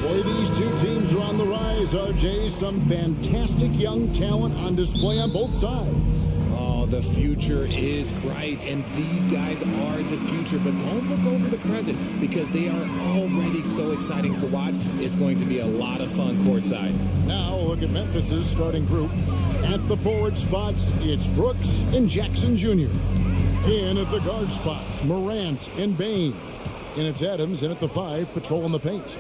Boy, these two teams are on the rise, RJ. Some fantastic young talent on display on both sides. Oh, the future is bright, and these guys are the future. But don't look over the present because they are already so exciting to watch. It's going to be a lot of fun courtside. Now look at Memphis's starting group. At the forward spots, it's Brooks and Jackson Jr. In at the guard spots, Morant and Bain. And it's Adams in at the 5, patrolling the paint.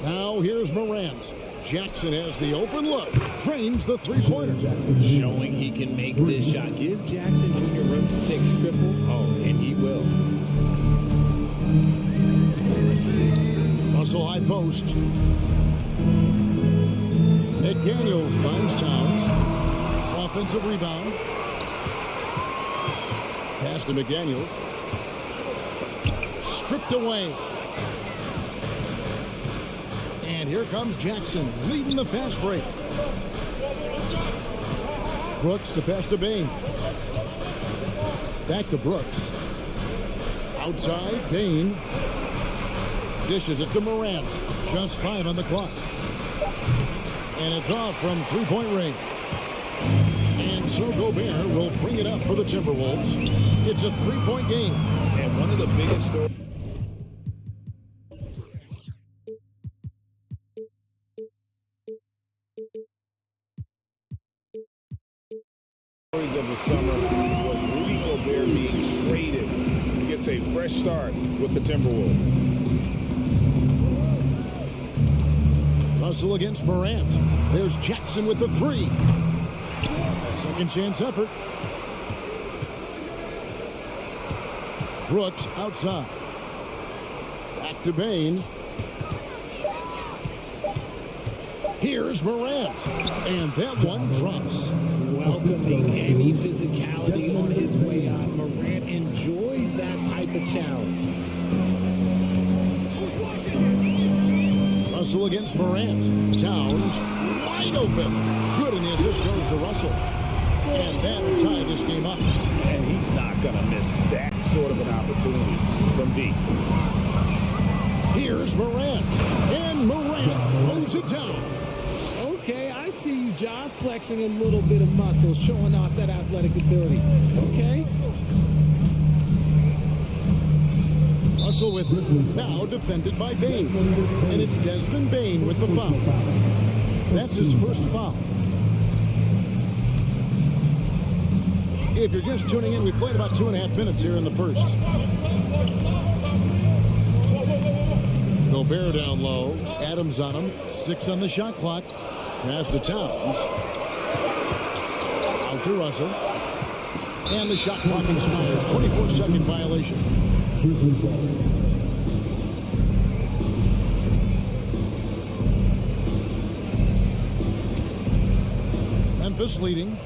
Now here's Morant. Jackson has the open look. Drains the three-pointer. Showing he can make this shot. Give Jackson Jr. room to take the triple. Oh, and he will. Russell high post. McDaniels finds Towns. Offensive rebound. Pass to McDaniels. Stripped away. And here comes Jackson, leading the fast break. Brooks, the pass to Bain. Back to Brooks. Outside, Bain. Dishes it to Morant. Just 5 on the clock. And it's off from three-point range. And so Gobert will bring it up for the Timberwolves. It's a three-point game. And one of the biggest stories of the summer was Rudy Gobert being traded. He gets a fresh start with the Timberwolves. Russell against Morant. There's Jackson with the 3. A second chance effort. Brooks outside. Back to Bain. Here's Morant. And that one drops. welcoming any physicality on his way out. Morant enjoys that type of challenge. Russell against Morant. Towns wide open. Good in the assist goes to Russell. And that'll tie this game up. And he's not going to miss that sort of an opportunity from deep. Here's Morant. And Morant throws it down. Okay, I see you, John, flexing a little bit of muscle, showing off that athletic ability. Okay. Russell with now defended by Bain. And it's Desmond Bain with the foul. That's his first foul. If you're just tuning in, we played about 2.5 minutes here in the first. Gobert down low. Adams on him. 6 on the shot clock. Pass to Towns. Out to Russell. And the shot clock expires. 24-second violation. Memphis leading.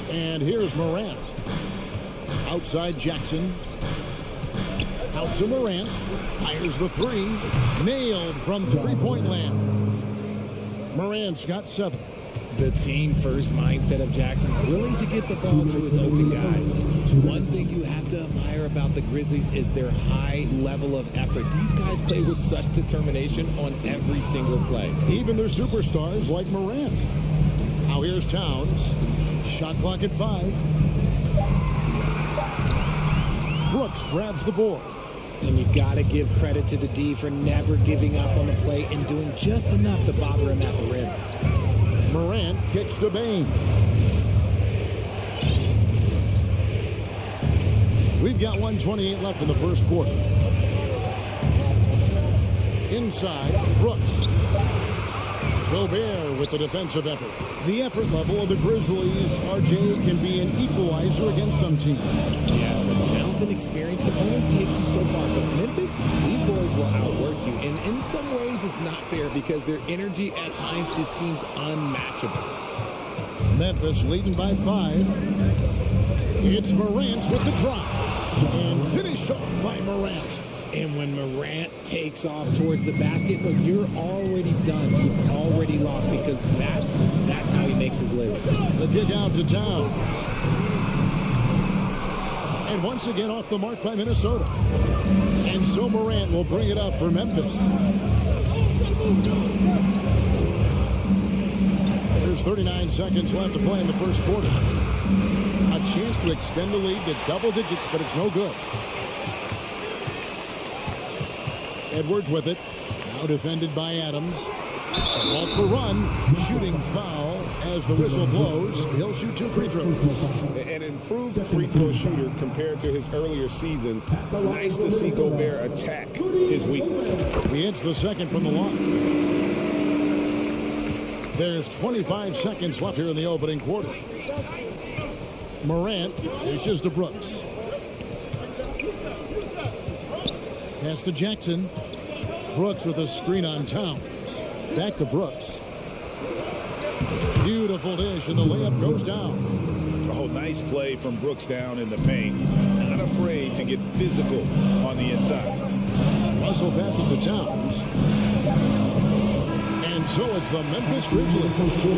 And here's Morant. Outside Jackson. Out to Morant. Fires the 3. Nailed from three-point land. Morant's got 7. The team-first mindset of Jackson, willing to get the ball to his open guys. One thing you have to admire about the Grizzlies is their high level of effort. These guys play with such determination on every single play. Even their superstars like Morant. Now here's Towns. Shot clock at 5. Brooks grabs the board. And you got to give credit to the D for never giving up on the play and doing just enough to bother him at the rim. Morant kicks to Bain. We've got 1:28 left in the first quarter. Inside, Brooks. Gobert with the defensive effort. The effort level of the Grizzlies, RJ, can be an equalizer against some teams. Yes, the talent and experience can only take you so far. But Memphis, these boys will outwork you. And in some ways, it's not fair because their energy at times just seems unmatchable. Memphis leading by 5. It's Morant with the drop. And finished off by Morant. And when Morant takes off towards the basket, look, you're already done. You've already lost because that's how he makes his living. The kick out to Town. And once again off the mark by Minnesota. And so Morant will bring it up for Memphis. There's 39 seconds left to play in the first quarter. A chance to extend the lead to double digits, but it's no good. Edwards with it. Now defended by Adams. So off the run. Shooting foul as the whistle blows. He'll shoot 2 free throws. An improved free throw shooter compared to his earlier seasons. Nice to see Gobert attack his weakness. He hits the second from the line. There's 25 seconds left here in the opening quarter. Morant dishes to Brooks. Pass to Jackson. Brooks with a screen on Towns. Back to Brooks. Beautiful dish, and the layup goes down. Oh, nice play from Brooks down in the paint. Not afraid to get physical on the inside. Russell passes to Towns. And so it's the Memphis Grizzlies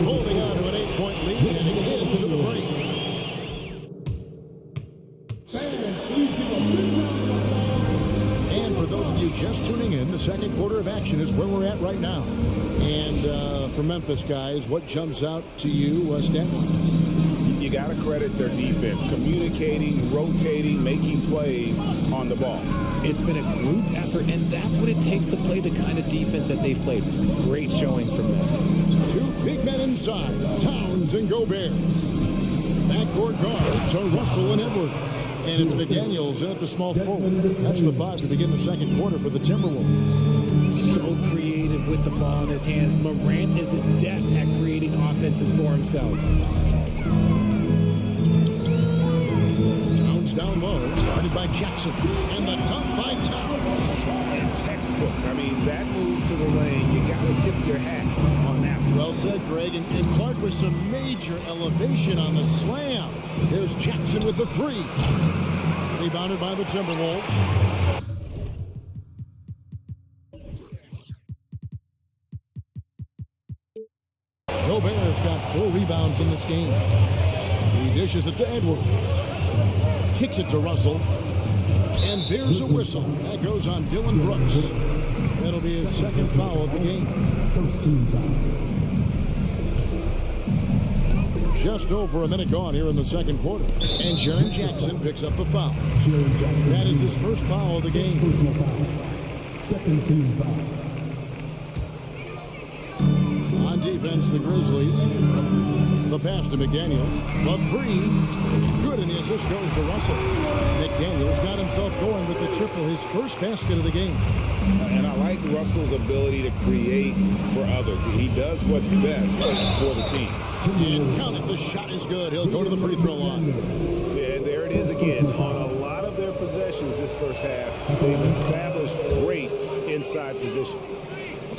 holding on to an 8-point lead heading into the break. And for those of you just tuning in, the second quarter of action is where we're at right now. And for Memphis guys, what jumps out to you stat-wise? You got to credit their defense, communicating, rotating, making plays on the ball. It's been a group effort, and that's what it takes to play the kind of defense that they've played. Great showing from them. 2 big men inside, Towns and Gobert. Backcourt guards are Russell and Edwards. And it's McDaniels in at the small forward. That's the 5 to begin the second quarter for the Timberwolves. So creative with the ball in his hands. Morant is adept at creating offenses for himself. Towns down low, started by Jackson. And the dunk by Towns. And textbook. I mean, that move to the lane, you got to tip your hat on that. Well said, Greg. And Clark with some major elevation on the slam. There's Jackson with the 3. Rebounded by the Timberwolves. Gobert's got 4 rebounds in this game. He dishes it to Edwards. Kicks it to Russell. And there's a whistle. That goes on Dylan Brooks. That'll be his second foul of the game. First team foul. Just over a minute gone here in the second quarter. And Jaren Jackson picks up the foul. That is his first foul of the game. Personal foul. Second team foul. On defense, the Grizzlies. The pass to McDaniels. The 3. Good, and the assist goes to Russell. McDaniels got himself going with the triple, his first basket of the game. And I like Russell's ability to create for others. He does what's best for the team. And count it, the shot is good. He'll go to the free throw line. Yeah, there it is again. On a lot of their possessions this first half, they've established great inside position.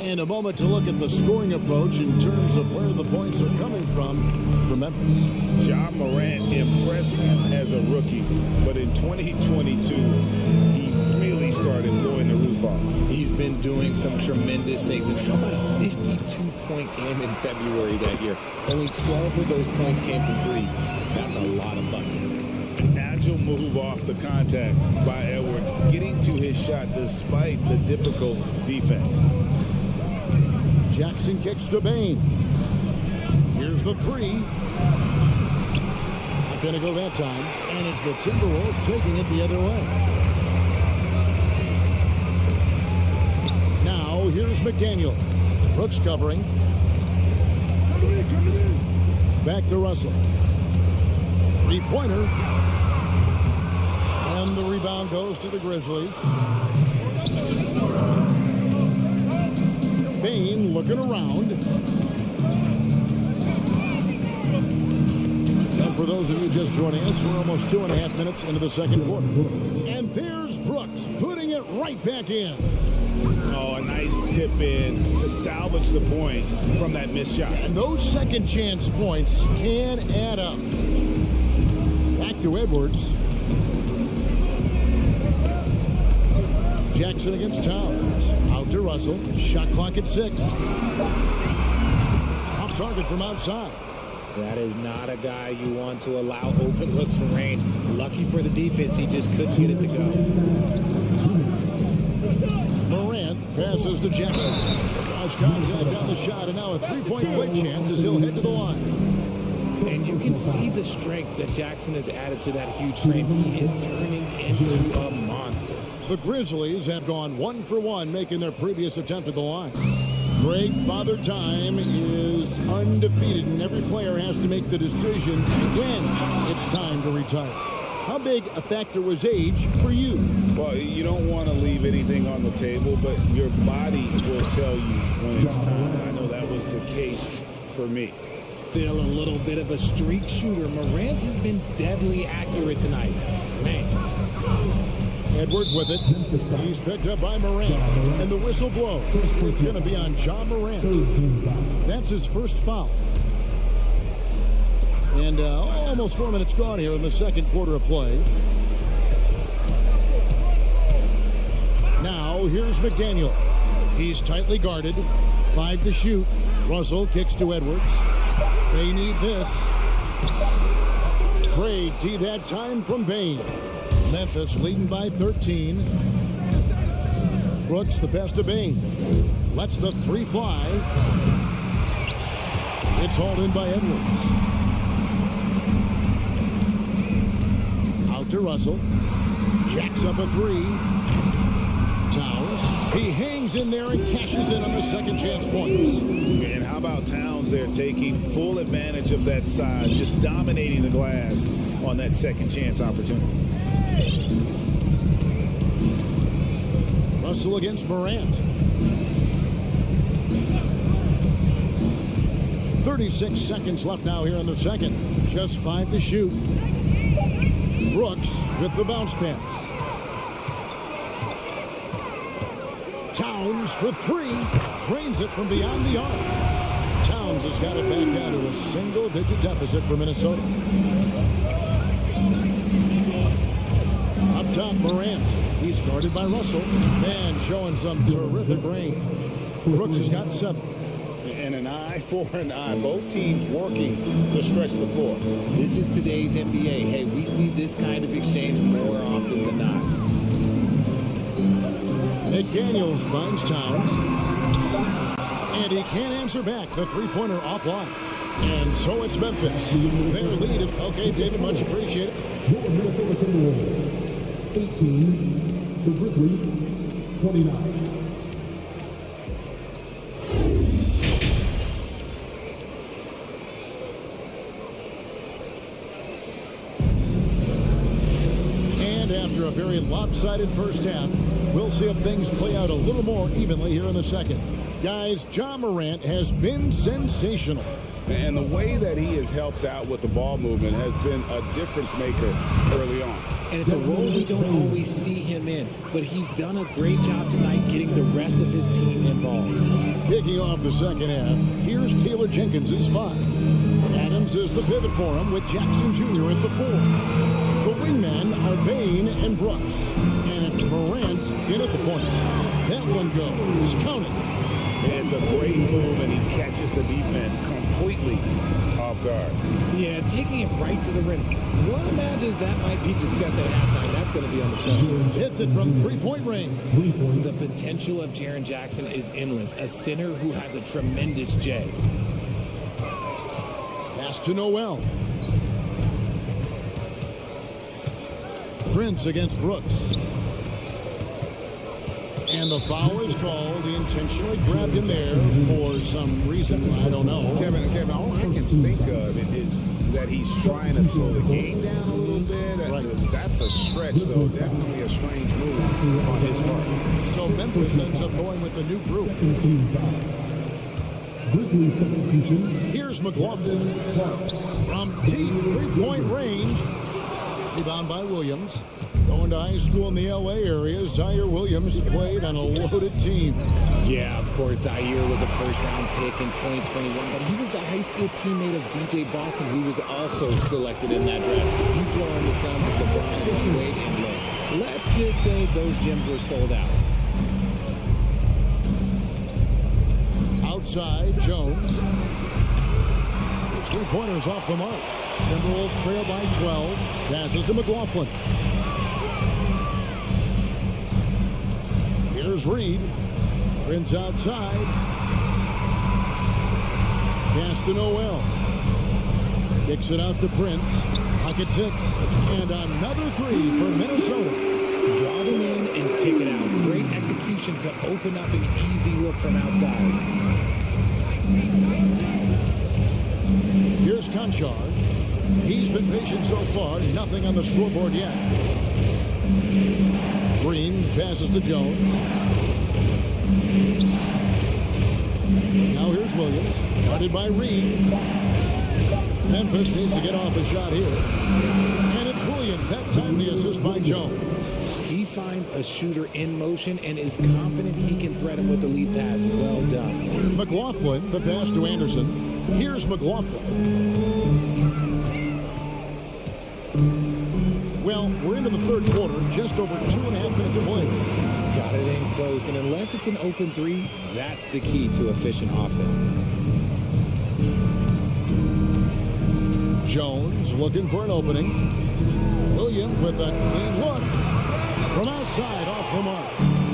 And a moment to look at the scoring approach in terms of where the points are coming from for Memphis. Ja Morant impressed him as a rookie, but in 2022, he really started blowing the roof off. He's been doing some tremendous things. And how about a 52-point game in February that year? Only 12 of those points came from threes. That's a lot of buckets. An agile move off the contact by Edwards, getting to his shot despite the difficult defense. Jackson kicks to Bain. Here's the 3. Not going to go that time. And it's the Timberwolves taking it the other way. Now, here's McDaniels. Brooks covering. Back to Russell. 3-pointer. And the rebound goes to the Grizzlies. Bain looking around. And for those of you just joining us, we're almost 2.5 minutes into the second quarter. And there's Brooks putting it right back in. Oh, a nice tip in to salvage the points from that missed shot. And those second chance points can add up. Back to Edwards. Jackson against Towns. Out to Russell. Shot clock at 6. Off target from outside. That is not a guy you want to allow open looks from range. Lucky for the defense, he just couldn't get it to go. to Jackson. Draws contact on the shot, and now a three-point play chance as he'll head to the line. And you can see the strength that Jackson has added to that huge frame. He is turning into a monster. The Grizzlies have gone 1 for 1, making their previous attempt at the line. Greg Father Time is undefeated, and every player has to make the decision when it's time to retire. How big a factor was age for you? Well, you don't want to leave anything on the table, but your body will tell you when it's time. I know that was the case for me. Still a little bit of a streak shooter. Morant has been deadly accurate tonight. Man. Edwards with it. He's picked up by Morant. And the whistle blows. It's going to be on John Morant. That's his first foul. And almost 4 minutes gone here in the second quarter of play. Now, here's McDaniel. He's tightly guarded. 5 to shoot. Russell kicks to Edwards. They need this. Great D that time from Bain. Memphis leading by 13. Brooks the pass to Bain. Lets the three fly. It's hauled in by Edwards. Out to Russell. Jacks up a three. Towns. He hangs in there and cashes in on the second chance points. And how about Towns there taking full advantage of that size, just dominating the glass on that second chance opportunity. Russell against Morant. 36 seconds left now here in the second. Just 5 to shoot. Brooks with the bounce pass. Towns for three. Drains it from beyond the arc. Towns has got it back down to a single-digit deficit for Minnesota. Up top, Morant. He's guarded by Russell. Man, showing some terrific range. Brooks has got 7. And an eye for an eye. Both teams working to stretch the floor. This is today's NBA. Hey, we see this kind of exchange more often than not. McDaniels finds Towns. And he can't answer back. The three-pointer offline. And so it's Memphis. Their lead. Okay, David, much appreciated. 18, the Grizzlies, 29. And after a very lopsided first half, we'll see if things play out a little more evenly here in the second. Guys, John Morant has been sensational. And the way that he has helped out with the ball movement has been a difference maker early on. And it's a role we don't always see him in, but he's done a great job tonight getting the rest of his team involved. Kicking off the second half, here's Taylor Jenkins' 5. Adams is the pivot for him with Jackson Jr. at the 4. The wingmen are Bain and Brooks. And it's Morant in at the point. That one goes. Counted. It's a great move, and he catches the defense completely off guard. Yeah, taking it right to the rim. One imagines that might be discussed at halftime. That's going to be on the film. Hits it from three-point range. The potential of Jaren Jackson is endless. A center who has a tremendous J. Pass to Noel. Prince against Brooks. And the foul is called. He intentionally grabbed him there for some reason. I don't know. Kevin, all I can think of is that he's trying to slow the game down a little bit. Right. That's a stretch, though. Definitely a strange move on his part. So Memphis ends up going with the new group. Grizzlies substitution. Here's McLaughlin. From deep three-point range. Rebound by Williams. Going to high school in the L.A. area, Zaire Williams played on a loaded team. Yeah, of course, Zaire was a first-round pick in 2021, but he was the high school teammate of B.J. Boston, who was also selected in that draft. You throw in the sons of LeBron, Wade, and Lowe. Let's just say those gyms were sold out. Outside, Jones. Three-pointers off the mark. Timberwolves trail by 12. Passes to McLaughlin. Here's Reed. Prince outside. Pass to Noel. Kicks it out to Prince. Pocket 6. And another 3 for Minnesota. Draw them in and kick it out. Great execution to open up an easy look from outside. Here's Conchar. He's been patient so far. Nothing on the scoreboard yet. Green passes to Jones. Now here's Williams. Guarded by Reed. Memphis needs to get off a shot here. And it's Williams. That time the assist by Jones. He finds a shooter in motion and is confident he can threat him with the lead pass. Well done. McLaughlin, the pass to Anderson. Here's McLaughlin. Well, we're into the third quarter, just over 2.5 minutes played. Got it in close, and unless it's an open 3, that's the key to efficient offense. Jones looking for an opening. Williams with a clean look. From outside, off the mark.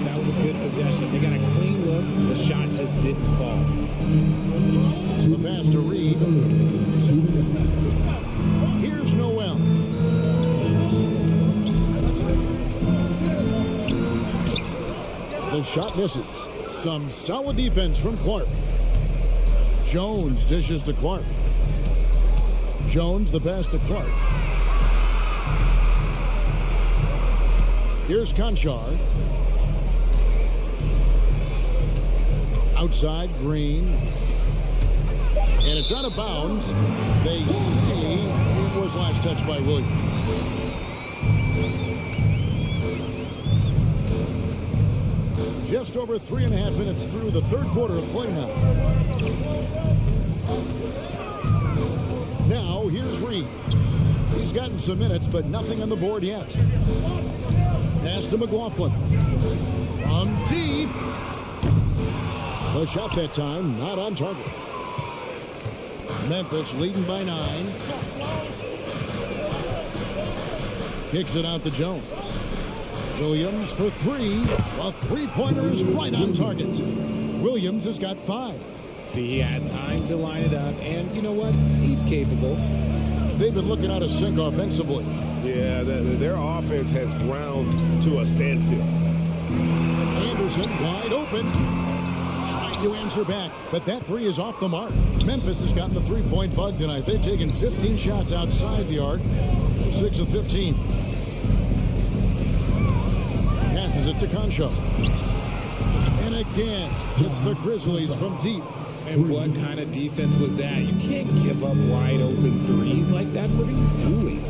That was a good possession. They got a clean look. The shot just didn't fall. The pass to Reed. Here's Noel. The shot misses. Some solid defense from Clark. Jones dishes to Clark. Jones, the pass to Clark. Here's Conchar. Outside, Green. And it's out of bounds. They say it was last touched by Williams. Just over 3.5 minutes through the third quarter of play now. Now, here's Reed. He's gotten some minutes, but nothing on the board yet. Pass to McLaughlin. From deep. The shot that time, not on target. Memphis leading by 9. Kicks it out to Jones. Williams for 3. A three-pointer is right on target. Williams has got 5. See, he had time to line it up, and you know what? He's capable. They've been looking out of sync offensively. Yeah, their offense has ground to a standstill. Anderson wide open. Trying to answer back, but that 3 is off the mark. Memphis has gotten the three-point bug tonight. They've taken 15 shots outside the arc. 6 of 15. Passes it to Concho. And again, it's the Grizzlies from deep. And what kind of defense was that? You can't give up wide open threes like that. What are you doing?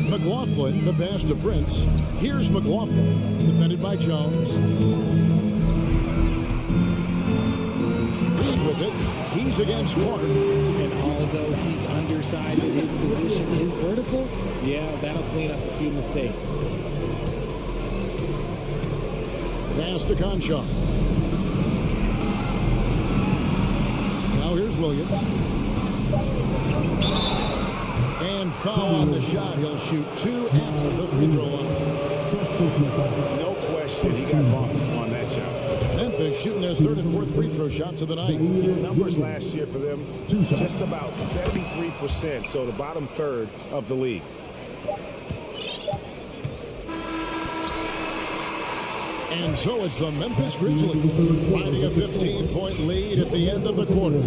McLaughlin, the pass to Prince. Here's McLaughlin, defended by Jones. Reed with it. He's against Clark. And although he's undersized in his position, his vertical, yeah, that'll clean up a few mistakes. Pass to Concho. Now here's Williams. And foul on the shot. He'll shoot 2 at the free throw line. No question, he got bumped on that shot. Memphis shooting their third and fourth free throw shots of the night. Numbers last year for them, just about 73%, so the bottom third of the league. And so it's the Memphis Grizzlies finding a 15-point lead at the end of the quarter.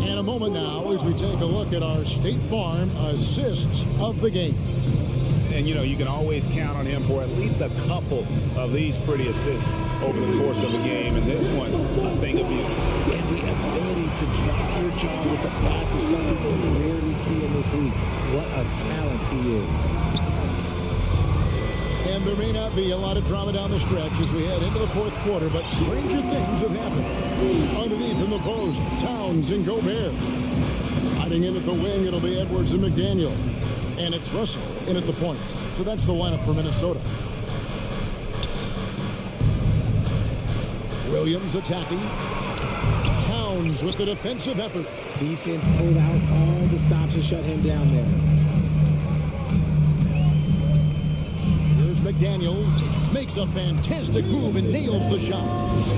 And a moment now as we take a look at our State Farm assists of the game. And, you know, you can always count on him for at least a couple of these pretty assists over the course of a game. And this one, a thing of beauty. And the ability to drop your jaw with the class is something we rarely see in this league. What a talent he is. And there may not be a lot of drama down the stretch as we head into the fourth quarter, but stranger things have happened. Underneath in the post, Towns and Gobert. Hiding in at the wing, it'll be Edwards and McDaniel. And it's Russell in at the point. So that's the lineup for Minnesota. Williams attacking. Towns with the defensive effort. Defense pulled out all the stops to shut him down there. Here's McDaniels makes a fantastic move and nails the shot.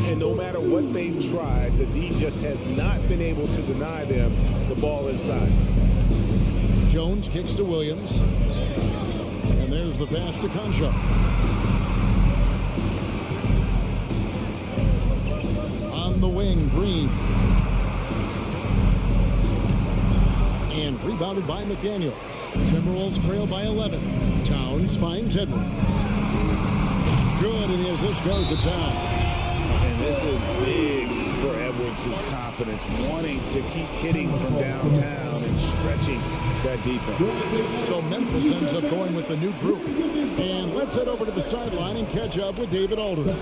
And no matter what they've tried, the D just has not been able to deny them the ball inside. Jones kicks to Williams. And there's the pass to Concha. On the wing, Green. And rebounded by McDaniels. Timberwolves trail by 11. Towns finds Edwards. Good, and as this goes to Towns. And this is big for Edwards' confidence, wanting to keep hitting from downtown and stretching that defense. So Memphis ends up going with the new group. And let's head over to the sideline and catch up with David Aldridge.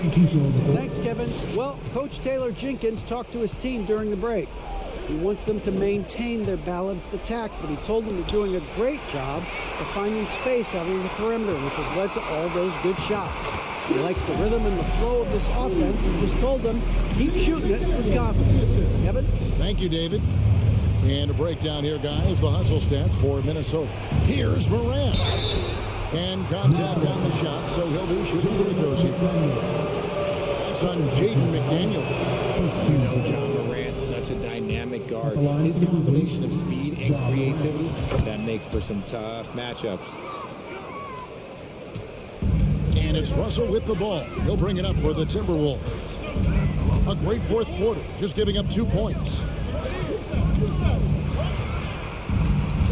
Thanks, Kevin. Well, Coach Taylor Jenkins talked to his team during the break. He wants them to maintain their balanced attack, but he told them they're doing a great job of finding space out on the perimeter, which has led to all those good shots. He likes the rhythm and the flow of this offense and just told them, keep shooting it with confidence. Kevin? Thank you, David. And a breakdown here, guys. The hustle stats for Minnesota. Here's Morant. And contact on the shot, so he'll be shooting free throws here. That's on Jaden McDaniel. You know, John Morant's such a dynamic guard. His combination of speed and creativity, that makes for some tough matchups. And it's Russell with the ball. He'll bring it up for the Timberwolves. A great fourth quarter, just giving up 2 points.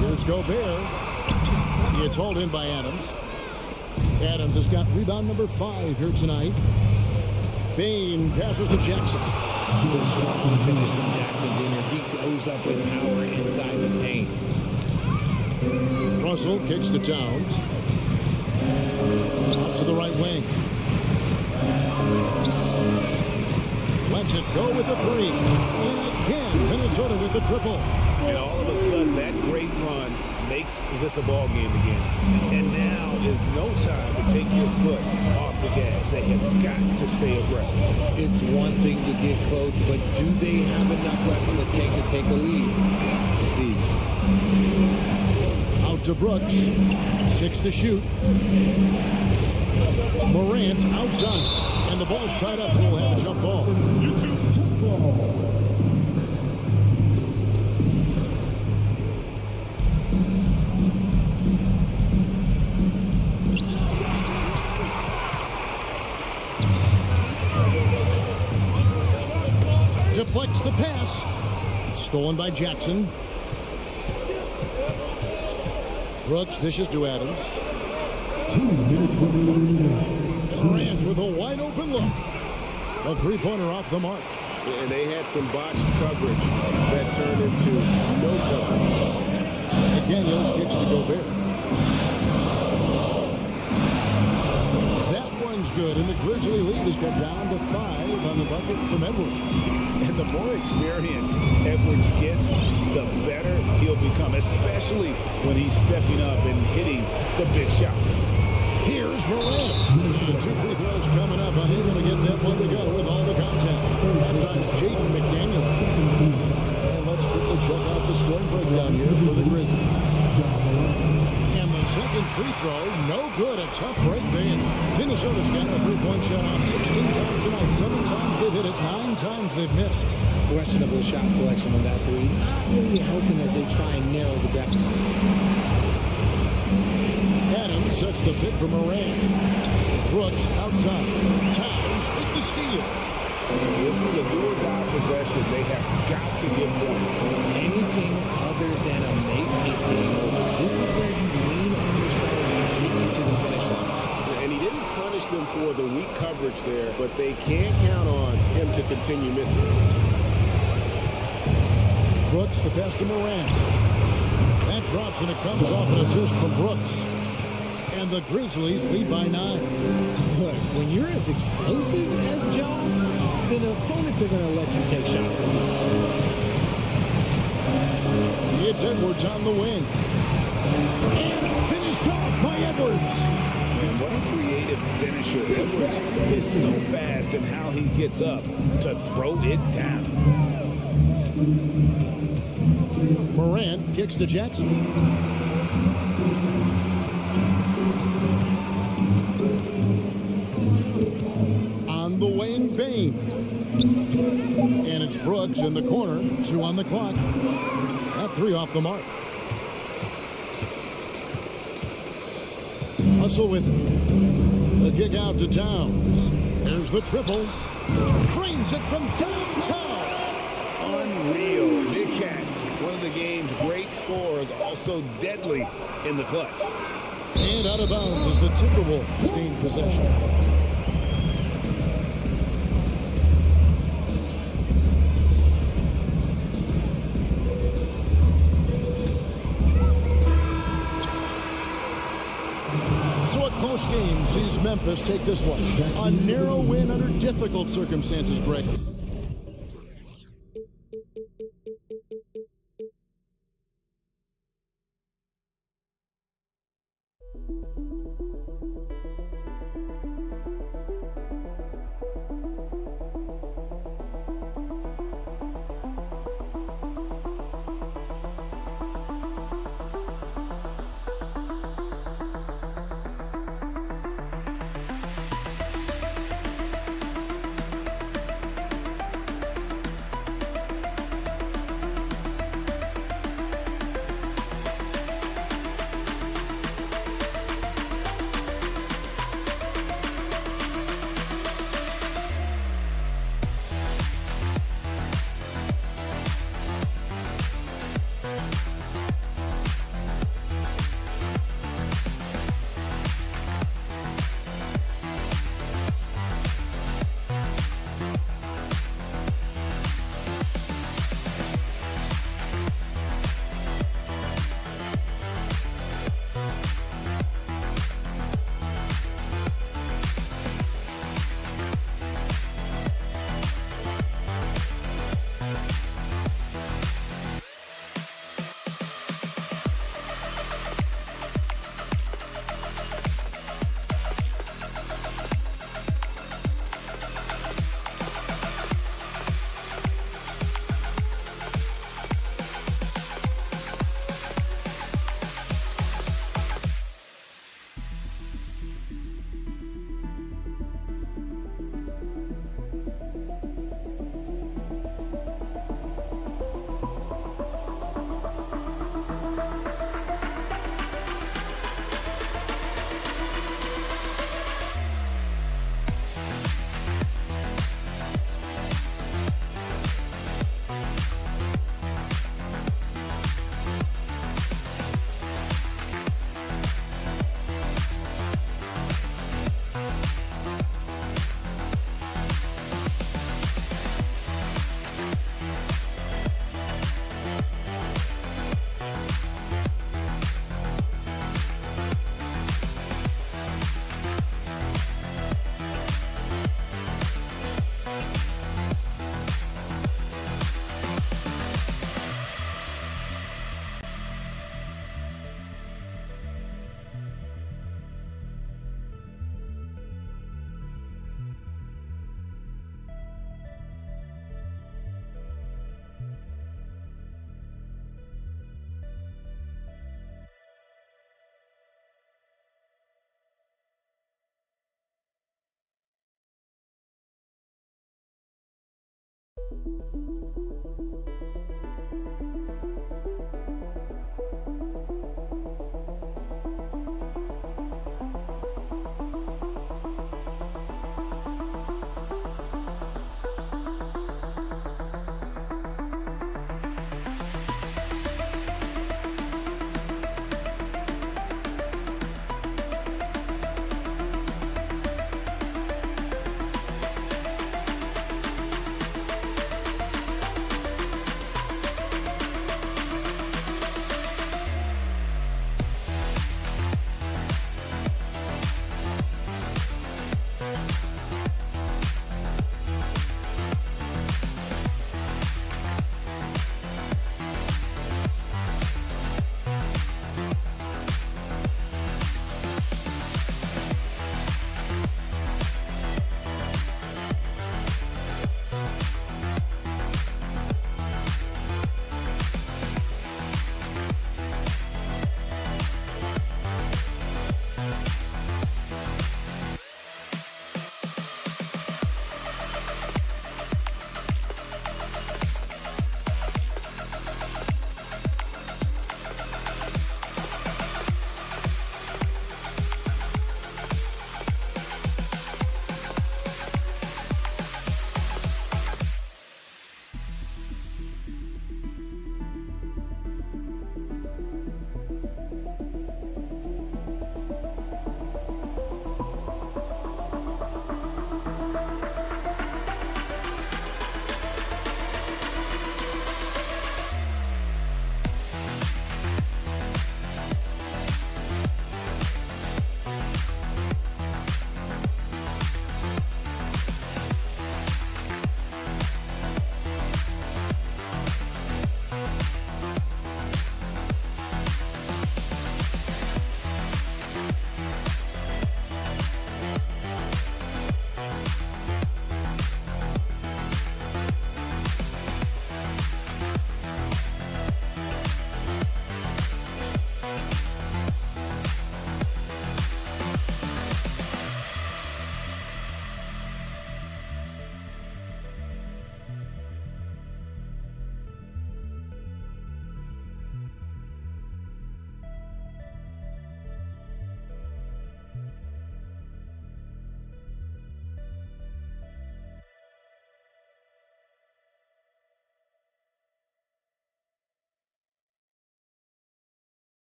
Here's Gobert. It's hauled in by Adams. Adams has got rebound number 5 here tonight. Bain passes to Jackson. Good strong finish from Jackson Jr. He goes up with power inside the paint. Russell kicks to Towns. Out to the right wing. Lets it go with the 3. And again, Minnesota with the triple. And all of a sudden, that great run makes this a ball game again. And now is no time to take your foot off the gas. They have got to stay aggressive. It's one thing to get close, but do they have enough left in the tank to take a lead? To see. Out to Brooks. 6 to shoot. Morant outside. And the ball's tied up, so we'll have a jump ball. Deflects the pass. Stolen by Jackson. Brooks dishes to Adams. Morant with a wide open look. A three-pointer off the mark. And they had some botched coverage that turned into no coverage. McDaniels kicks to Gobert. That one's good, and the Grizzly lead has got down to 5 on the bucket from Edwards. And the more experience Edwards gets, the better he'll become, especially when he's stepping up and hitting the big shots. Here's Morant. 2 free throws coming up. Unable to get that one to go with all the contact. That's on Jaden McDaniel. And let's quickly check out the scoring breakdown here for the Grizzlies. And the second free throw, no good. A tough break there. Minnesota's got a three-point shot off 16 times tonight. 7 times they've hit it. 9 times they've missed. Questionable shot selection on that 3. Not really helping as they try and narrow the deficit. Adams sets the pick for Morant. Brooks outside. Towns with the steal. This is a do-or-die possession. They have got to get points. Anything other than a make is game over. This is where you lean on your stars to get you to the finish line. And he didn't punish them for the weak coverage there, but they can't count on him to continue missing. Brooks, the pass to Morant. That drops, and it comes off an assist from Brooks. And the Grizzlies lead by 9. Look, when you're as explosive as John, then opponents are going to let you take shots from you. It's Edwards on the wing. And finished off by Edwards. And what a creative finisher. Edwards is so fast in how he gets up to throw it down. Morant kicks to Jackson. Bain. And it's Brooks in the corner. 2 on the clock. At 3 off the mark. Hustle with it. The kick out to Towns. There's the triple. Trains it from downtown. Unreal. Big Cat, one of the game's great scorers, also deadly in the clutch. And out of bounds as the Timberwolves gain possession. So a close game sees Memphis take this one. A narrow win under difficult circumstances, Greg.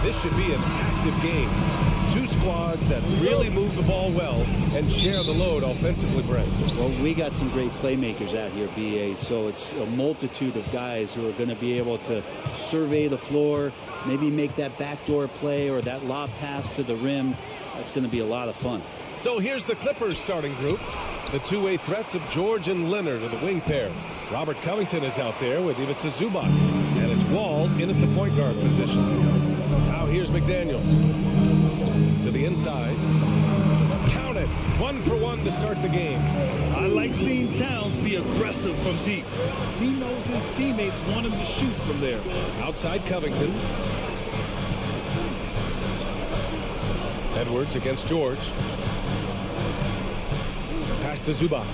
This should be an active game. Two squads that really move the ball well and share the load offensively, Brent. Well, we got some great playmakers out here, BA, so it's a multitude of guys who are going to be able to survey the floor, maybe make that backdoor play or that lob pass to the rim. That's going to be a lot of fun. So here's the Clippers starting group. The two-way threats of George and Leonard are the wing pair. Robert Covington is out there with Ivica Zubac. And it's Wall in at the point guard position. Now here's McDaniels. To the inside. Count it. 1 for 1 to start the game. I like seeing Towns be aggressive from deep. He knows his teammates want him to shoot from there. Outside Covington. Edwards against George. Pass to Zubac.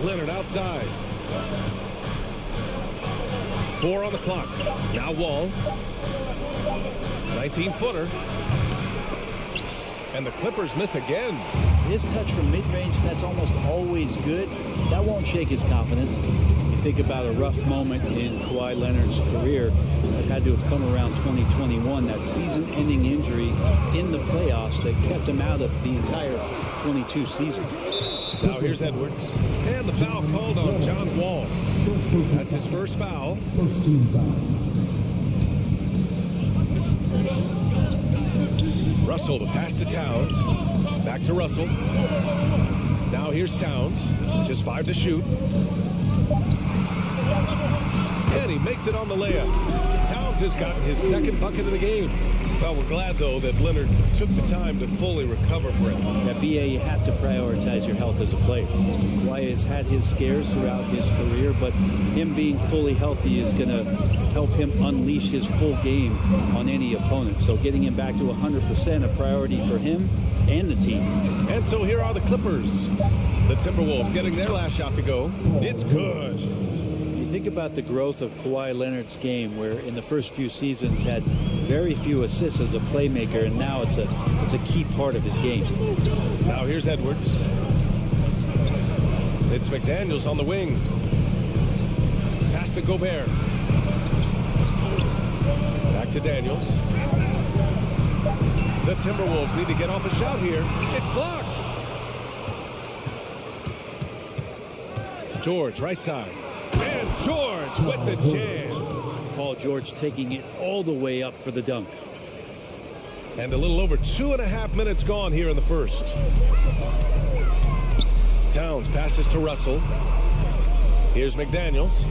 Leonard outside. 4 on the clock. Now Wall. 19-footer. And the Clippers miss again. His touch from mid-range, that's almost always good. That won't shake his confidence. You think about a rough moment in Kawhi Leonard's career that had to have come around 2021, that season-ending injury in the playoffs that kept him out of the entire 22 season. Now here's Edwards. And the foul called on John Wall. That's his first foul. First team foul. Russell to pass to Towns. Back to Russell. Now here's Towns. Just 5 to shoot. And he makes it on the layup. Towns has gotten his second bucket of the game. Well, we're glad, though, that Leonard took the time to fully recover, Brett. At BA, you have to prioritize your health as a player. Kawhi has had his scares throughout his career, but him being fully healthy is going to help him unleash his full game on any opponent. So getting him back to 100% a priority for him and the team. And so here are the Clippers. The Timberwolves getting their last shot to go. It's good. Think about the growth of Kawhi Leonard's game, where in the first few seasons had very few assists as a playmaker, and now it's a key part of his game. Now here's Edwards. It's McDaniels on the wing. Pass to Gobert. Back to Daniels. The Timberwolves need to get off a shot here. It's blocked. George, right side. And George with the jam. Paul George taking it all the way up for the dunk. And a little over 2.5 minutes gone here in the first. Towns passes to Russell. Here's McDaniels.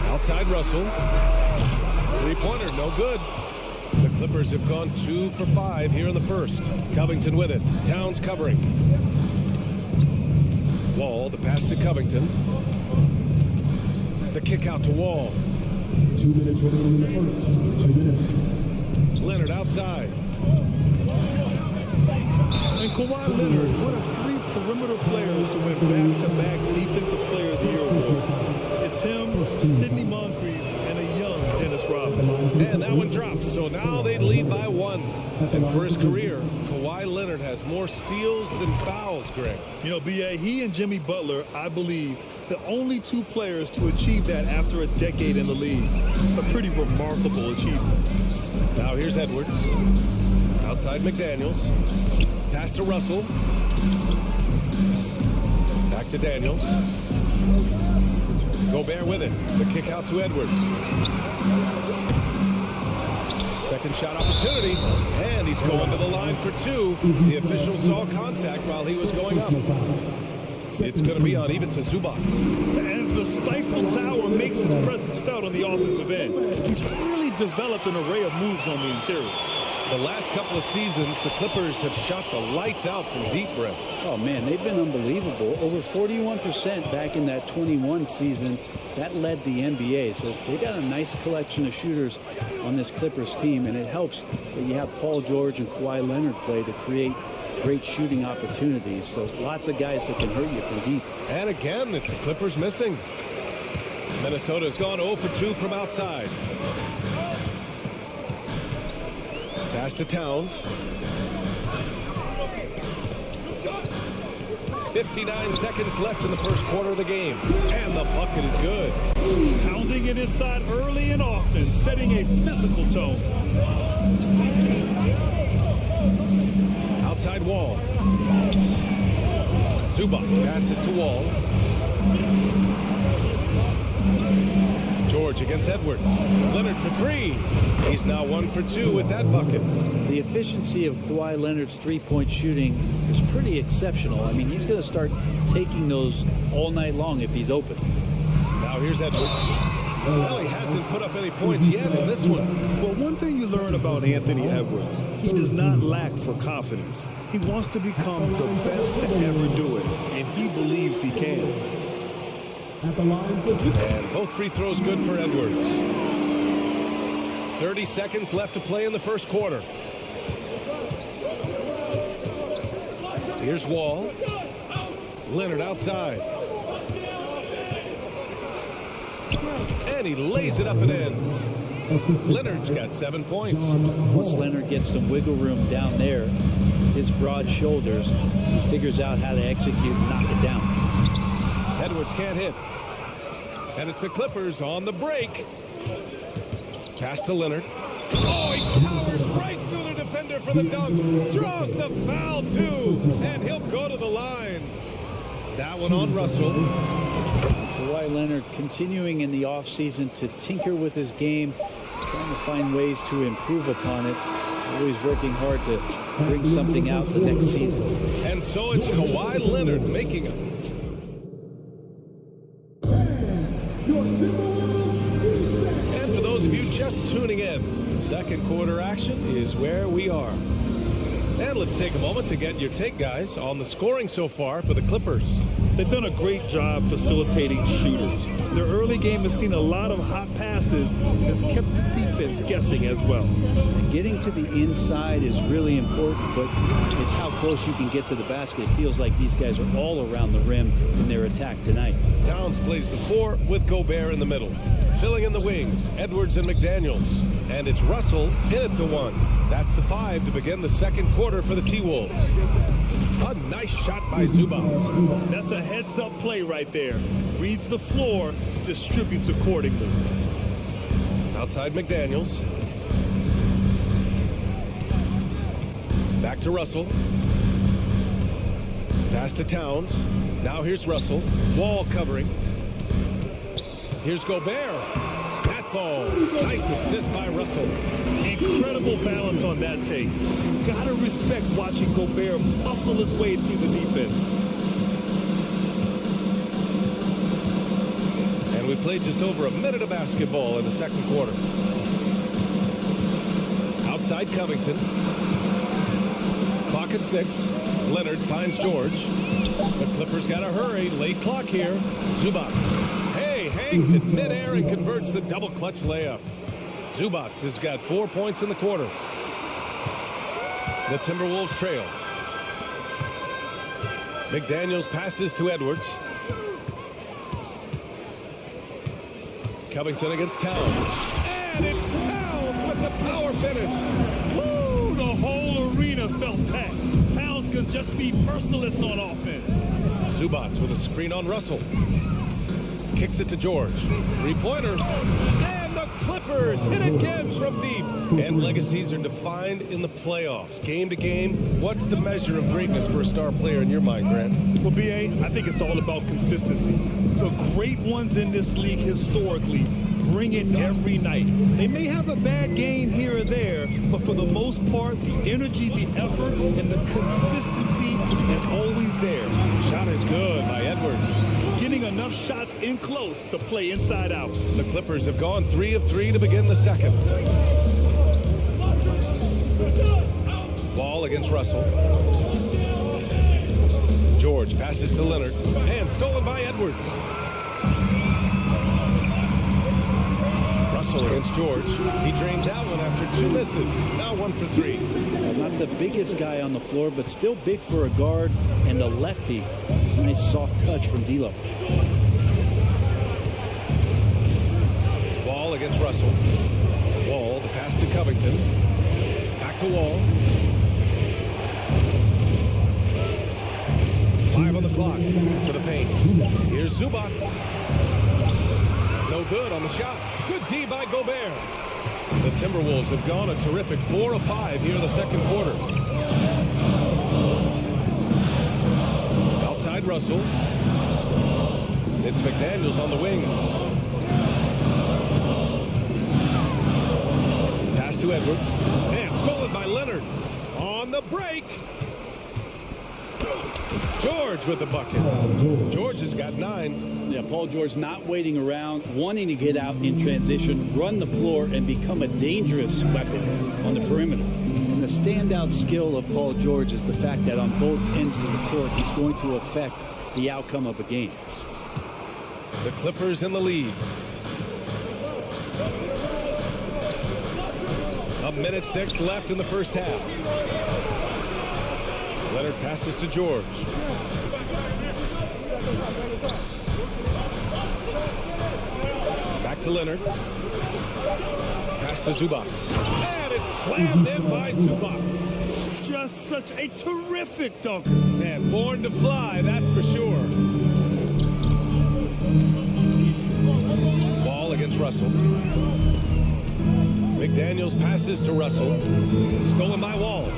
Outside Russell. Three-pointer, no good. The Clippers have gone 2 for 5 here in the first. Covington with it. Towns covering. Wall, the pass to Covington. The kick out to Wall. 2 minutes remaining in the first. 2 minutes. Leonard outside. And Kawhi Leonard, one of 3 perimeter players to win back-to-back Defensive Player of the Year awards. It's him, Sidney Moncrief, and a young Dennis Rodman. And that one drops, so now they lead by 1. And for his career, Kawhi Leonard has more steals than fouls, Greg. You know, B.A., he and Jimmy Butler, I believe, the only 2 players to achieve that after a decade in the league. A pretty remarkable achievement. Now here's Edwards. Outside McDaniels. Pass to Russell. Back to Daniels. Gobert with it. The kick out to Edwards. Second shot opportunity. And he's going to the line for 2. The official saw contact while he was going up. It's going to be uneven to Zubac. And the Stifle Tower makes his presence felt on the offensive end. He's really developed an array of moves on the interior. The last couple of seasons, the Clippers have shot the lights out from deep, Brett. Oh, man, they've been unbelievable. Over 41% back in that 21 season. That led the NBA. So they got a nice collection of shooters on this Clippers team, and it helps that you have Paul George and Kawhi Leonard play to create great shooting opportunities. So lots of guys that can hurt you from deep. And again, it's the Clippers missing. Minnesota's gone 0 for 2 from outside. Pass to Towns. 59 seconds left in the first quarter of the game. And the bucket is good. Pounding it inside early and often, setting a physical tone. Outside Wall. Zubac passes to Wall. George against Edwards. Leonard for 3. He's now 1 for 2 with that bucket. The efficiency of Kawhi Leonard's three-point shooting is pretty exceptional. I mean, he's going to start taking those all night long if he's open. Now here's Edwards. Well, he hasn't put up any points yet in this one. Well, one thing you learn about Anthony Edwards, he does not lack for confidence. He wants to become the best to ever do it, and he believes he can. At the line for two. And both free throws good for Edwards. 30 seconds left to play in the first quarter. Here's Wall. Leonard outside. And he lays it up and in. Leonard's got 7 points. Once Leonard gets some wiggle room down there, his broad shoulders, he figures out how to execute and knock it down. Edwards can't hit. And it's the Clippers on the break. Pass to Leonard. Oh, he powers right through the defender for the dunk. Draws the foul, too. And he'll go to the line. That one on Russell. Kawhi Leonard continuing in the offseason to tinker with his game, trying to find ways to improve upon it. Always working hard to bring something out the next season. And so it's Kawhi Leonard making it. And for those of you just tuning in, second quarter action is where we are. And let's take a moment to get your take, guys, on the scoring so far for the Clippers. They've done a great job facilitating shooters. Their early game has seen a lot of hot passes and has kept the defense guessing as well. Getting to the inside is really important, but it's how close you can get to the basket. It feels like these guys are all around the rim in their attack tonight. Towns plays the 4 with Gobert in the middle. Filling in the wings, Edwards and McDaniels. And it's Russell in at the 1. That's the 5 to begin the second quarter for the T-Wolves. A nice shot by Zubac. That's a heads-up play right there. Reads the floor, distributes accordingly. Outside McDaniels. Back to Russell. Pass to Towns. Now here's Russell. Wall covering. Here's Gobert. That falls. Nice assist by Russell. Incredible balance on that take. Gotta respect watching Gobert muscle his way through the defense. And we played just over a minute of basketball in the second quarter. Outside Covington. Clock at 6. Leonard finds George. The Clippers got to hurry. Late clock here. Zubac. Hey, hangs it midair and converts the double clutch layup. Zubac has got 4 points in the quarter. The Timberwolves trail. McDaniels passes to Edwards. Covington against Towns. And it's Towns with the power finish. Woo! The whole arena felt packed. Towns can just be merciless on offense. Zubac with a screen on Russell. Kicks it to George. Three-pointer. And the Clippers hit again from deep. And legacies are defined in the playoffs. Game to game, what's the measure of greatness for a star player in your mind, Grant? Well, B.A., I think it's all about consistency. The great ones in this league historically bring it every night. They may have a bad game here or there, but for the most part, the energy, the effort, and the consistency is always there. Shot is good by Edwards. Getting enough shots in close to play inside out. The Clippers have gone 3 of 3 to begin the second. Ball against Russell. George passes to Leonard. And stolen by Edwards. Russell against George. He drains that one after 2 misses. Now 1 for 3. Not the biggest guy on the floor, but still big for a guard and a lefty. It's a nice soft touch from D'Lo. Wall against Russell. Wall, the pass to Covington. Back to Wall. 5 on the clock to the paint. Here's Zubac. No good on the shot. Good D by Gobert. The Timberwolves have gone a terrific 4 of 5 here in the second quarter. Outside Russell. It's McDaniels on the wing. Pass to Edwards. And stolen by Leonard. On the break. George with the bucket. George has got 9. Yeah, Paul George not waiting around, wanting to get out in transition, run the floor, and become a dangerous weapon on the perimeter. And the standout skill of Paul George is the fact that on both ends of the court, he's going to affect the outcome of a game. The Clippers in the lead. A minute 6 left in the first half. Leonard passes to George. Back to Leonard. Pass to Zubac. And it's slammed in by Zubac. Just such a terrific dunker. Man, born to fly, that's for sure. Ball against Russell. McDaniels passes to Russell. Stolen by Wall.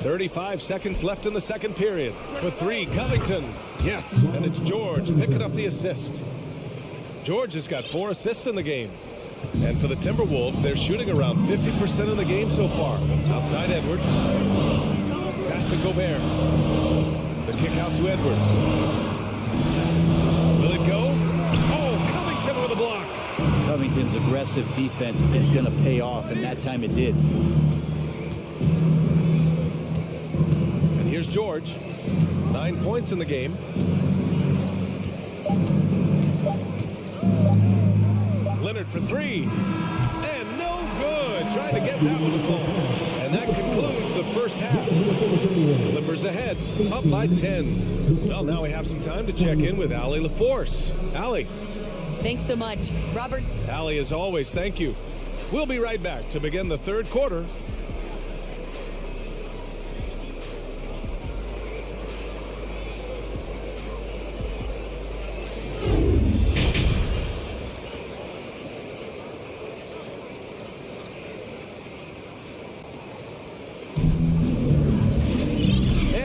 35 seconds left in the second period. For three, Covington. Yes, and it's George picking up the assist. George has got 4 assists in the game. And for the Timberwolves, they're shooting around 50% of the game so far. Outside Edwards. Pass to Gobert. The kick out to Edwards. Will it go? Oh, Covington with a block. Covington's aggressive defense is going to pay off, and that time it did. And here's George. 9 points in the game. Leonard for three. And no good. Trying to get that one to fall. And that concludes the first half. Clippers ahead, up by 10. Well, now we have some time to check in with Allie LaForce. Allie. Thanks so much, Robert. Allie, as always, thank you. We'll be right back to begin the third quarter.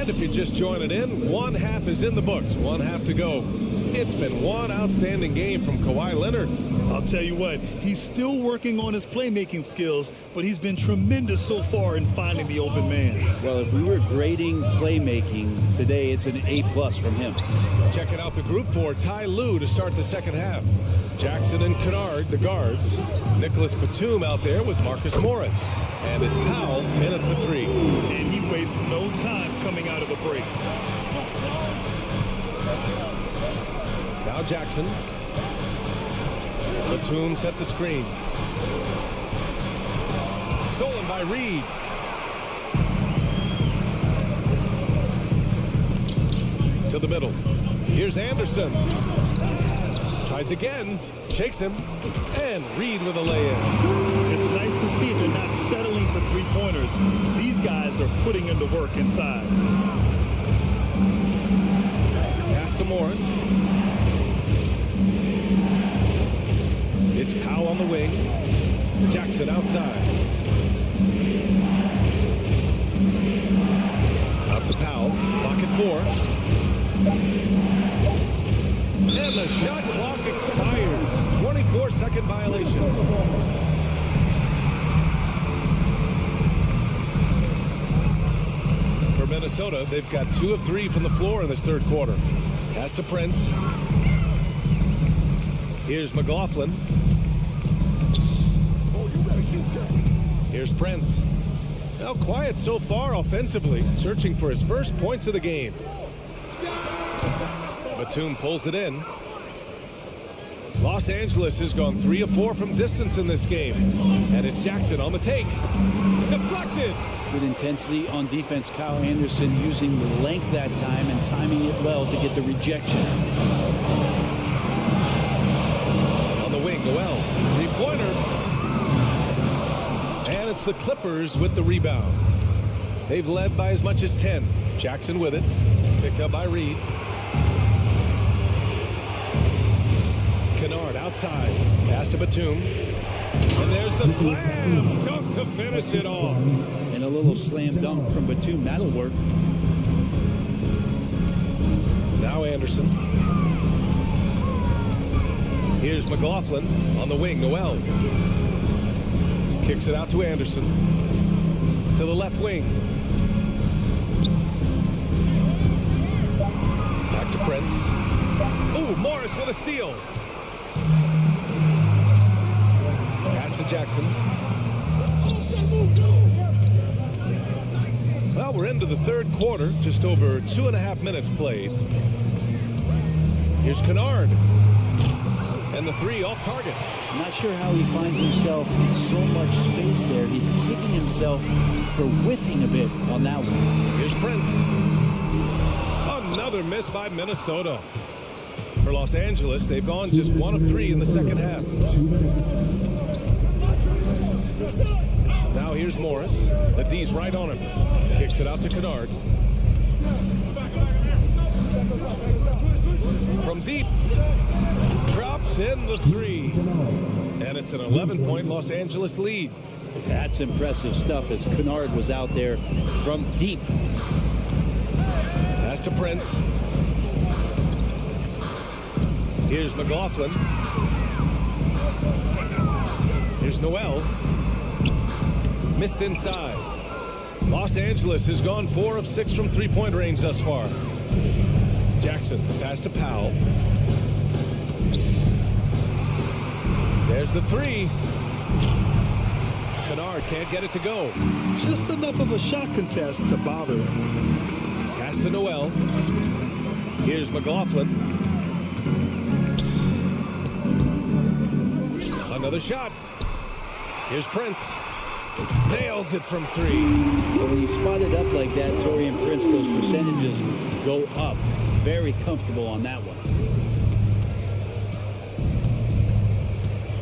If you're just joining in, one half is in the books, one half to go. It's been one outstanding game from Kawhi Leonard. I'll tell you what, he's still working on his playmaking skills, but he's been tremendous so far in finding the open man. Well, if we were grading playmaking today, it's an A+ from him. Checking out the group for Ty Lue to start the second half. Jackson and Kennard, the guards. Nicholas Batum out there with Marcus Morris. And it's Powell in at the three. And he wastes no time coming out of the break. Now Jackson. Batum sets a screen. Stolen by Reed. To the middle. Here's Anderson. Tries again. Shakes him. And Reed with a lay-in. It's nice to see they're not settling for three-pointers. These guys are putting in the work inside. Pass to Morris. It's Powell on the wing. Jackson outside. Out to Powell. Pocket 4. And the shot clock expires. 24-second violation. For Minnesota, they've got 2 of 3 from the floor in this third quarter. Pass to Prince. Here's McLaughlin. Here's Prince. Now quiet so far offensively, searching for his first points of the game. Batum pulls it in. Los Angeles has gone 3 of 4 from distance in this game. And it's Jackson on the take. Deflected. Good intensity on defense. Kyle Anderson using the length that time and timing it well to get the rejection. On the wing, Noel. Three-pointer. And it's the Clippers with the rebound. They've led by as much as 10. Jackson with it. Picked up by Reed. Kennard outside. Pass to Batum. And there's the slam dunk to finish it off. And a little slam dunk from Batum. That'll work. Now Anderson. Here's McLaughlin on the wing. Noel. Kicks it out to Anderson. To the left wing. Back to Prince. Ooh, Morris with a steal. Pass to Jackson. Well, we're into the third quarter. Just over 2.5 minutes played. Here's Kennard. And the three off target. Not sure how he finds himself in so much space there. He's kicking himself for whiffing a bit on that one. Here's Prince. Another miss by Minnesota. For Los Angeles, they've gone just 1 of 3 in the second half. Now here's Morris. The D's right on him. Kicks it out to Kennard. From deep. Drops in the 3. And it's an 11-point Los Angeles lead. That's impressive stuff as Kennard was out there from deep. Pass to Prince. Here's McLaughlin. Here's Noel. Missed inside. Los Angeles has gone 4 of 6 from three-point range thus far. Jackson, pass to Powell. There's the 3. Kennard can't get it to go. Just enough of a shot contest to bother him. Pass to Noel. Here's McLaughlin. Another shot. Here's Prince. Nails it from 3. But when you spot it up like that, Taurean Prince, those percentages go up. Very comfortable on that one.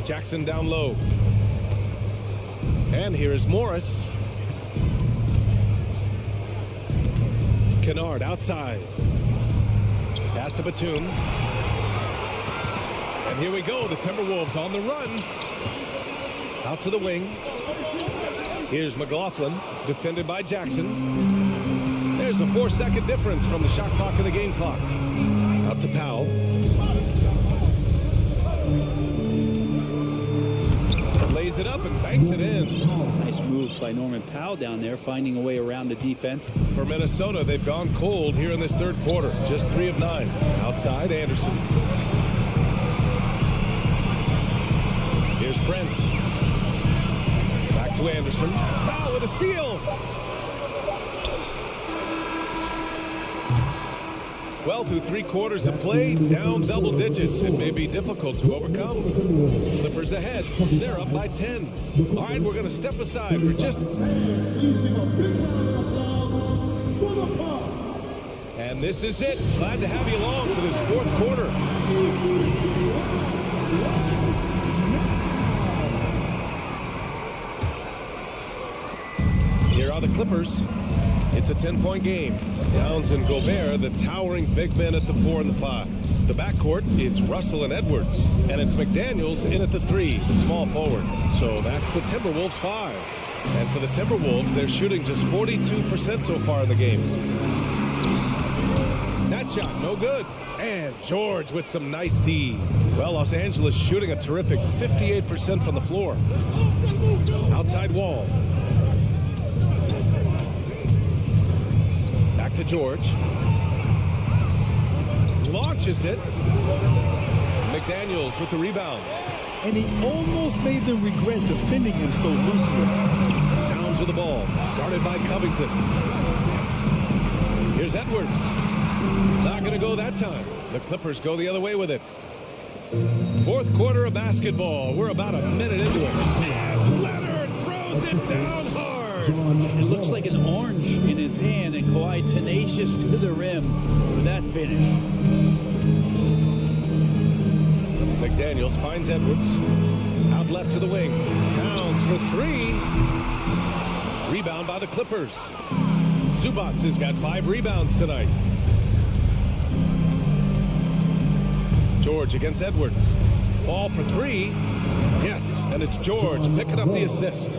Jackson down low. And here is Morris. Kennard outside. Pass to Batum. And here we go. The Timberwolves on the run. Out to the wing. Here's McLaughlin. Defended by Jackson. There's a 4-second difference from the shot clock and the game clock. Out to Powell. Lays it up and banks it in. Nice moves by Norman Powell down there, finding a way around the defense. For Minnesota, they've gone cold here in this third quarter. Just 3 of 9. Outside, Anderson. Here's Prince. Back to Anderson. Powell with a steal. Well, through 3 quarters of play, down double digits. It may be difficult to overcome. Clippers ahead. They're up by 10. All right, we're going to step aside for just... And this is it. Glad to have you along for this fourth quarter. Here are the Clippers. It's a 10-point game. Towns and Gobert, the towering big men at the 4 and the 5. The backcourt, it's Russell and Edwards. And it's McDaniels in at the 3, the small forward. So that's the Timberwolves 5. And for the Timberwolves, they're shooting just 42% so far in the game. That shot, no good. And George with some nice D. Well, Los Angeles shooting a terrific 58% from the floor. Outside Wall. Back to George. Launches it. McDaniels with the rebound. And he almost made them regret defending him so loosely. Towns with the ball. Guarded by Covington. Here's Edwards. Not going to go that time. The Clippers go the other way with it. Fourth quarter of basketball. We're about a minute into it. And Leonard throws it down hard. It looks like an orange in his hand, and Kawhi tenacious to the rim for that finish. McDaniels finds Edwards. Out left to the wing. Towns for 3. Rebound by the Clippers. Zubats has got 5 rebounds tonight. George against Edwards. Ball for 3. Yes, and it's George picking up the assist.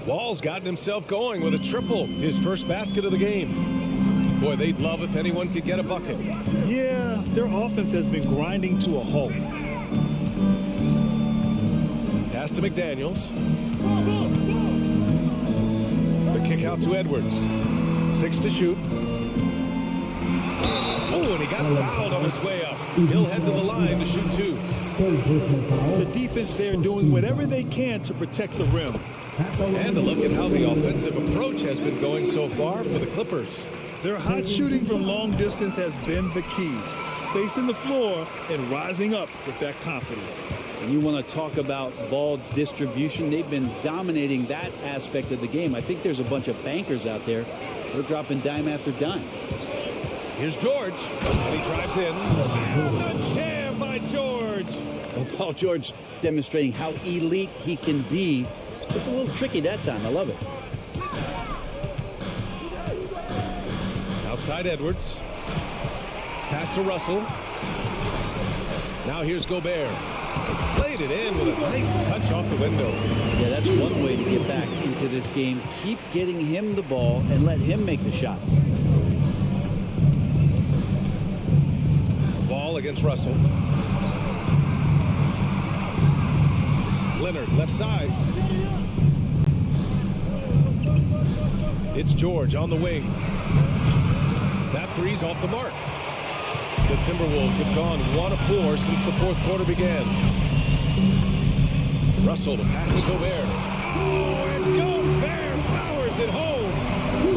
Wall's gotten himself going with a triple, his first basket of the game. Boy, they'd love if anyone could get a bucket. Yeah, their offense has been grinding to a halt. Pass to McDaniels. The kick out to Edwards. 6 to shoot. Oh, and he got fouled on his way up. He'll head to the line to shoot 2. The defense there doing whatever they can to protect the rim. And a look at how the offensive approach has been going so far for the Clippers. Their hot shooting from long distance has been the key. Spacing the floor and rising up with that confidence. And you want to talk about ball distribution. They've been dominating that aspect of the game. I think there's a bunch of bankers out there. They're dropping dime after dime. Here's George. He drives in. And the jam by George. Well, Paul George demonstrating how elite he can be. It's a little tricky that time. I love it. Outside Edwards. Pass to Russell. Now here's Gobert. Played it in with a nice touch off the window. Yeah, that's one way to get back into this game. Keep getting him the ball and let him make the shots. Ball against Russell. Leonard, left side. It's George on the wing. That three's off the mark. The Timberwolves have gone 1 of 4 since the fourth quarter began. Russell to pass to Gobert. Oh, and Gobert powers it home.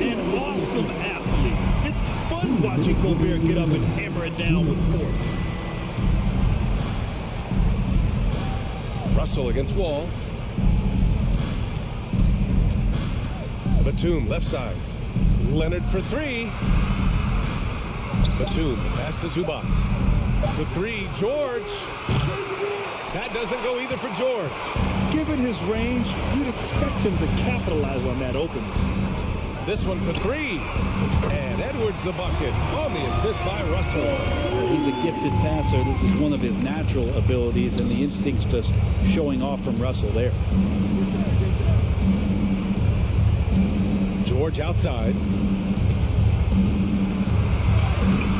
An awesome athlete. It's fun watching Gobert get up and hammer it down with force. Russell against Wall. Batum left side. Leonard for 3. Batum pass to Zubac. The 3, George. That doesn't go either for George. Given his range, you'd expect him to capitalize on that opening. This one for 3. And Edwards the bucket on the assist by Russell. He's a gifted passer. This is one of his natural abilities, and the instincts just showing off from Russell there. George outside.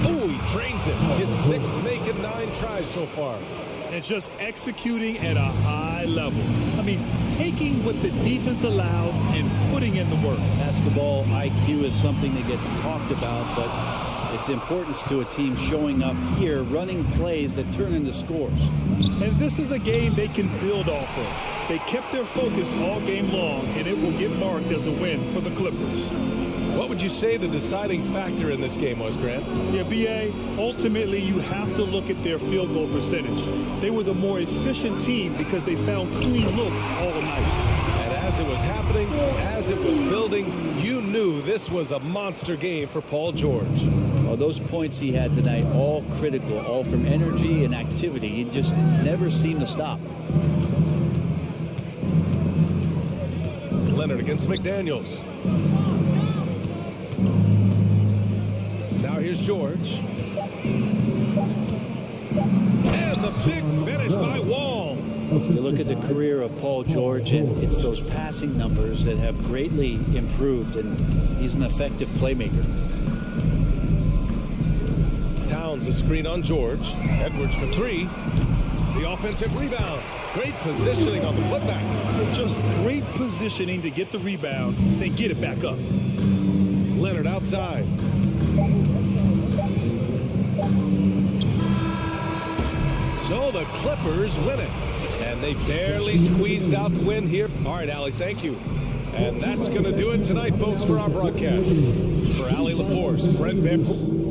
Oh, he drains it. His 6th make it 9 tries so far. And just executing at a high level. I mean, taking what the defense allows and putting in the work. Basketball IQ is something that gets talked about, but its importance to a team showing up here, running plays that turn into scores. And this is a game they can build off of. They kept their focus all game long, and it will get marked as a win for the Clippers. What would you say the deciding factor in this game was, Grant? Yeah, B.A., ultimately you have to look at their field goal percentage. They were the more efficient team because they found clean looks all night. And as it was happening, as it was building, you knew this was a monster game for Paul George. Well, those points he had tonight, all critical, all from energy and activity. He just never seemed to stop. Leonard against McDaniels. Now here's George. And the big finish by Wall. You look at the career of Paul George, and it's those passing numbers that have greatly improved, and he's an effective playmaker. Towns a screen on George. Edwards for 3. The offensive rebound. Great positioning on the putback. Just great positioning to get the rebound, then get it back up. Leonard outside. So the Clippers win it. And they barely squeezed out the win here. All right, Allie, thank you. And that's going to do it tonight, folks, for our broadcast. For Allie LaForce, Brent Van...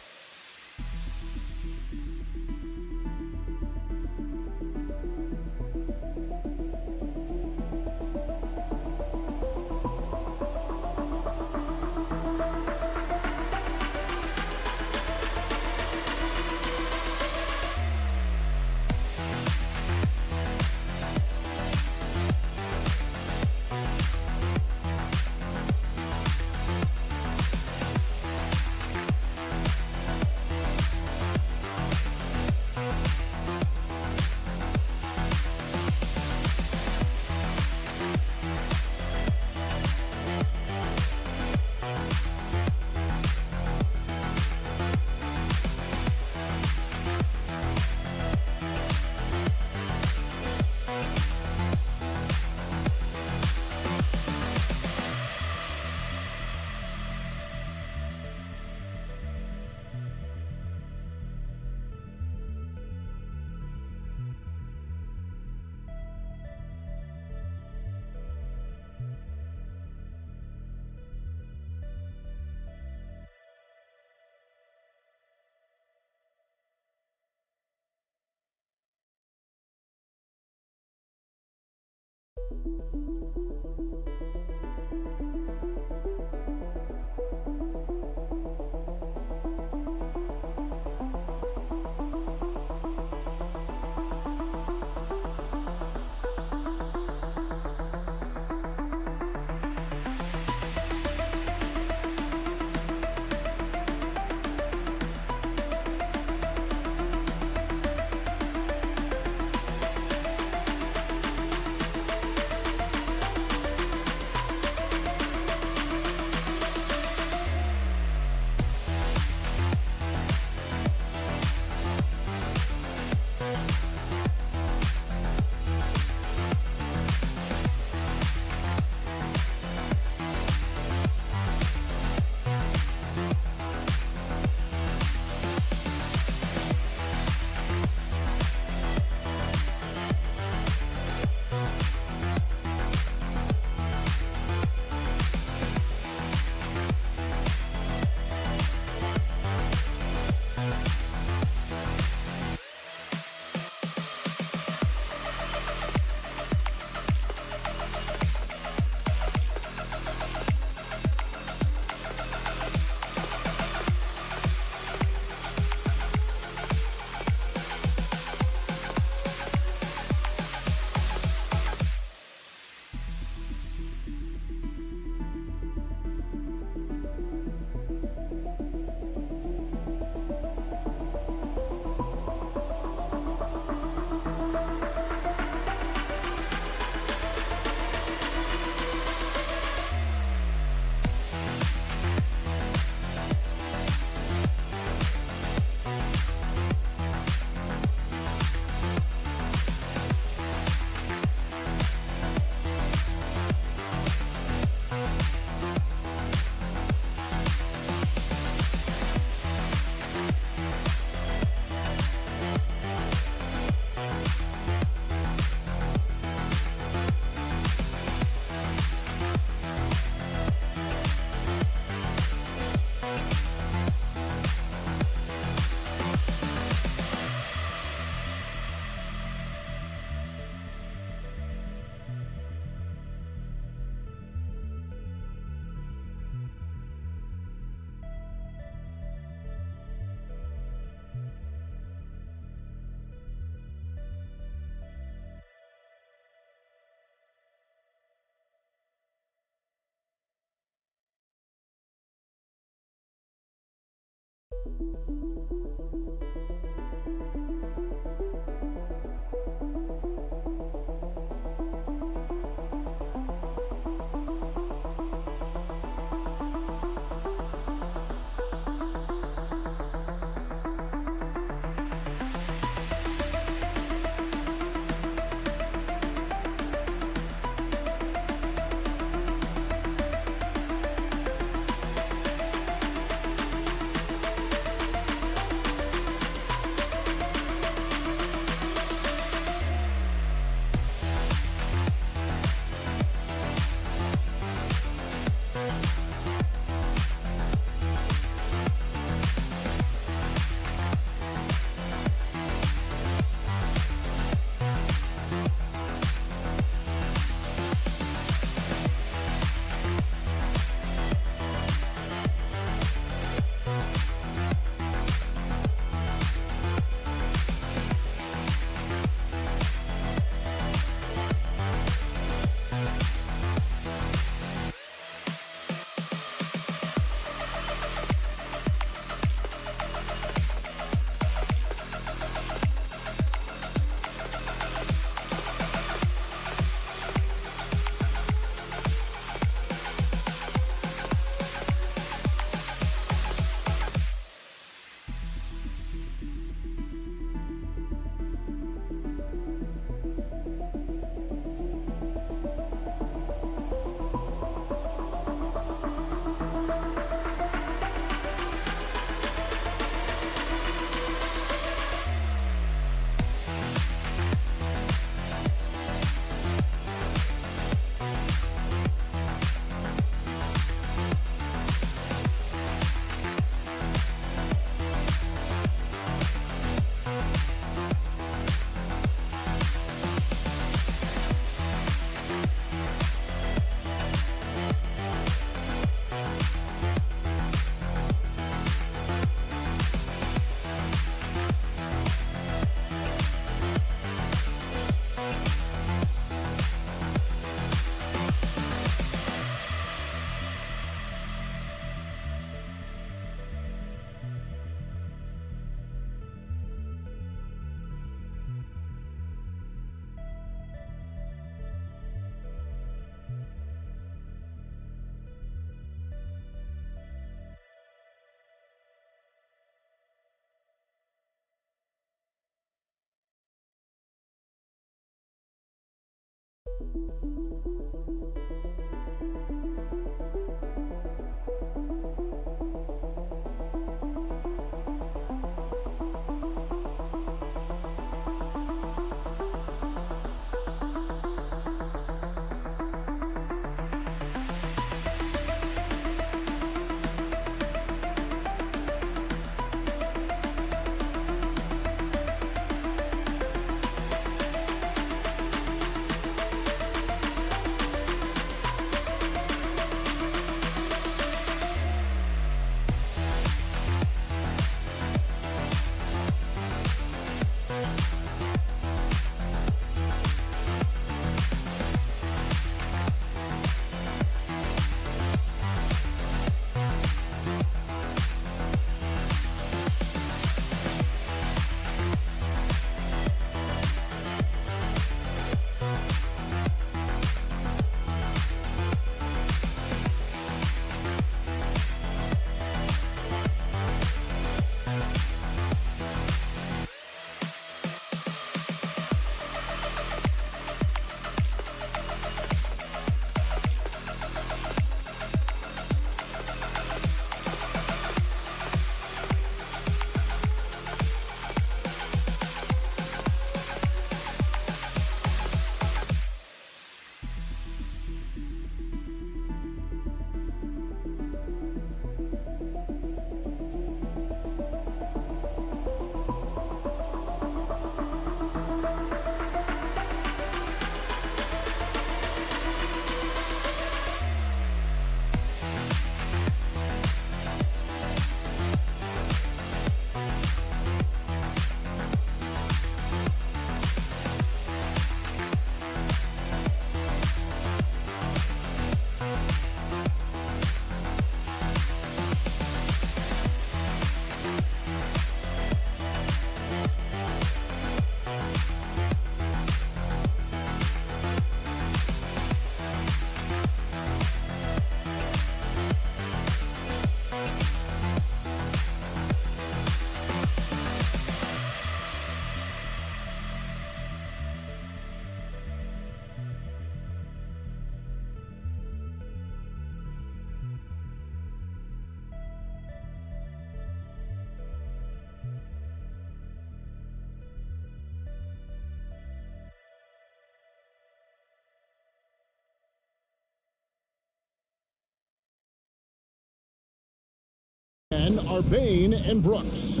And are Bain and Brooks.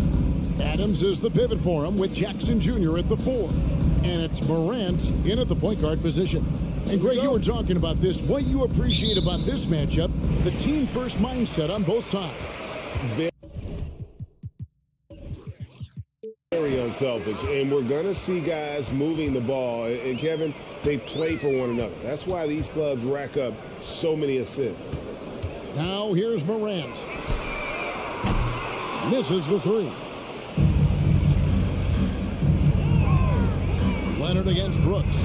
Adams is the pivot for him with Jackson Jr. at the 4. And it's Morant in at the point guard position. And Greg, you were talking about this. What you appreciate about this matchup, the team first mindset on both sides. Very unselfish, and we're going to see guys moving the ball. And Kevin, they play for one another. That's why these clubs rack up so many assists. Now here's Morant. Misses the 3. Leonard against Brooks.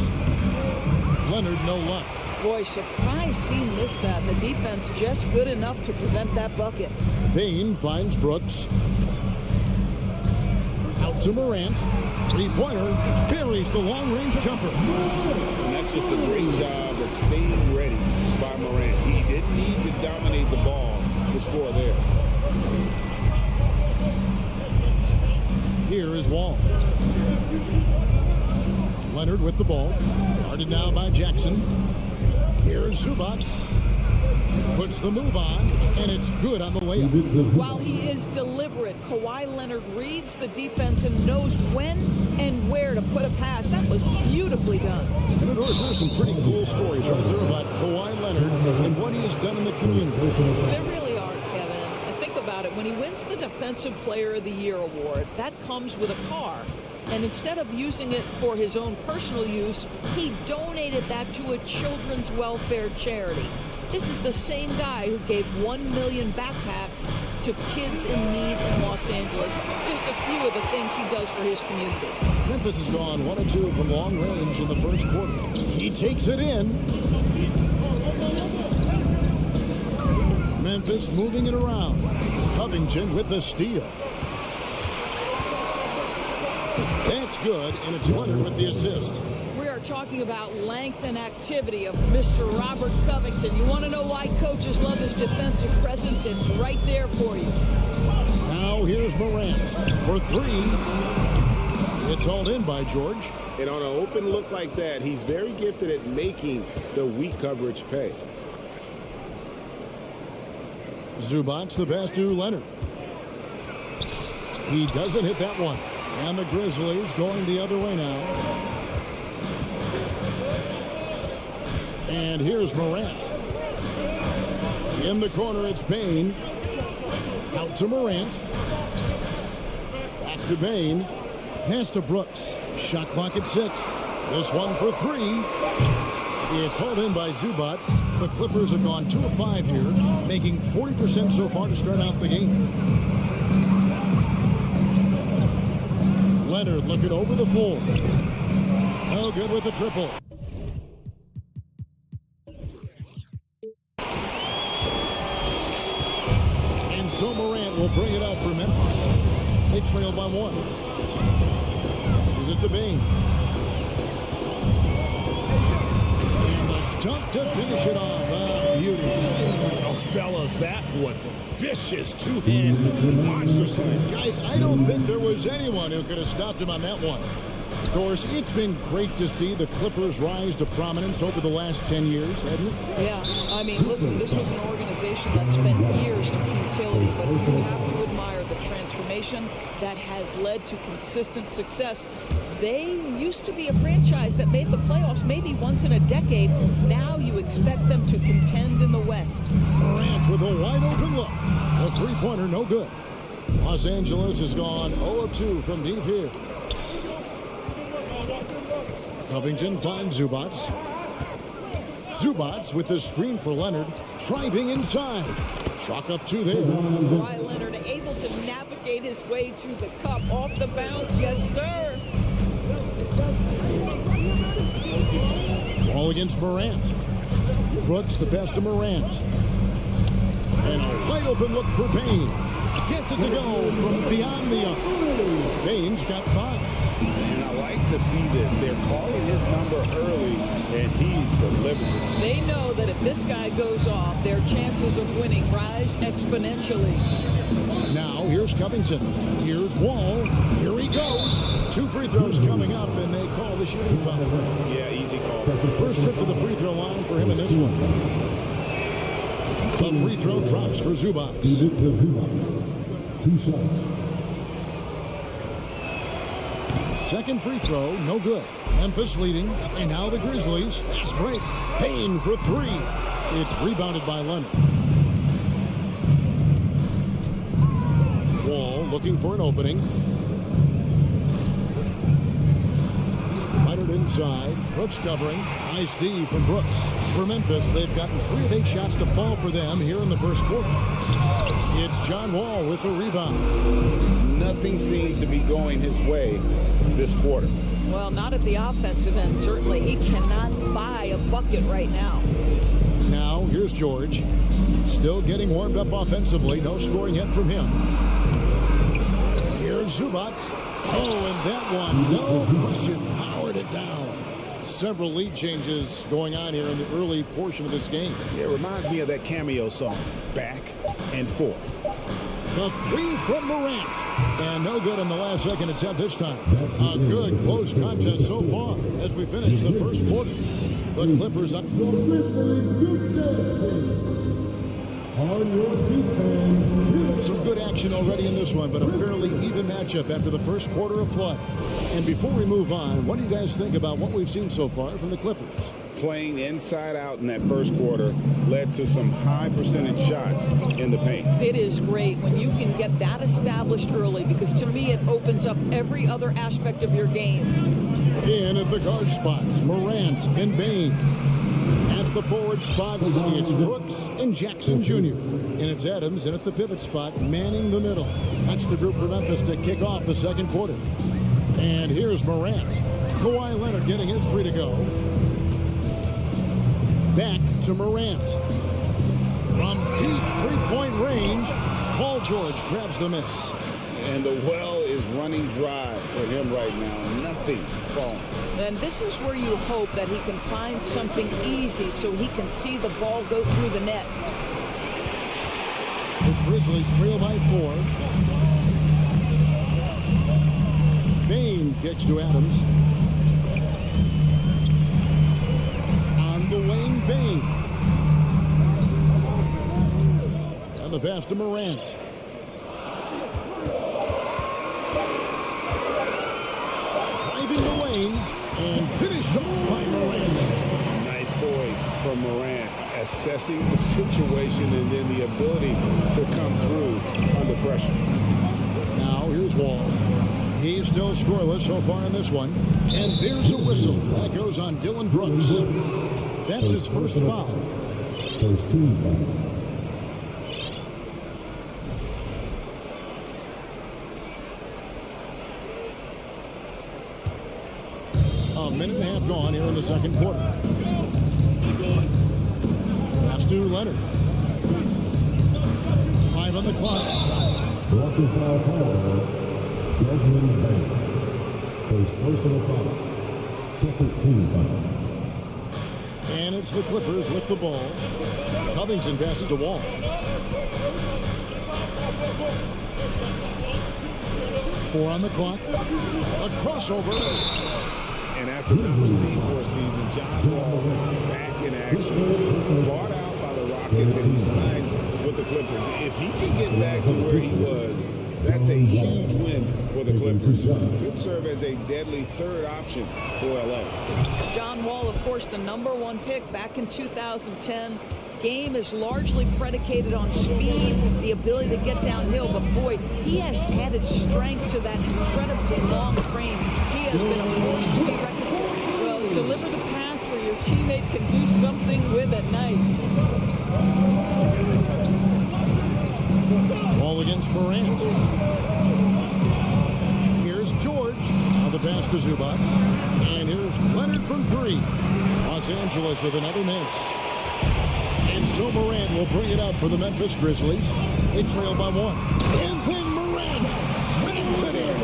Leonard, no luck. Boy, surprised he missed that. The defense just good enough to prevent that bucket. Bain finds Brooks. Out to Morant. Three-pointer. Buries the long-range jumper. And that's just a great job of staying ready by Morant. He didn't need to dominate the ball to score there. Here is Wall. Leonard with the ball. Guarded now by Jackson. Here's Zubac. Puts the move on, and it's good on the layup. While he is deliberate, Kawhi Leonard reads the defense and knows when and where to put a pass. That was beautifully done. And of course, there's some pretty cool stories right there about Kawhi Leonard and what he has done in the community. There really are, Kevin. And think about it. When he wins the Defensive Player of the Year award, that comes with a car. And instead of using it for his own personal use, he donated that to a children's welfare charity. This is the same guy who gave 1 million backpacks to kids in need in Los Angeles. Just a few of the things he does for his community. Memphis has gone 1 of 2 from long range in the first quarter. He takes it in. Memphis moving it around. Covington with the steal. That's good, and it's Leonard with the assist. We are talking about length and activity of Mr. Robert Covington. You want to know why coaches love his defensive presence? It's right there for you. Now here's Morant for three. It's hauled in by George. And on an open look like that, he's very gifted at making the weak coverage pay. Zubac the pass to Leonard. He doesn't hit that one. And the Grizzlies going the other way now. And here's Morant. In the corner, it's Bain. Out to Morant. Back to Bain. Pass to Brooks. Shot clock at 6. This one for three. It's hauled in by Zubac. The Clippers have gone 2 of 5 here, making 40% so far to start out the game. Leonard looking over the floor. No good with the triple. And so Morant will bring it up for Memphis. They trail by 1. This is it to Bain. And the dunk to finish it off. Beauty. Oh, fellas, that was a vicious two-hand monster slam. Guys, I don't think there was anyone who could have stopped him on that one. Of course, it's been great to see the Clippers rise to prominence over the last 10 years, hasn't it? Yeah, I mean, listen, this was an organization that spent years in futility, but you have to admire the transformation that has led to consistent success. They used to be a franchise that made the playoffs maybe once in a decade. Now you expect them to contend in the West. Morant with a wide open look. A three-pointer, no good. Los Angeles has gone 0 of 2 from deep here. Covington finds Zubac. Zubac with the screen for Leonard. Driving inside. Chalk up 2 there. Kawhi Leonard able to navigate his way to the cup off the bounce. Yes, sir. Ball against Morant. Brooks the pass to Morant. And a wide open look for Bain. Gets it to go from beyond the arc. Bain's got 5. And I like to see this. They're calling his number early, and he's delivering. They know that if this guy goes off, their chances of winning rise exponentially. Now, here's Covington. Here's Wall. Here he goes. 2 free throws coming up, and they call the shooting foul. Yeah, easy call. First trip to the free throw line for him in this one. The free throw drops for Zubac. 2 shots. Second free throw, no good. Memphis leading, and now the Grizzlies. Fast break. Bain for 3. It's rebounded by Leonard. Wall looking for an opening. Leonard inside. Brooks covering. Nice D from Brooks. For Memphis, they've gotten 3 of 8 shots to fall for them here in the first quarter. It's John Wall with the rebound. Nothing seems to be going his way this quarter. Well, not at the offensive end, certainly. He cannot buy a bucket right now. Now, here's George. Still getting warmed up offensively. No scoring yet from him. Here's Zubac. Oh, and that one, no question, powered it down. Several lead changes going on here in the early portion of this game. It reminds me of that cameo song, Back and Forth. The 3 from Morant. And no good in the last second attempt this time. A good close contest so far as we finish the first quarter. The Clippers up. Some good action already in this one, but a fairly even matchup after the first quarter of play. And before we move on, what do you guys think about what we've seen so far from the Clippers? Playing inside out in that first quarter led to some high percentage shots in the paint. It is great when you can get that established early, because to me it opens up every other aspect of your game. In at the guard spots, Morant and Bain. At the forward spots, it's Brooks and Jackson Jr. And it's Adams, and at the pivot spot, manning the middle. That's the group for Memphis to kick off the second quarter. And here's Morant. Kawhi Leonard getting his 3 to go. Back to Morant. From deep three-point range, Paul George grabs the miss. And the well is running dry for him right now. Nothing falling. And this is where you hope that he can find something easy so he can see the ball go through the net. The Grizzlies trail by 4. Bain kicks to Adams. On the wing, Bain. And the pass to Morant. Driving the lane and finished off by Morant. Nice poise from Morant, assessing the situation and then the ability to come through under pressure. Now here's Wall. He's still scoreless so far in this one. And there's a whistle. That goes on Dylan Brooks. That's his first foul. First team foul. A minute and a half gone here in the second quarter. Pass to Leonard. 5 on the clock. Walking foul call. Desmond Bain. First personal foul. Second team foul. And it's the Clippers with the ball. Covington passes to Wall. Four on the clock. A crossover. And after not playing for a season, John Wall back in action. Bought out by the Rockets, and he signs with the Clippers. If he can get back to where he was, that's a huge win for the Clippers. Could serve as a deadly third option for LA. John Wall, of course, the #1 pick back in 2010. Game is largely predicated on speed, the ability to get downhill, but boy, he has added strength to that incredibly long frame. He has been a force to be reckoned with. Well, deliver the pass where your teammate can do something with it. Nice. Ball against Morant. Here's George. Now the pass to Zubac. And here's Leonard from 3. Los Angeles with another miss. And so Morant will bring it up for the Memphis Grizzlies. They trail by 1. And then Morant bangs it in.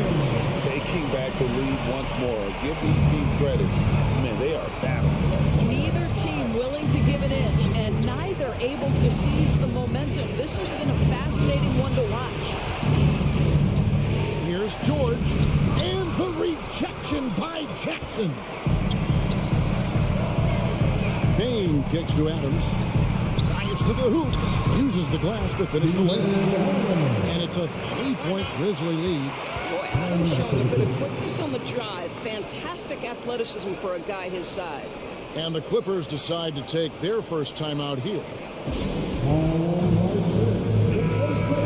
Taking back the lead once more. Give these teams credit. Man, they are battling. Neither team willing to give an inch, and neither able to seize the momentum. This has been a fascinating one to watch. Here's George. And the rejection by Jackson. Bain kicks to Adams. Drives to the hoop. Uses the glass to finish the layup. And it's a 3-point Grizzly lead. Boy, Adams showing a bit of quickness on the drive. Fantastic athleticism for a guy his size. And the Clippers decide to take their first time out here.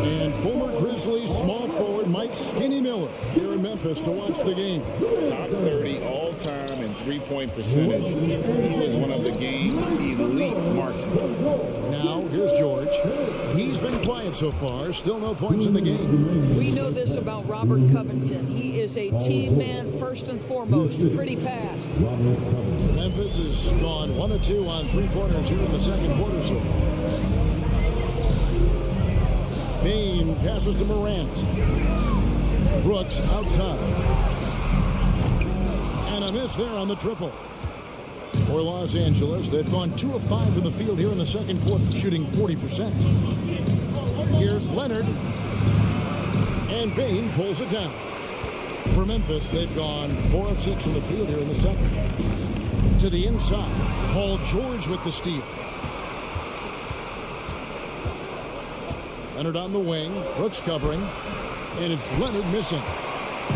And former Grizzlies small forward Mike Skinny Miller here in Memphis to watch the game. Top 30 all-time in three-point percentage. He was one of the game's elite marksmen. Now, here's George. He's been quiet so far. Still no points in the game. We know this about Robert Covington. He is a team man first and foremost. Pretty pass. Memphis has gone 1 of 2 on 3-pointers here in the second quarter so far. Bain passes to Morant. Brooks outside. And a miss there on the triple. For Los Angeles, they've gone 2 of 5 from the field here in the second quarter, shooting 40%. Here's Leonard. And Bain pulls it down. For Memphis, they've gone 4 of 6 from the field here in the second. To the inside. Paul George with the steal. Leonard on the wing. Brooks covering. And it's Leonard missing.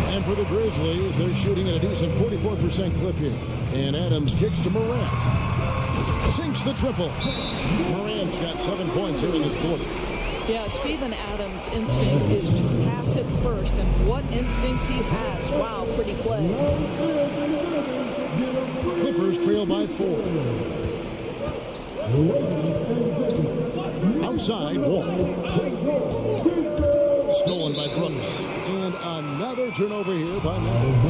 And for the Grizzlies, they're shooting at a decent 44% clip here. And Adams kicks to Morant. Sinks the triple. Morant's got 7 points here in this quarter. Yeah, Steven Adams' instinct is to pass it first. And what instincts he has. Wow, pretty play. Clippers trail by 4. Outside, Wall. Stolen by Brooks. And another turnover here by Memphis.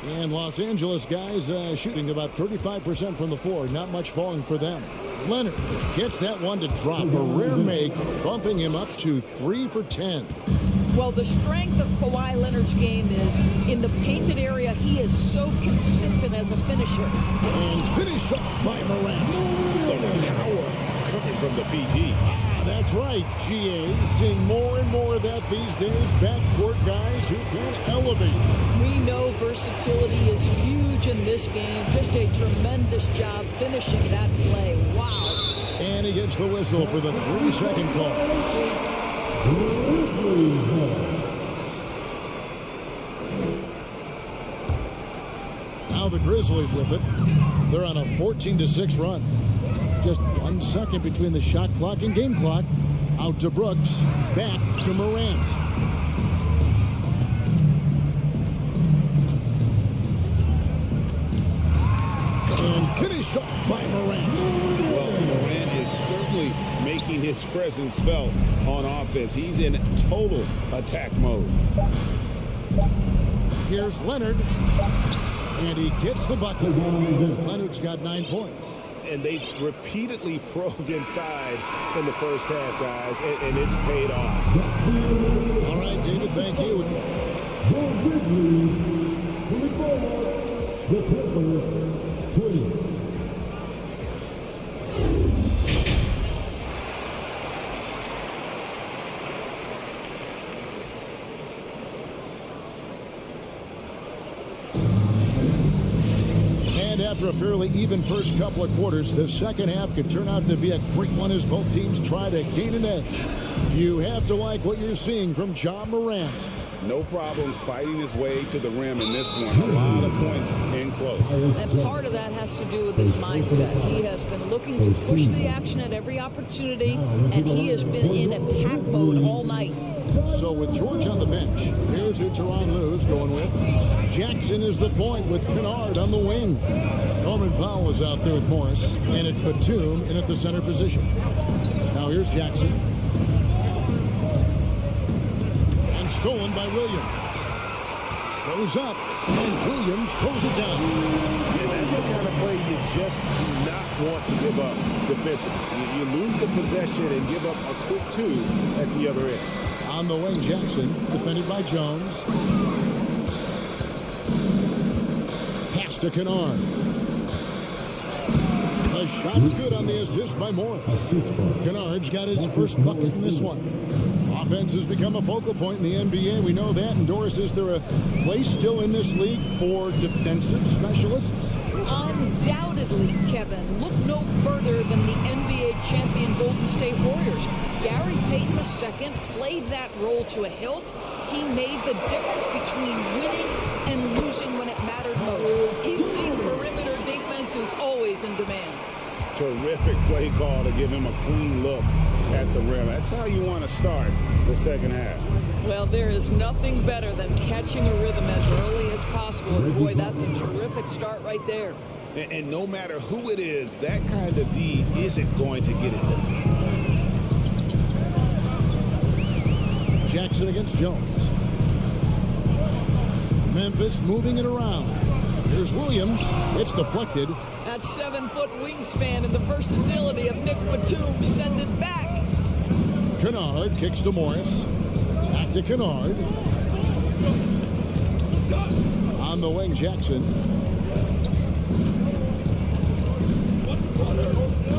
And Los Angeles guys shooting about 35% from the floor. Not much falling for them. Leonard gets that one to drop. A rare make, bumping him up to 3 for 10. Well, the strength of Kawhi Leonard's game is in the painted area. He is so consistent as a finisher. And finished off by Morant. Some power coming from the PG. That's right, GA. Seeing more and more of that these days. Backcourt guys who can elevate. We know versatility is huge in this game. Just a tremendous job finishing that play. Wow. And he gets the whistle for the 3-second call. Now the Grizzlies with it. They're on a 14-6 run. Just 1 second between the shot clock and game clock. Out to Brooks. Back to Morant. And finished off by Morant. Well, Morant is certainly making his presence felt on offense. He's in total attack mode. Here's Leonard. And he gets the bucket. Leonard's got 9 points. And they repeatedly probed inside in the first half, guys, and it's paid off. All right, David, thank you. The Clippers, 20. After a fairly even first couple of quarters, the second half could turn out to be a great one as both teams try to gain an edge. You have to like what you're seeing from Ja Morant. No problems fighting his way to the rim in this one. A lot of points in close. And part of that has to do with his mindset. He has been looking to push the action at every opportunity, and he has been in attack mode all night. So with George on the bench, here's who Lu's going with. Jackson is the point with Kennard on the wing. Norman Powell is out there with Morris, and it's Batum in at the center position. Now here's Jackson. And stolen by Williams. Goes up, and Williams throws it down. And that's the kind of play you just do not want to give up defensively. You lose the possession and give up a quick 2 at the other end. On the wing, Jackson, defended by Jones. Pass to Kennard. The shot's good on the assist by Morris. Kennard's got his first bucket in this one. Offense has become a focal point in the NBA. We know that. And Doris, is there a place still in this league for defensive specialists? Undoubtedly, Kevin. Look no further than the NBA champion Golden State Warriors. Gary Payton II played that role to a hilt. He made the difference between winning and losing when it mattered most. Elite perimeter defense is always in demand. Terrific play call to give him a clean look at the rim. That's how you want to start the second half. Well, there is nothing better than catching a rhythm as early as possible. And boy, that's a terrific start right there. And no matter who it is, that kind of D isn't going to get it done. Jackson against Jones. Memphis moving it around. Here's Williams. It's deflected. That 7-foot wingspan and the versatility of Nick Batum send it back. Kennard kicks to Morris. Back to Kennard. On the wing, Jackson.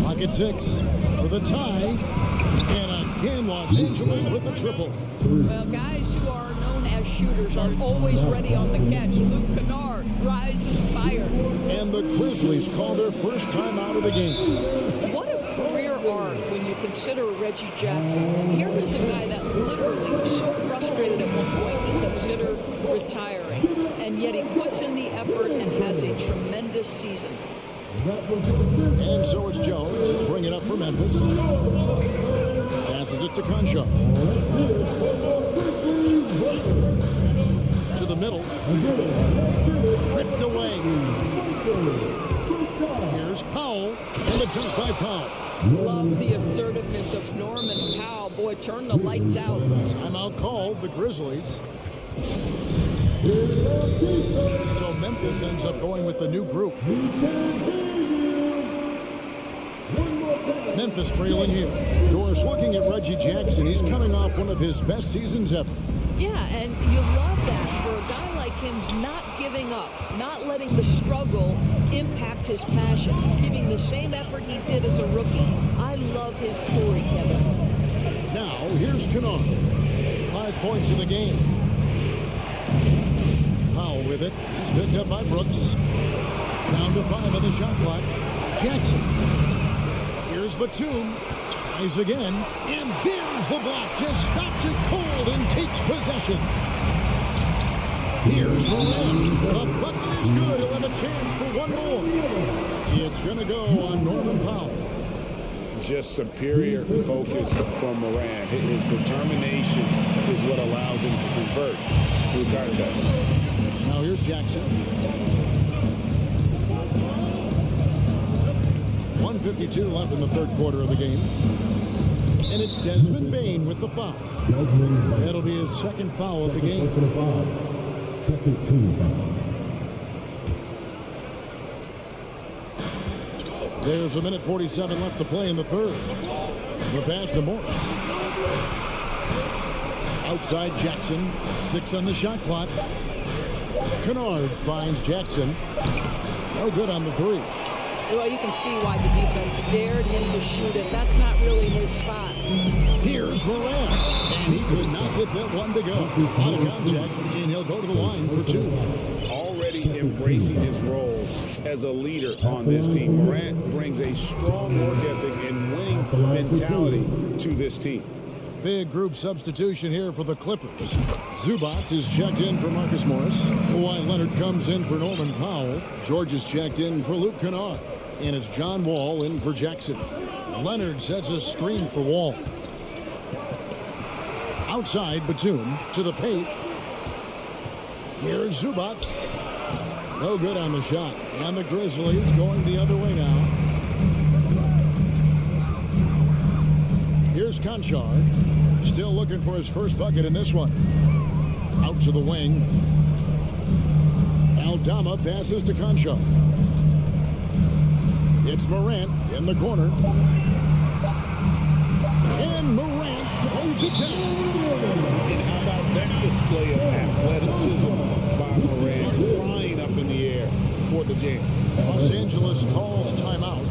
Clock at 6 for the tie. And again, Los Angeles with the triple. Well, guys who are known as shooters are always ready on the catch. Luke Kennard, rise and fire. And the Grizzlies call their first time out of the game. What a career arc when you consider Reggie Jackson. Here is a guy that literally was so frustrated at one point he considered retiring. And yet he puts in the effort and has a tremendous season. And so it's Jones. Bring it up for Memphis. Passes it to Concho. To the middle. Ripped away. Here's Powell. And a dunk by Powell. Love the assertiveness of Norman Powell. Boy, turn the lights out. Timeout called, the Grizzlies. So Memphis ends up going with the new group. Memphis trailing here. Doris looking at Reggie Jackson. He's coming off one of his best seasons ever. Yeah, and you love that for a guy like him, not giving up, not letting the struggle impact his passion, giving the same effort he did as a rookie. I love his story, Kevin. Now, here's Kennard. 5 points in the game. Powell with it. He's picked up by Brooks. Down to 5 on the shot clock. Jackson. Here's Batum. Tries again. And there's the block. Just stops it cold and takes possession. Here's Morant. The bucket is good. He'll have a chance for one more. It's going to go on Norman Powell. Just superior focus from Morant. His determination is what allows him to convert through contact. Now here's Jackson. 1:52 left in the third quarter of the game. And it's Desmond Bane with the foul. That'll be his second foul of the game. Second team foul. There's 1:47 left to play in the third. The pass to Morris. Outside Jackson. 6 on the shot clock. Kennard finds Jackson. No good on the three. Well, you can see why the defense dared him to shoot it. That's not really his spot. Here's Morant. And he could not get that one to go. Out of contact, and he'll go to the line for 2. Already embracing his role as a leader on this team. Morant brings a strong work ethic and winning mentality to this team. Big group substitution here for the Clippers. Zubac is checked in for Marcus Morris. Kawhi Leonard comes in for Norman Powell. George is checked in for Luke Kennard. And it's John Wall in for Jackson. Leonard sets a screen for Wall. Outside, Batum to the paint. Here's Zubac. No good on the shot. And the Grizzlies going the other way now. Here's Conchard. Still looking for his first bucket in this one. Out to the wing. Aldama passes to Conchard. It's Morant in the corner. And Morant throws it down. And how about that display of athleticism by Morant, flying up in the air for the jam. Los Angeles calls timeout.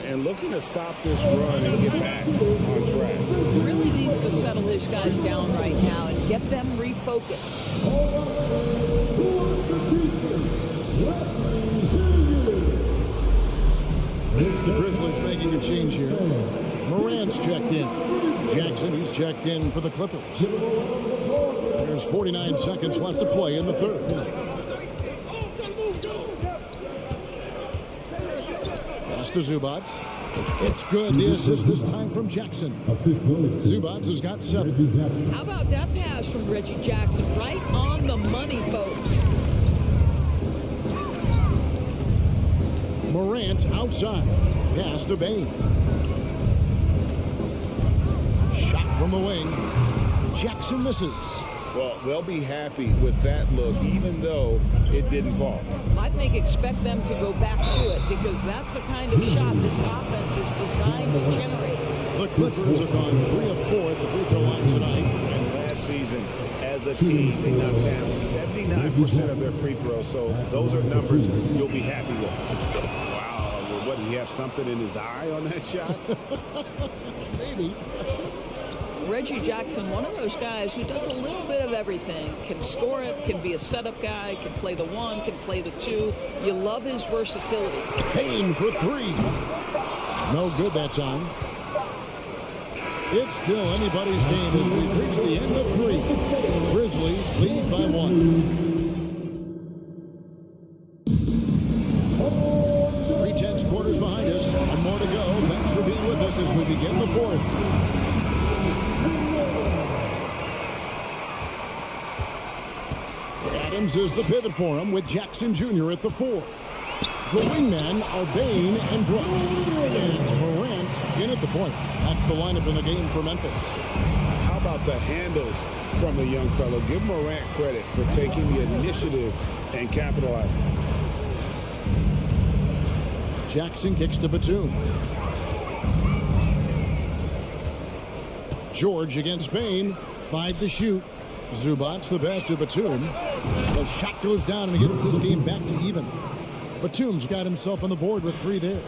And looking to stop this run and get back on track. Really needs to settle his guys down right now and get them refocused. The Grizzlies making a change here. Morant's checked in. Jackson, he's checked in for the Clippers. There's 49 seconds left to play in the third. Pass to Zubac. It's good. The assist this time from Jackson. Zubac has got 7. How about that pass from Reggie Jackson? Right on the money, folks. Morant outside. Pass to Bane. Shot from the wing. Jackson misses. Well, they'll be happy with that look, even though it didn't fall. I think expect them to go back to it because that's the kind of shot this offense is designed to generate. The Clippers have gone 3 of 4 at the free throw line tonight. And last season, as a team, they knocked down 79% of their free throws, so those are numbers you'll be happy with. Wow, well, what, did he have something in his eye on that shot? Maybe. Reggie Jackson, one of those guys who does a little bit of everything. Can score it, can be a setup guy, can play the 1, can play the 2. You love his versatility. Payne for 3. No good that time. It's still anybody's game as we reach the end of 3. Grizzlies lead by 1. 3/10 quarters behind us. One more to go. Thanks for being with us as we begin the 4th. Adams is the pivot for him with Jackson Jr. at the 4. The wingmen are Bane and Brooks. And Morant in at the point. That's the lineup in the game for Memphis. How about the handles from the young fellow? Give Morant credit for taking the initiative and capitalizing. Jackson kicks to Batum. George against Bain. 5 to shoot. Zubac the pass to Batum. The shot goes down and he gets this game back to even. Batum's got himself on the board with 3 there.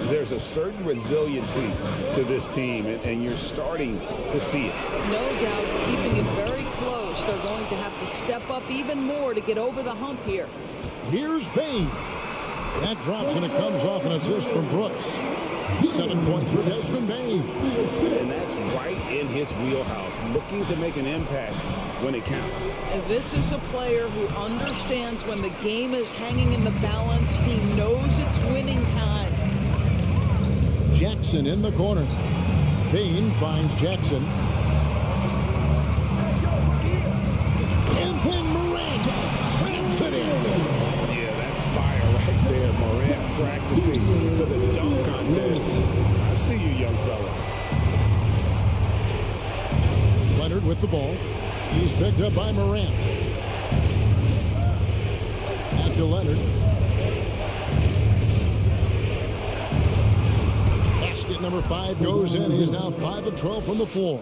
There's a certain resiliency to this team, and you're starting to see it. No doubt, keeping it very close. They're going to have to step up even more to get over the hump here. Here's Bain. That drops and it comes off an assist from Brooks. 7 points for Desmond Bain. And that's right in his wheelhouse, looking to make an impact when it counts. And this is a player who understands when the game is hanging in the balance. He knows it's winning time. Jackson in the corner. Bain finds Jackson. And then Morant ramps it in. Yeah, that's fire right there. Morant practicing for the dunk contest. I see you, young fella. Leonard with the ball. He's picked up by Morant. Back to Leonard. Basket number 5 goes in. He's now 5 of 12 from the floor.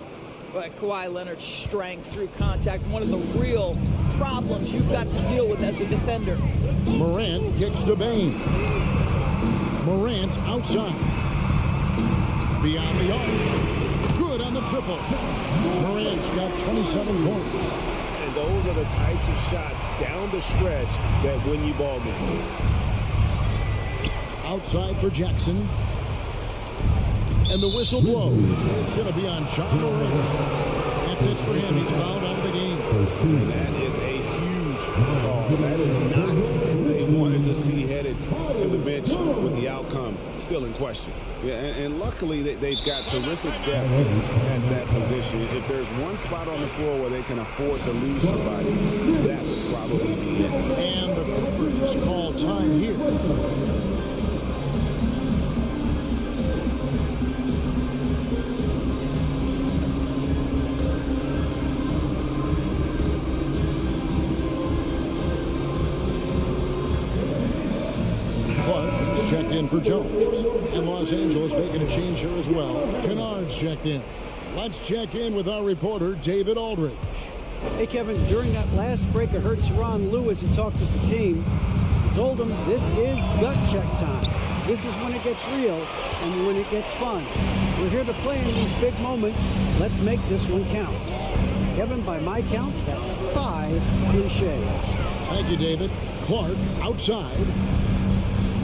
But Kawhi Leonard's strength through contact, one of the real problems you've got to deal with as a defender. Morant kicks to Bain. Morant outside. Beyond the arc. Good on the triple. Morant's got 27 points. And those are the types of shots down the stretch that win you ball games. Outside for Jackson. And the whistle blows. It's going to be on John Morant. That's it for him. He's fouled out of the game. And that is a huge call. That is not what they wanted to see headed to the bench with the outcome still in question. Yeah, and luckily they've got terrific depth at that position. If there's one spot on the floor where they can afford to lose somebody, that would probably be it. And the Clippers call time here. Checked in for Jones. And Los Angeles making a change here as well. Kennard's checked in. Let's check in with our reporter, David Aldridge. Hey, Kevin, during that last break, I heard Tyronn Lue as he talked with the team. He told them this is gut check time. This is when it gets real and when it gets fun. We're here to play in these big moments. Let's make this one count. Kevin, by my count, that's 5 cliches. Thank you, David. Clark outside.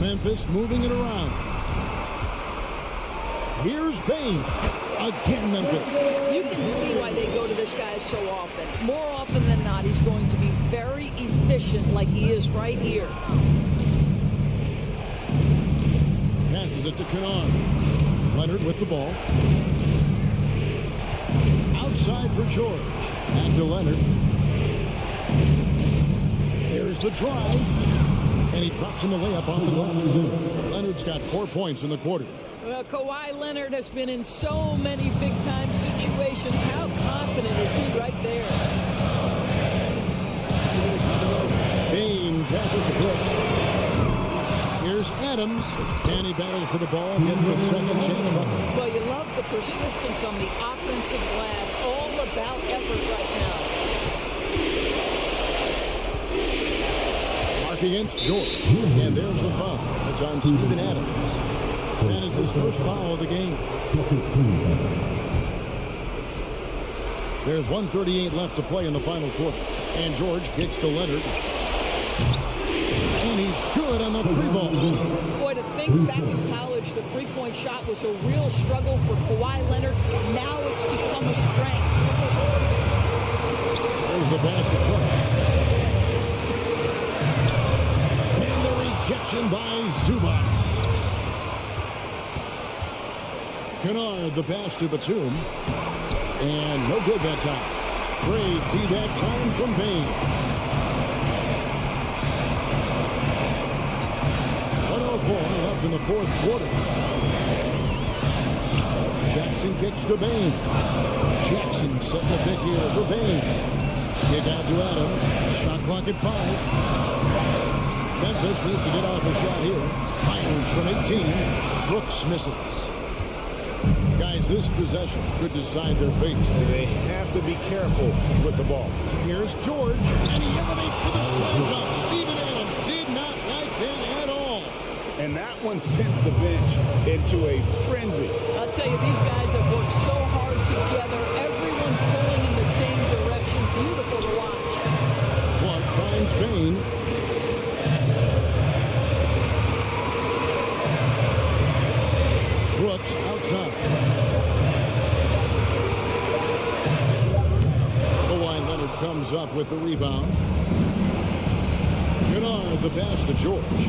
Memphis moving it around. Here's Bain. Again, Memphis. You can see why they go to this guy so often. More often than not, he's going to be very efficient like he is right here. Passes it to Kennard. Leonard with the ball. Outside for George. Back to Leonard. There's the drive. And he drops in the layup off the glass. Leonard's got 4 points in the quarter. Well, Kawhi Leonard has been in so many big-time situations. How confident is he right there? Bain passes to Brooks. Here's Adams. And he battles for the ball. Gets the second chance bucket. Well, you love the persistence on the offensive glass. All about effort right now. Against George. And there's the foul. It's on Steven Adams. That is his first foul of the game. There's 1:38 left to play in the final quarter. And George kicks to Leonard. And he's good on the three ball. Boy, to think back in college, the three-point shot was a real struggle for Kawhi Leonard. Now it's become a strength. There's the basket play. Rejection by Zubac. Kennard the pass to Batum. And no good that time. Great key that time from Bain. 1:04 left in the fourth quarter. Jackson kicks to Bain. Jackson setting the pick here for Bain. Kick out to Adams. Shot clock at 5. Memphis needs to get off a shot here. Fires from 18. Brooks misses. Guys, this possession could decide their fate. They have to be careful with the ball. Here's George, and he elevates for the slam dunk. Steven Adams did not like that at all. And that one sends the bench into a frenzy. I'll tell you, these guys have worked so hard together. Everyone pulling in the same direction. Beautiful to watch. Clark finds Bain. Brooks outside. Kawhi Leonard comes up with the rebound. Kennard the pass to George.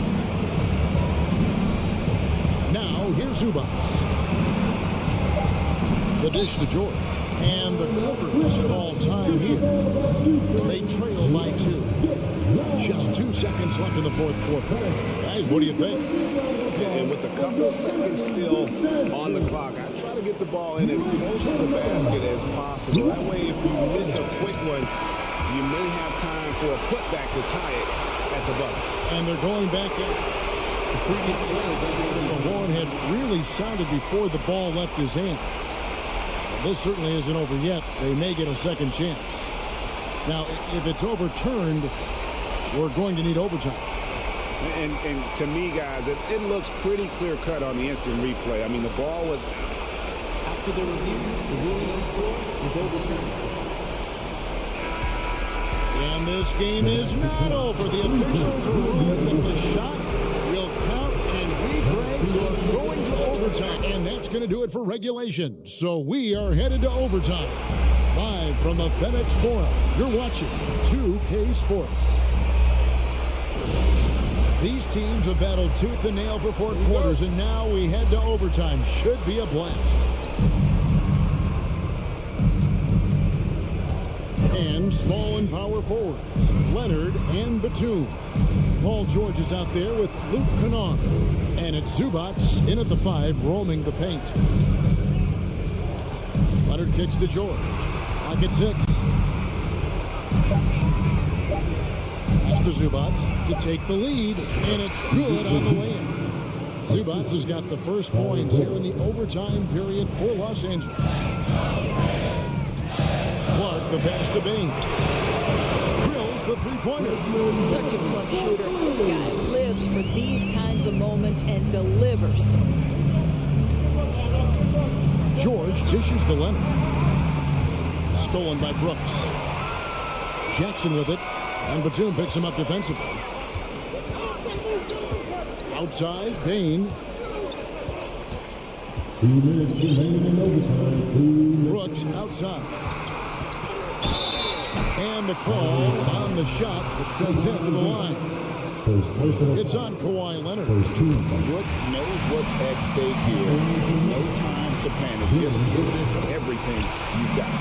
Now here's Zubats. The dish to George. And the Clippers call time here. They trail by 2. Just 2 seconds left in the fourth quarter. Guys, what do you think? And with a couple of seconds still on the clock, I try to get the ball in as close to the basket as possible. That way, if you miss a quick one, you may have time for a putback to tie it at the buzzer. And they're going back in. The previous the horn had really sounded before the ball left his hand. This certainly isn't over yet. They may get a second chance. Now, if it's overturned, we're going to need overtime. And to me, guys, it looks pretty clear-cut on the instant replay. I mean, the ball was After the review, the ruling on the floor was overturned. And this game is not over. The officials ruled that the shot will count, and we, Greg, are going to overtime. And that's going to do it for regulation. So we are headed to overtime. Live from the FedEx Forum, you're watching 2K Sports. These teams have battled tooth and nail for 4 quarters, and now we head to overtime. Should be a blast. And small and power forwards, Leonard and Batum. Paul George is out there with Luke Kennard. And it's Zubats in at the 5, roaming the paint. Leonard kicks to George. Clock at 6. To Zubats to take the lead, and it's good on the way in. Zubats has got the first points here in the overtime period for Los Angeles. Clark, the pass to Bain. Drills the three-pointer. Such a clutch shooter. This guy lives for these kinds of moments and delivers. George dishes to Leonard. Stolen by Brooks. Jackson with it. And Batum picks him up defensively. Outside, Bain. 2 minutes remaining in overtime. Brooks outside. And the call on the shot that sends him to the line. It's on Kawhi Leonard. Brooks knows what's at stake here. No time to panic. Just give this everything you've got.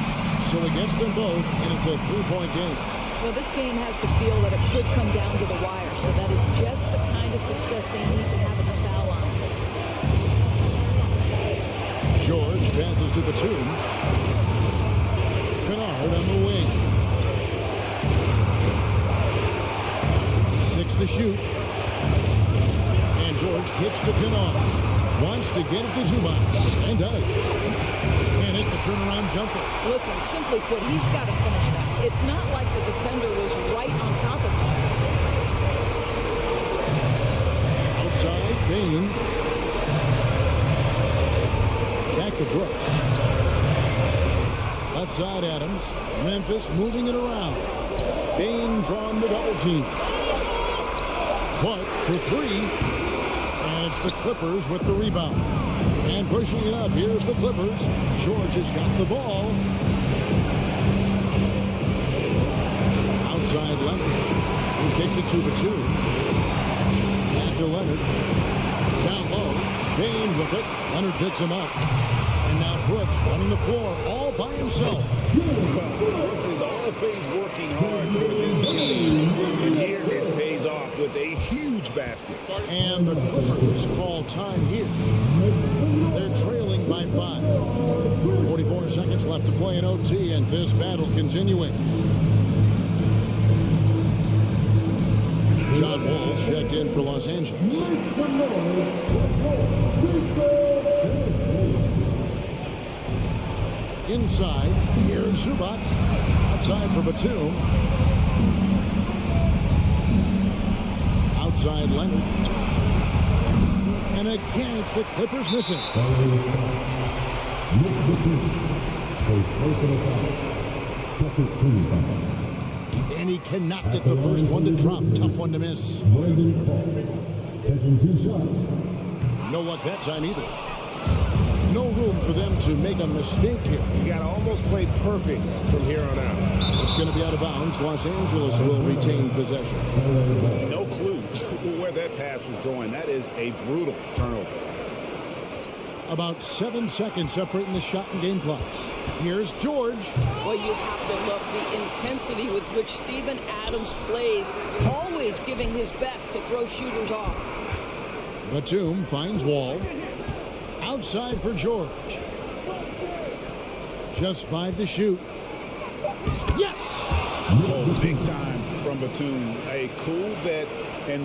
So he gets them both, and it's a 3-point game. Well, this game has the feel that it could come down to the wire, so that is just the kind of success they need to have at the foul line. George passes to Batum. Kennard on the wing. 6 to shoot. And George kicks to Kennard. Wants to get it to Zubats, and does. And hit the turnaround jumper. Listen, simply put, he's got to finish that. It's not like the defender was right on top of him. Outside, Bain. Back to Brooks. Outside Adams. Memphis moving it around. Bain drawn the double team. Clark for 3. And it's the Clippers with the rebound. And pushing it up, here's the Clippers. George has got the ball. Outside Leonard. He kicks it to Batum. Back to Leonard. Down low. Bain with it. Leonard picks him up. And now Brooks running the floor all by himself. Brooks is always working hard for this team. And here it pays off with a huge basket. And the Clippers call time here. They're trailing by 5. minutes left to play in OT, and this battle continuing. John Wall checked in for Los Angeles. Inside, here's Zubats. Outside for Batum. Outside Leonard. And again, it's the Clippers missing. And he cannot get the first one to drop. Tough one to miss. Taking 2 shots. No luck that time either. No room for them to make a mistake here. You got to almost play perfect from here on out. It's going to be out of bounds. Los Angeles will retain possession. No clue where that pass was going. That is a brutal turnover. About 7 seconds separating the shot and game clocks. Here's George. Well, you have to love the intensity with which Steven Adams plays, always giving his best to throw shooters off. Batum finds Wall. Outside for George. Just 5 to shoot. Yes! Oh, big time from Batum. A cool vet and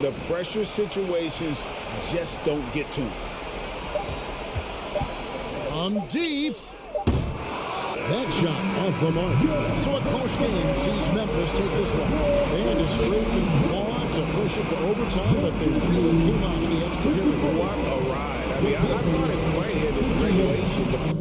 the pressure situations just don't get to him. Deep. That shot off the mark. So a close game sees Memphis take this one. They had to scrape and claw to push it to overtime, but they really came out in the extra period. What a ride. I mean, I thought it might hit in regulation.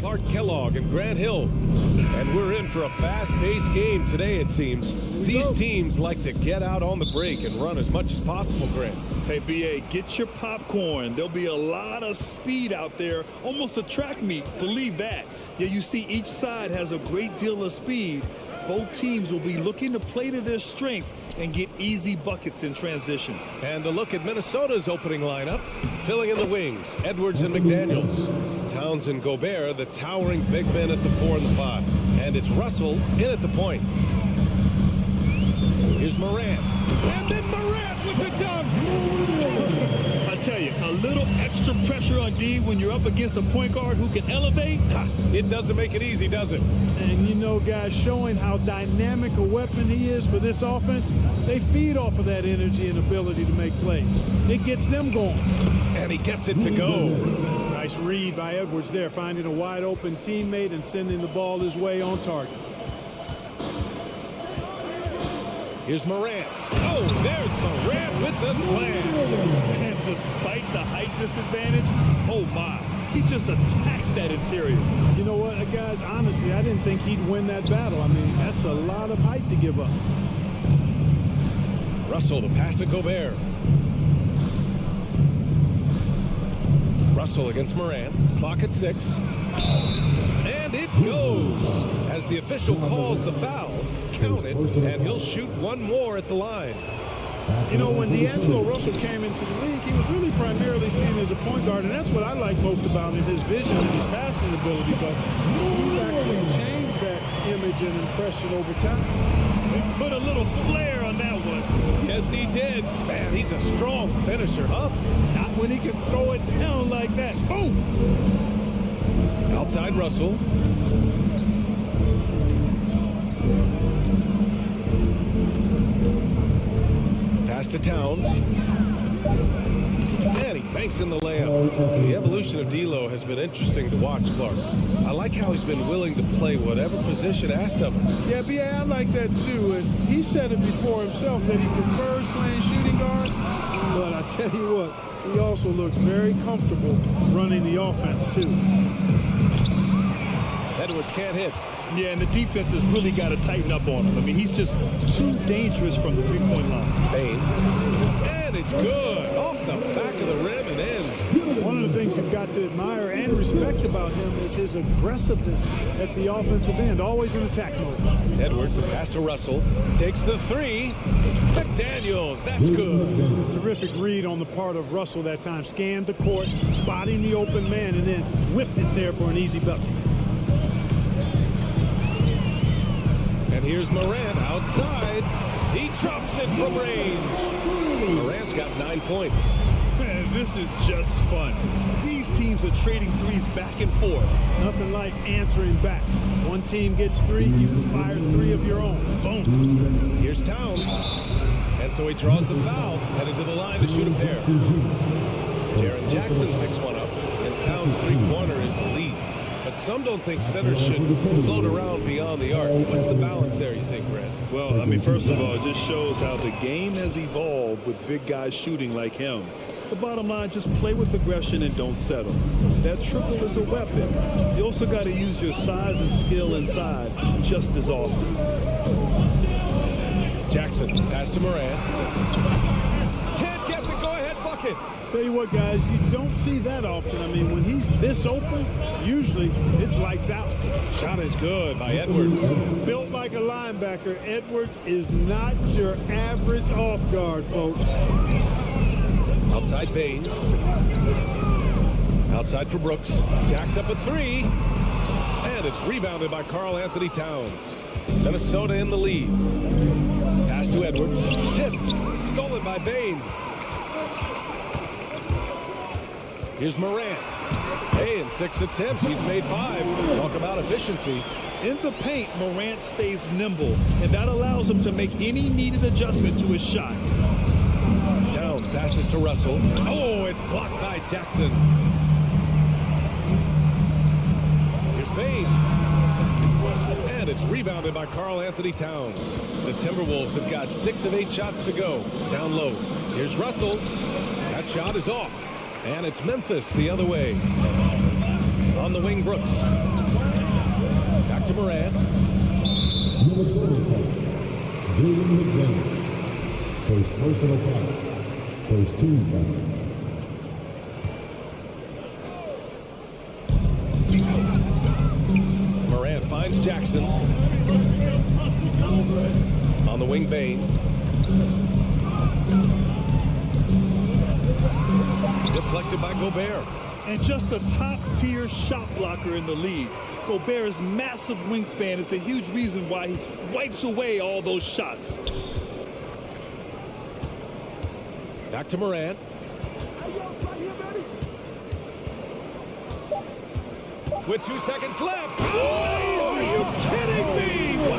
Clark Kellogg and Grant Hill. And we're in for a fast-paced game today, it seems. These teams like to get out on the break and run as much as possible, Grant. Hey, B.A., get your popcorn. There'll be a lot of speed out there, almost a track meet, believe that. Yeah, you see each side has a great deal of speed. Both teams will be looking to play to their strength and get easy buckets in transition. And a look at Minnesota's opening lineup. Filling in the wings, Edwards and McDaniels. Towns and Gobert, the towering big men at the 4 and the 5. And it's Russell in at the point. Here's Morant. And then Morant with the dunk. I tell you, a little extra pressure on D when you're up against a point guard who can elevate. It doesn't make it easy, does it? And you know, guys, showing how dynamic a weapon he is for this offense, they feed off of that energy and ability to make plays. It gets them going. And he gets it to go. Nice Nice read by Edwards there, finding a wide open teammate and sending the ball his way on target. Here's Morant. Oh, there's Morant with the slam. And despite the height disadvantage, oh my, he just attacks that interior. You know what, guys, honestly, I didn't think he'd win that battle. I mean, that's a lot of height to give up. Russell, the pass to Gobert. Russell against Morant. Clock at 6. And it goes. As the official calls the foul, count it, and he'll shoot one more at the line. You know, when D'Angelo Russell came into the league, he was really primarily seen as a point guard, and that's what I like most about him, his vision and his passing ability. But he's actually changed that image and impression over time. He put a little flair on that one. Yes, he did. Man, he's a strong finisher, huh? Not when he can throw it down like that. Boom! Outside Russell. Pass to Towns. And he banks in the layup. The evolution of D'Lo has been interesting to watch, Clark. I like how he's been willing to play whatever position asked of him. Yeah, B.A., I like that too. And he said it before himself that he prefers playing shooting guard. But I tell you what, he also looks very comfortable running the offense too. Edwards can't hit. Yeah, and the defense has really got to tighten up on him. I mean, he's just too dangerous from the three-point line. Bane. And it's good. Off the back of the rim and in. One of the things you've got to admire and respect about him is his aggressiveness at the offensive end, always in attack mode. Edwards, the pass to Russell, takes the 3. McDaniels, that's good. Terrific read on the part of Russell that time. Scanned the court, spotting the open man, and then whipped it there for an easy bucket. And here's Morant outside. He drops it from range. Morant's got 9 points. Man, this is just fun. These teams are trading threes back and forth. Nothing like answering back. One team gets 3, you fire 3 of your own. Boom. Here's Towns. And so he draws the foul, headed to the line to shoot a pair. Jaren Jackson picks one up, and Towns' three-pointer is the lead. But some don't think centers should float around beyond the arc. What's the balance there, you think, Brad? Well, I mean, first of all, it just shows how the game has evolved with big guys shooting like him. The bottom line, just play with aggression and don't settle. That triple is a weapon. You also got to use your size and skill inside just as often. Jackson, pass to Morant. Can't get the go-ahead bucket. Tell you what, guys, you don't see that often. I mean, when he's this open, usually it's lights out. Shot is good by Edwards. Built like a linebacker, Edwards is not your average off guard, folks. Outside Bane. Outside for Brooks. Jacks up a 3. And it's rebounded by Karl Anthony Towns. Minnesota in the lead. Pass to Edwards. Tipped. Stolen by Bane. Here's Morant. Hey, in 6 attempts, he's made 5. Talk about efficiency. In the paint, Morant stays nimble, and that allows him to make any needed adjustment to his shot. Towns passes to Russell. Oh, it's blocked by Jackson. Here's Bane. And it's rebounded by Karl Anthony Towns. The Timberwolves have got 6 of 8 shots to go. Down low. Here's Russell. That shot is off. And it's Memphis the other way. On the wing, Brooks. Back to Morant. First personal foul. First team foul. Morant finds Jackson. On the wing, Bane. Deflected by Gobert. And just a top-tier shot blocker in the league. Gobert's massive wingspan is a huge reason why he wipes away all those shots. Back to Morant. With 2 seconds left. Oh, are you kidding me? Wow.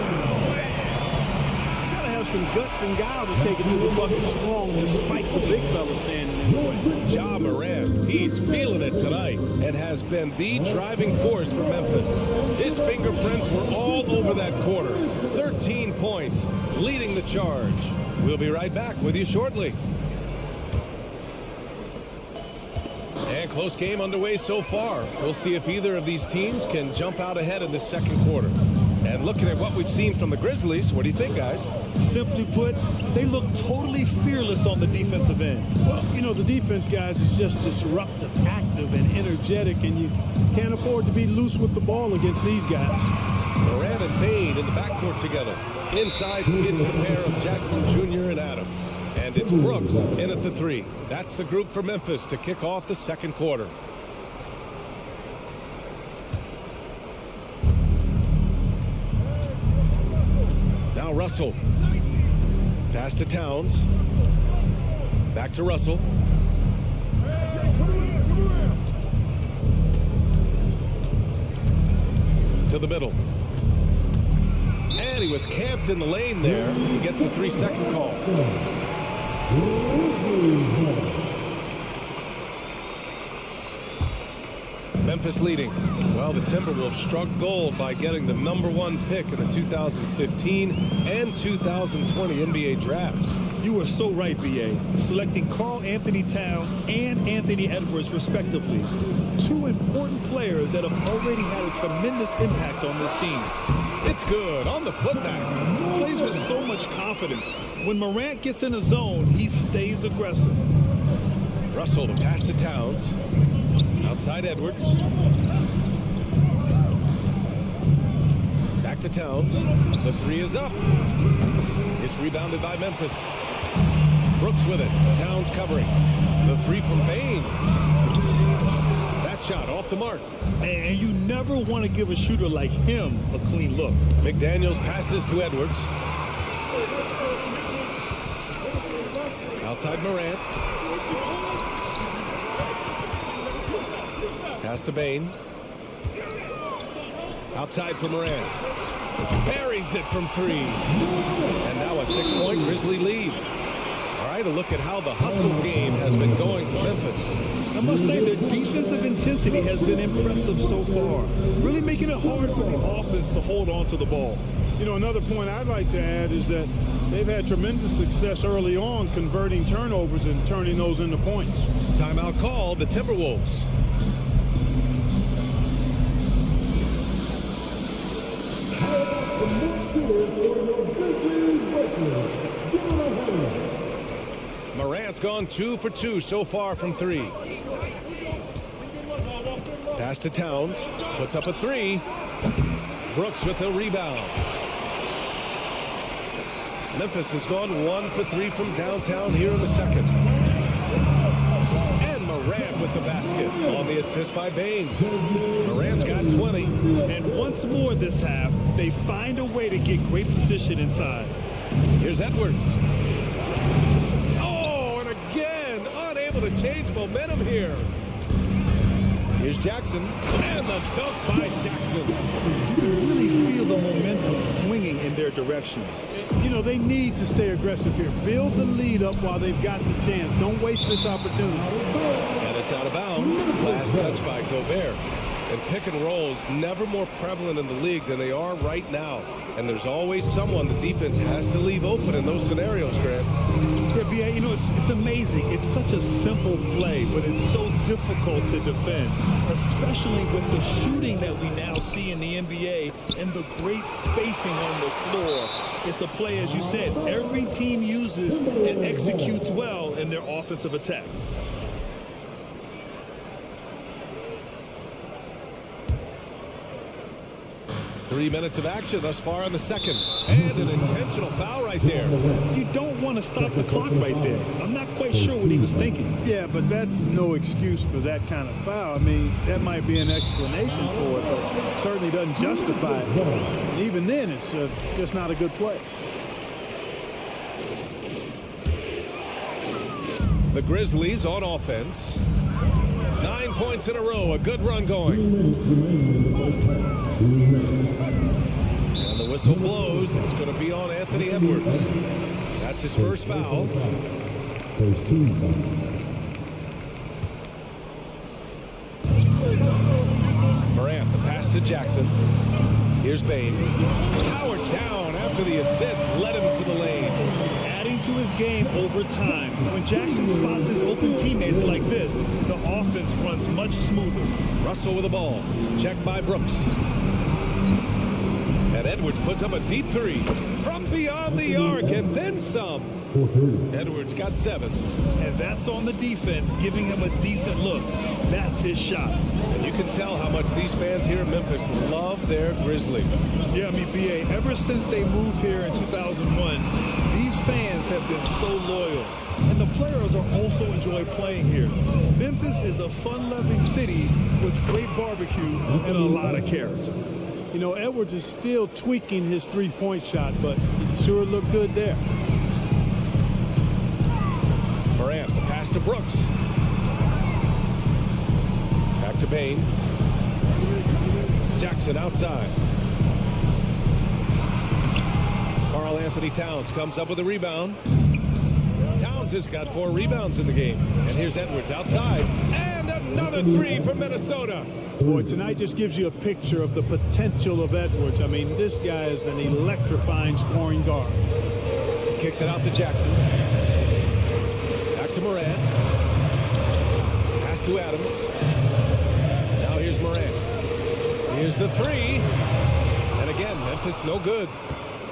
Gotta have some guts and guile to take it to the bucket strong despite the big fella standing in the way. Ja Morant, he's feeling it tonight and has has been the driving force for Memphis. His fingerprints were all over that quarter. 13 points, leading the charge. We'll be right back with you shortly. And close game underway so far. We'll see if either of these teams can jump out ahead in the second quarter. And looking at what we've seen from the Grizzlies, what do you think, guys? Simply put, they look totally fearless on the defensive end. Well, you know, the defense, guys, is just disruptive, active, and energetic, and you can't afford to be loose with the ball against these guys. Morant and Bain in the backcourt together. Inside, it's the pair of Jackson Jr. and Adams. And it's Brooks in at the 3. That's the group for Memphis to kick off the second quarter. Now Russell. Pass to Towns. Back to Russell. To the middle. And he was camped in the lane there. He gets a 3-second call. Memphis leading. Well, the Timberwolves struck gold by getting the #1 pick in the 2015 and 2020 NBA drafts. You were so right, B.A. Selecting Karl Anthony Towns and Anthony Edwards, respectively. Two important players that have already had a tremendous impact on this team. It's good on the putback. Plays with so much confidence. When Morant gets in a zone, he stays aggressive. Russell to pass to Towns. Outside Edwards. Back to Towns. The 3 is up. It's rebounded by Memphis. Brooks with it. Towns covering. The 3 from Bain. That shot off the mark. And you never want to give a shooter like him a clean look. McDaniels passes to Edwards. Outside Morant. Pass to Bain. Outside for Morant. Buries it from 3. And now a 6-point Grizzly lead. All right, a look at how the hustle game has been going for Memphis. I must say their defensive intensity has been impressive so far. Really making it hard for the offense to hold on to the ball. You know, another point I'd like to add is that they've had tremendous success early on converting turnovers and turning those into points. Timeout call, the Timberwolves. Morant's gone 2 for 2 so far from 3. Pass to Towns. Puts up a 3. Brooks with the rebound. Memphis has gone 1 for 3 from downtown here in the second. And Morant with the basket on the assist by Bain. Morant's got 20. And once more this half, they find a way to get great position inside. Here's Edwards. Oh, and again, unable to change momentum here. Here's Jackson. And the dunk by Jackson. You can really feel the momentum swinging in their direction. You know, they need to stay aggressive here. Build the lead up while they've got the chance. Don't waste this opportunity. And it's out of bounds. Last touch by Gobert. And pick and rolls never more prevalent in the league than they are right now. And there's always someone the defense has to leave open in those scenarios, Grant. Yeah, B.A., you know, it's amazing. It's such a simple play, but it's so difficult to defend, especially with the shooting that we now see in the NBA and the great spacing on the floor. It's a play, as you said, every team uses and executes well in their offensive attack. Three minutes of action thus far in the second. And an intentional foul right there. You don't want to stop the clock right there. I'm not quite sure what he was thinking. Yeah, but that's no excuse for that kind of foul. I mean, that might be an explanation for it, but certainly doesn't justify it. And even then, it's just not a good play. The Grizzlies on offense. 9 points in a row. A good run going. And the whistle blows. It's going to be on Anthony Edwards. That's his first foul. Morant, the pass to Jackson. Here's Bain. Powered down after the assist, led him to the lane. Adding to his game over time. When Jackson spots his open teammates like this, the offense runs much smoother. Russell with the ball. Checked by Brooks. And Edwards puts up a deep three from beyond the arc and then some. Edwards got 7. And that's on the defense, giving him a decent look. That's his shot. And you can tell how much these fans here in Memphis love their Grizzlies. Yeah, I mean, B.A., ever since they moved here in 2001, these fans have been so loyal. And the players are also enjoy playing here. Memphis is a fun-loving city with great barbecue and a lot of character. You know, Edwards is still tweaking his three-point shot, but sure looked good there. Morant, the pass to Brooks. Back to Bain. Jackson outside. Karl Anthony Towns comes up with a rebound. Towns has got 4 rebounds in the game. And here's Edwards outside. And another 3 for Minnesota. Boy, tonight just gives you a picture of the potential of Edwards. I mean, this guy is an electrifying scoring guard. Kicks it out to Jackson. Back to Morant. Pass to Adams. Now here's Morant. Here's the 3. And again, Memphis no good.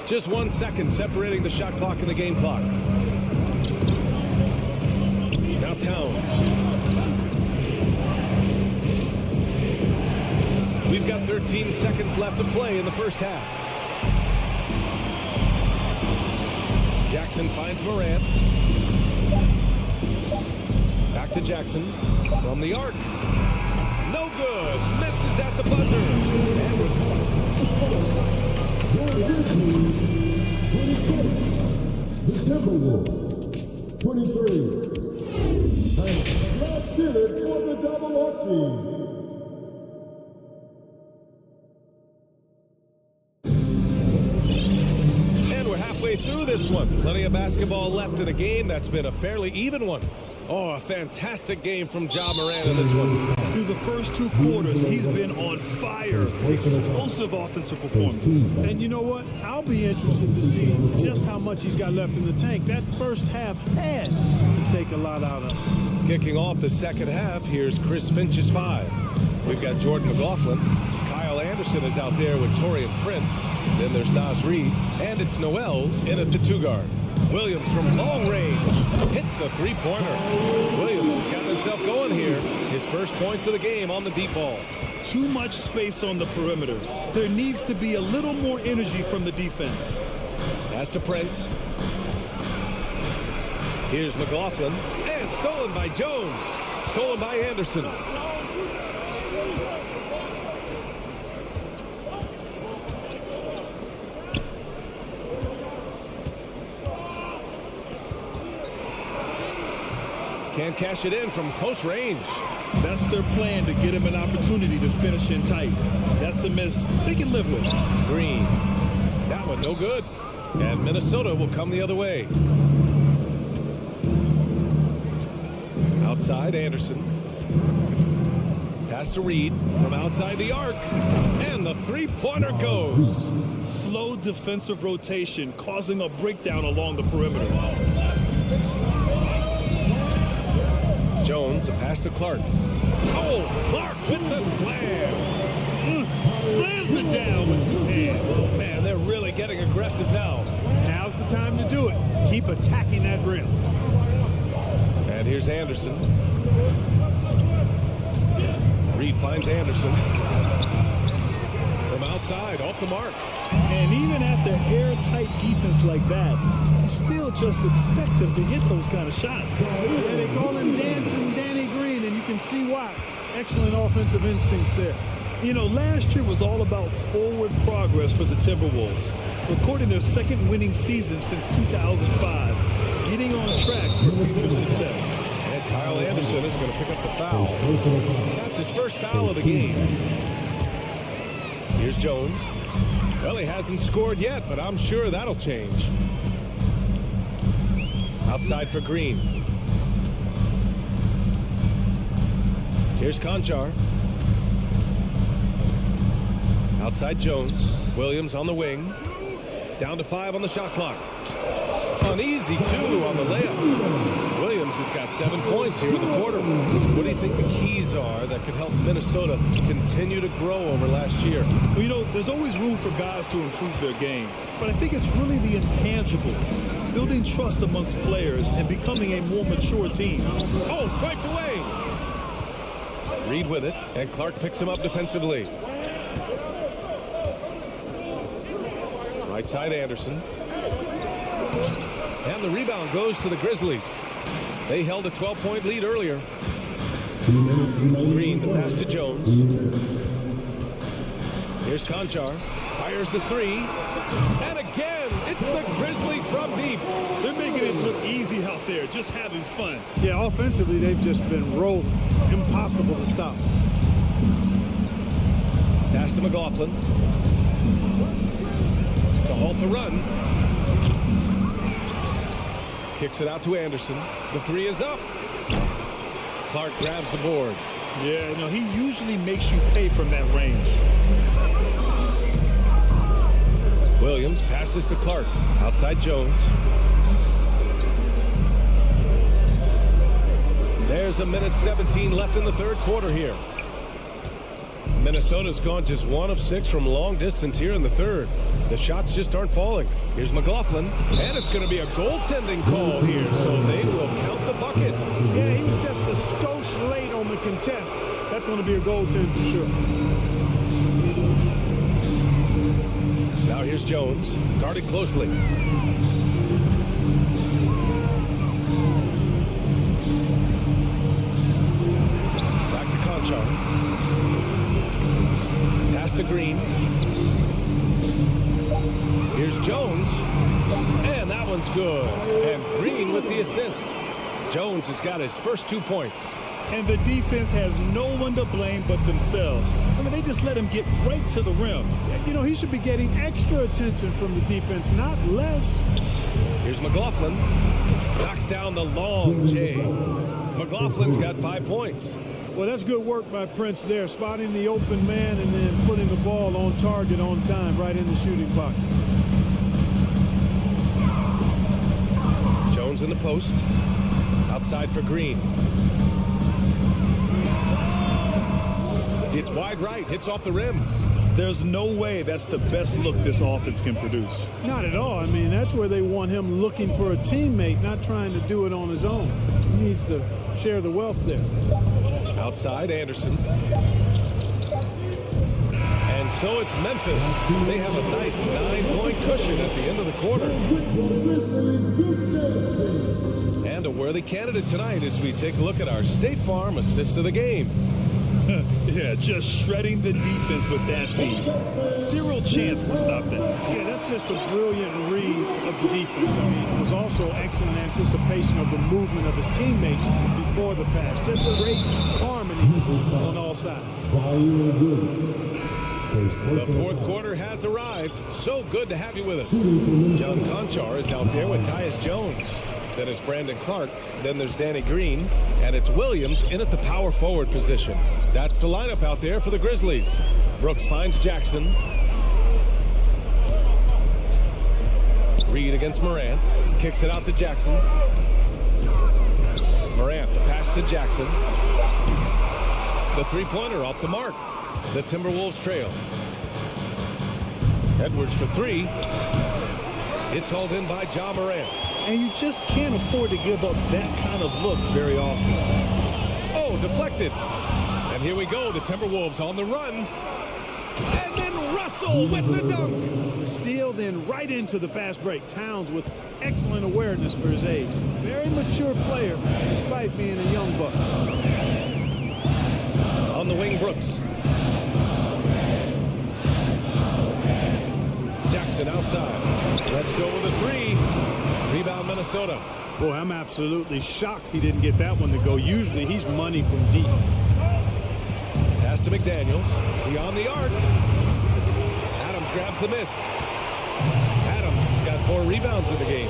Just 1 second separating the shot clock and the game clock. Now Towns. We've got 13 seconds left to play in the first half. Jackson finds Morant. Back to Jackson from the arc. No good. Misses at the buzzer. And we're The Timberwolves, 23. And last did it for the double Rockies. Halfway through this one. Plenty of basketball left in a game that's been a fairly even one. Oh, a fantastic game from Ja Morant in this one. Through the first 2 quarters, he's been on fire. Explosive offensive performances. And you know what? I'll be interested to see just how much he's got left in the tank. That first half had to take a lot out of him. Kicking off the second half, here's Chris Finch's 5. We've got Jordan McLaughlin. Kyle Anderson is out there with Torian Prince. Then there's Naz Reid. And it's Noel in a 2 guard. Williams from long range hits a 3-pointer. Williams has got himself going here. His first points of the game on the deep ball. Too much space on the perimeter. There needs to be a little more energy from the defense. Pass to Prince. Here's McLaughlin. And stolen by Jones. Stolen by Anderson. Can't cash it in from close range. That's their plan, to get him an opportunity to finish in tight. That's a miss they can live with. Green. That one no good. And Minnesota will come the other way. Outside, Anderson. Pass to Reid from outside the arc. And the 3-pointer goes. Slow defensive rotation, causing a breakdown along the perimeter. Jones, the pass to Clark. Oh, Clark with the slam. Slams it down with 2 hands. Man, they're really getting aggressive now. Now's the time to do it. Keep attacking that rim. And here's Anderson. Reid finds Anderson. From outside, off the mark. And even after airtight defense like that, you still just expect him to hit those kind of shots. Yeah, they call him Dancing Danny Green, and you can see why. Excellent offensive instincts there. You know, last year was all about forward progress for the Timberwolves, recording their 2nd winning season since 2005, getting on track for future success. And Kyle Anderson is going to pick up the foul. That's his first foul of the game. Here's Jones. Well, he hasn't scored yet, but I'm sure that'll change. Outside for Green. Here's Conchar. Outside Jones. Williams on the wing. Down to 5 on the shot clock. An easy 2 on the layup. Williams has got 7 points here in the quarter. What do you think the keys are that could help Minnesota continue to grow over last year? Well, you know, there's always room for guys to improve their game. But I think it's really the intangibles. Building trust amongst players and becoming a more mature team. Oh, swiped away. Reed with it, and Clark picks him up defensively. Right side Anderson. And the rebound goes to the Grizzlies. They held a 12-point lead earlier. Green, the pass to Jones. Here's Conchar. Fires the 3. And again, it's the Grizzlies from deep. They're making it look easy out there, just having fun. Yeah, offensively, they've just been rolling. Impossible to stop. Pass to McLaughlin. To halt the run. Kicks it out to Anderson. The 3 is up. Clark grabs the board. Yeah, no, he usually makes you pay from that range. Williams passes to Clark. Outside Jones. There's a minute 17 left in the third quarter here. Minnesota's gone just 1 of 6 from long distance here in the third. The shots just aren't falling. Here's McLaughlin, and it's going to be a goaltending call here, so they will count the bucket. Yeah, he was just a skosh late on the contest. That's going to be a goaltend for sure. Now here's Jones, guarded closely. Back to Conchar. Pass to Green. Here's Jones. And that one's good. And Green with the assist. Jones has got his first 2 points. And the defense has no one to blame but themselves. I mean, they just let him get right to the rim. You know, he should be getting extra attention from the defense, not less. Here's McLaughlin. Knocks down the long J. McLaughlin's got 5 points. Well, that's good work by Prince there, spotting the open man and then putting the ball on target on time right in the shooting pocket. Jones in the post. Outside for Green. It's wide right, hits off the rim. There's no way that's the best look this offense can produce. Not at all. I mean, that's where they want him looking for a teammate, not trying to do it on his own. He needs to share the wealth there. Outside, Anderson. And so it's Memphis. They have a nice 9-point cushion at the end of the quarter. And a worthy candidate tonight as we take a look at our State Farm assist of the game. Yeah, just shredding the defense with that feed. Zero chance to stop that. Yeah, that's just a brilliant read of the defense. I mean, it was also excellent anticipation of the movement of his teammates before the pass. Just a great harmony on all sides. The fourth quarter has arrived. So good to have you with us. John Conchar is out there with Tyus Jones. Then it's Brandon Clark. Then there's Danny Green. And it's Williams in at the power forward position. That's the lineup out there for the Grizzlies. Brooks finds Jackson. Reed against Morant. Kicks it out to Jackson. Morant, the pass to Jackson. The three-pointer off the mark. The Timberwolves trail. Edwards for 3. It's hauled in by Ja Morant. And you just can't afford to give up that kind of look very often. Oh, deflected. And here we go. The Timberwolves on the run. And then Russell with the dunk. The steal then right into the fast break. Towns with excellent awareness for his age. Very mature player despite being a young buck. On the wing, Brooks. Jackson outside. Let's go with a 3. Rebound Minnesota. Boy, I'm absolutely shocked he didn't get that one to go. Usually he's money from deep. Pass to McDaniels. Beyond the arc. Adams grabs the miss. Adams has got 4 rebounds in the game.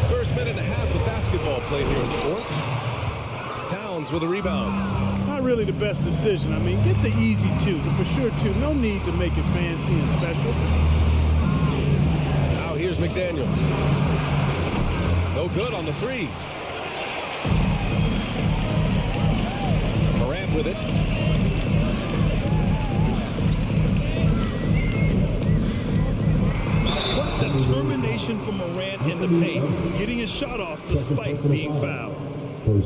First minute and a half of basketball played here in the fourth. Towns with a rebound. I not really the best decision. I mean, get the easy two, the for sure two. No need to make it fancy and special. Now here's McDaniels. No good on the three. Morant with it. What determination from Morant in the paint, getting his shot off despite being fouled.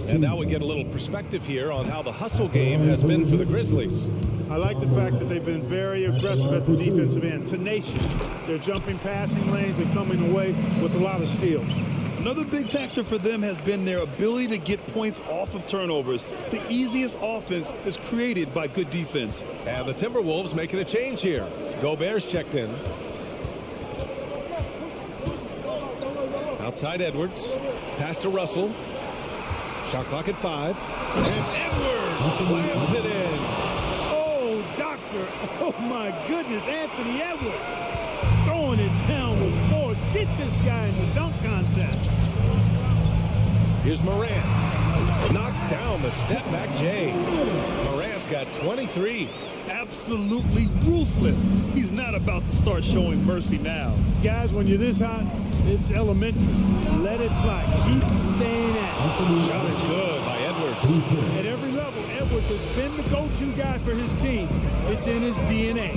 And now we get a little perspective here on how the hustle game has been for the Grizzlies. I like the fact that they've been very aggressive at the defensive end, tenacious. They're jumping passing lanes and coming away with a lot of steals. Another big factor for them has been their ability to get points off of turnovers. The easiest offense is created by good defense. And the Timberwolves making a change here. Gobert's checked in. Outside Edwards. Pass to Russell. Shot clock at 5. And Edwards slams it in. Oh, doctor. Oh, my goodness. Anthony Edwards throwing it down with force. Get this guy in the dunk contest. Here's Morant. Knocks down the step-back J. Morant's got 23. Absolutely ruthless. He's not about to start showing mercy now. Guys, when you're this hot, it's elementary. Let it fly. Keep staying at it. Shot is good by Edwards. At every level, Edwards has been the go-to guy for his team. It's in his DNA.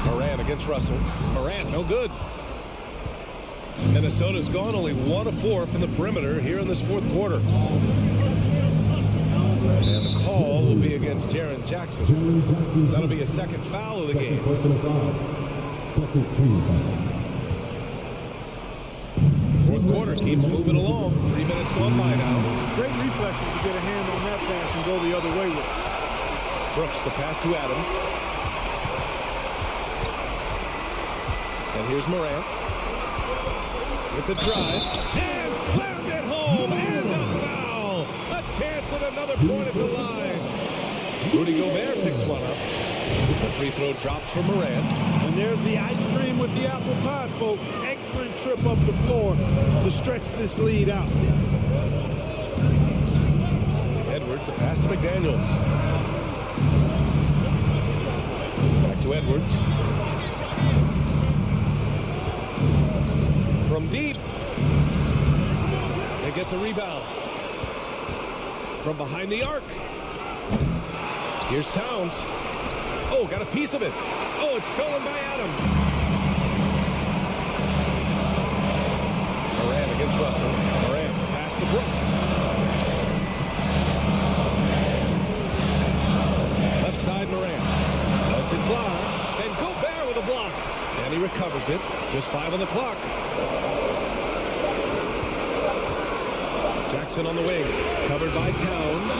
Morant against Russell. Morant, no good. Minnesota's gone only 1 of 4 from the perimeter here in this fourth quarter. And the call will be against Jaren Jackson. That'll be a second foul of the game. Second team foul. Fourth quarter keeps moving along. 3 minutes gone by now. Great reflexes to get a hand on that pass and go the other way with it. Brooks, the pass to Adams. And here's Morant. With the drive. And slammed it home. And a foul. A chance at another point at the line. Rudy Gobert picks one up. The free throw drops for Morant. And there's the ice cream with the apple pie, folks. Excellent trip up the floor to stretch this lead out. Edwards, a pass to McDaniels. Back to Edwards. From deep. They get the rebound. From behind the arc. Here's Towns. Oh, got a piece of it. Oh, it's stolen by Adams. Morant against Russell. Morant, pass to Brooks. Left side, Morant. Lets it fly. And Gobert with a block. And he recovers it. Just 5 on the clock. Jackson on the wing. Covered by Towns.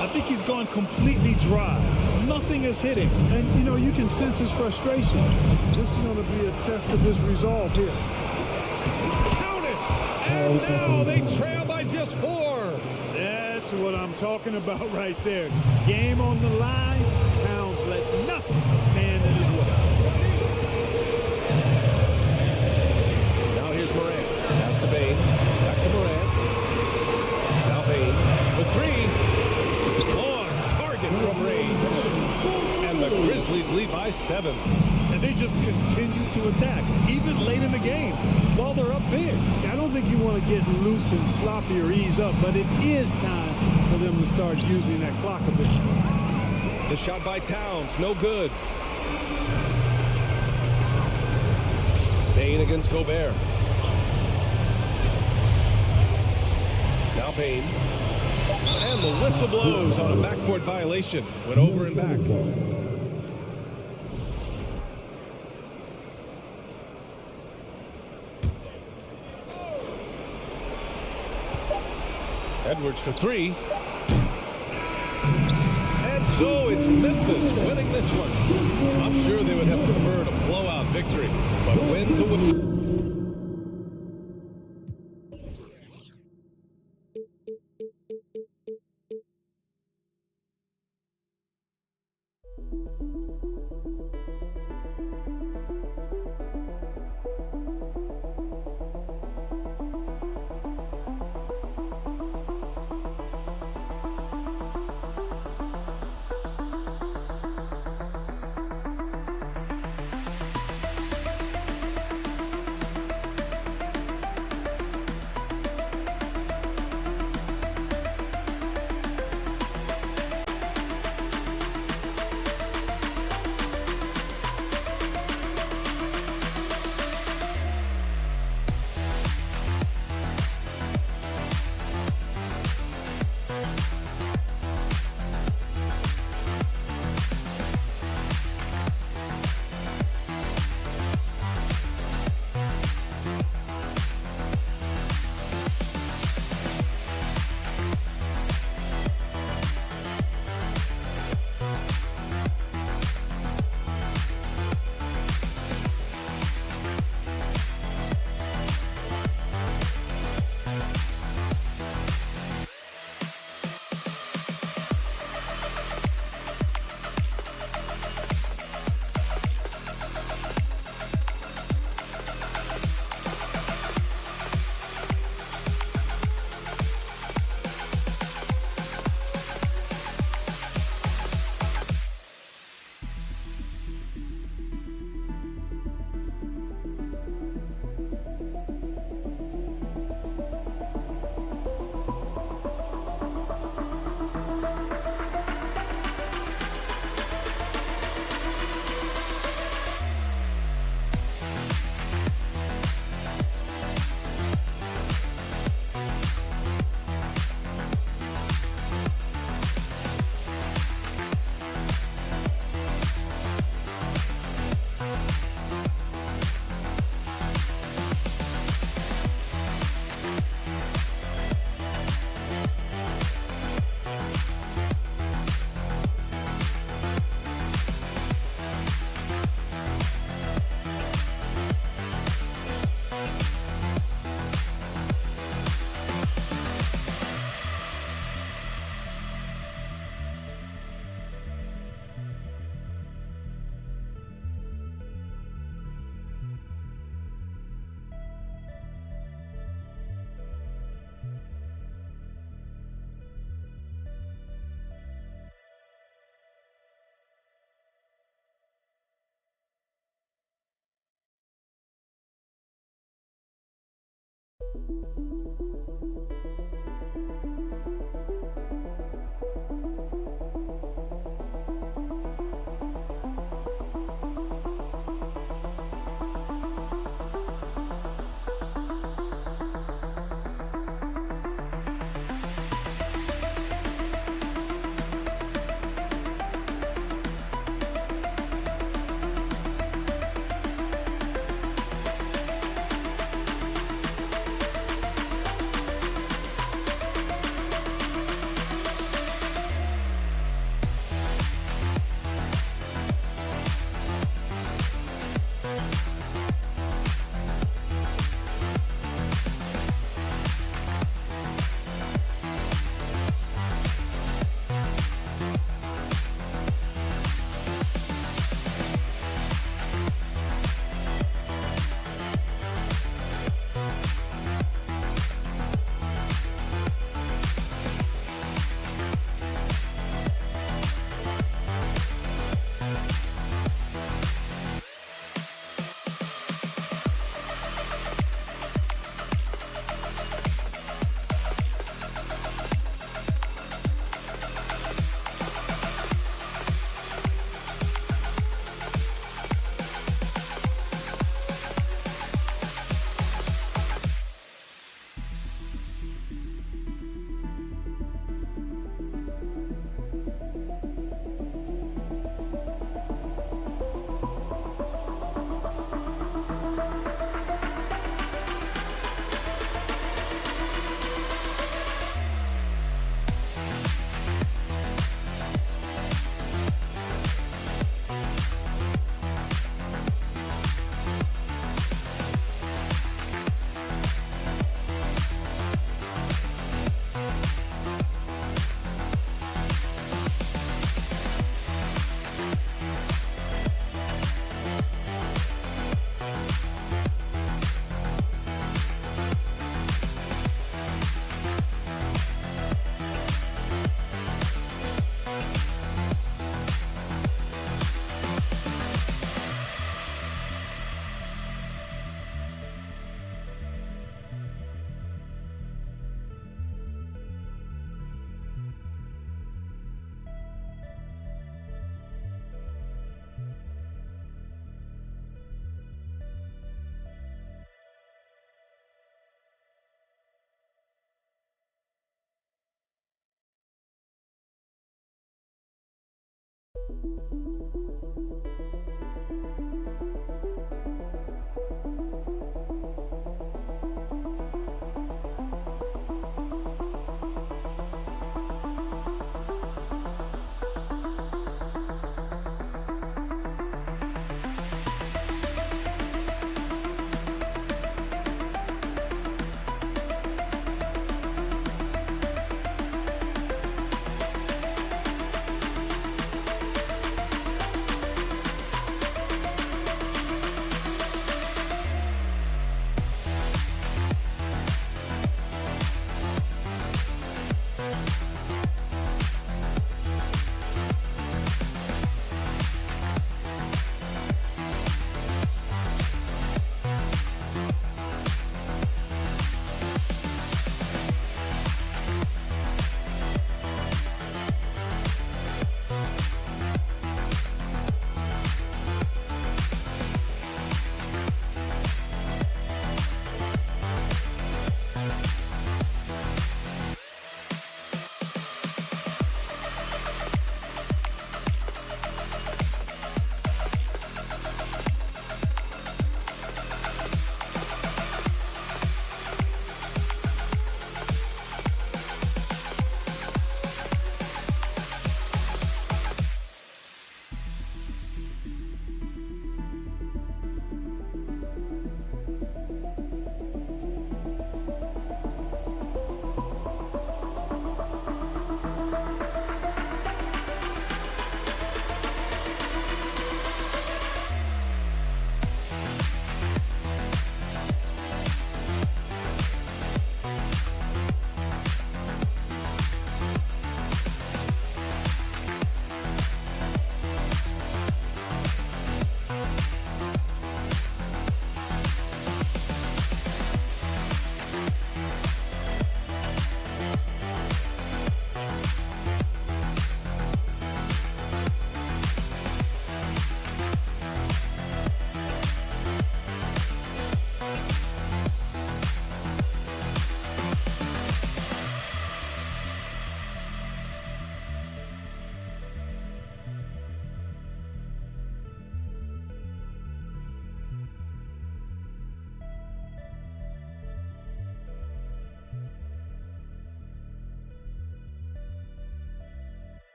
I think he's gone completely dry. Nothing has hit him. And, you know, you can sense his frustration. This is going to be a test of his resolve here. Count it! And now they trail by just 4. That's what I'm talking about right there. Game on the line. Towns lets nothing stand in his way. Now here's Morant. Pass to Bane. Back to Morant. Now Bane for 3. Long target from range. And the Grizzlies lead by 7. And they just continue to attack, even late in the game, while they're up big. I don't think you want to get loose and sloppy or ease up, but it is time for them to start using that clock a bit. The shot by Towns, no good. Bane against Gobert. Now Bane. And the whistle blows on a backcourt violation. Went over and back. Edwards for 3. And so it's Memphis winning this one. I'm sure they would have preferred a blowout victory, but wins a win.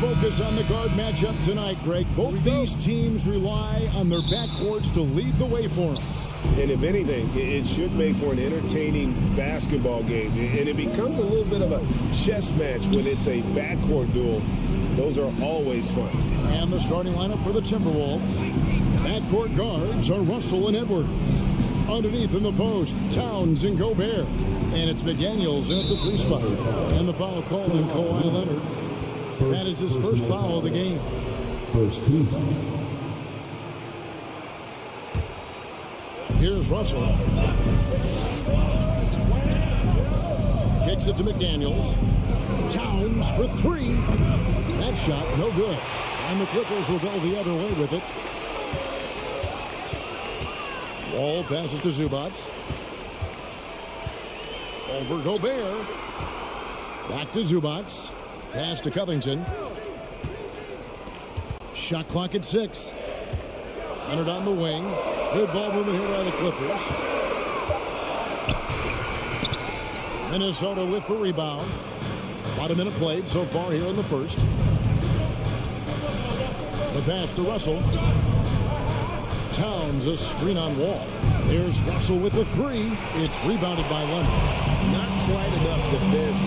Focus on the guard matchup tonight, Greg. Both these teams rely on their backcourts to lead the way for them. And if anything, it should make for an entertaining basketball game. And it becomes a little bit of a chess match when it's a backcourt duel. Those are always fun. And the starting lineup for the Timberwolves. Backcourt guards are Russell and Edwards. Underneath in the post, Towns and Gobert. And it's McDaniels in at the 3 spot. And the foul called on Kawhi Leonard. That is his first foul of the game. First team. Here's Russell. Kicks it to McDaniels. Towns for 3. That shot, no good. And the Clippers will go the other way with it. Wall passes to Zubac. Over Gobert. Back to Zubac. Pass to Covington. Shot clock at 6. Leonard on the wing. Good ball movement here by the Clippers. Minnesota with the rebound. About a minute played so far here in the first. The pass to Russell. Towns, a screen on Wall. Here's Russell with the 3. It's rebounded by Leonard. Not quite enough defense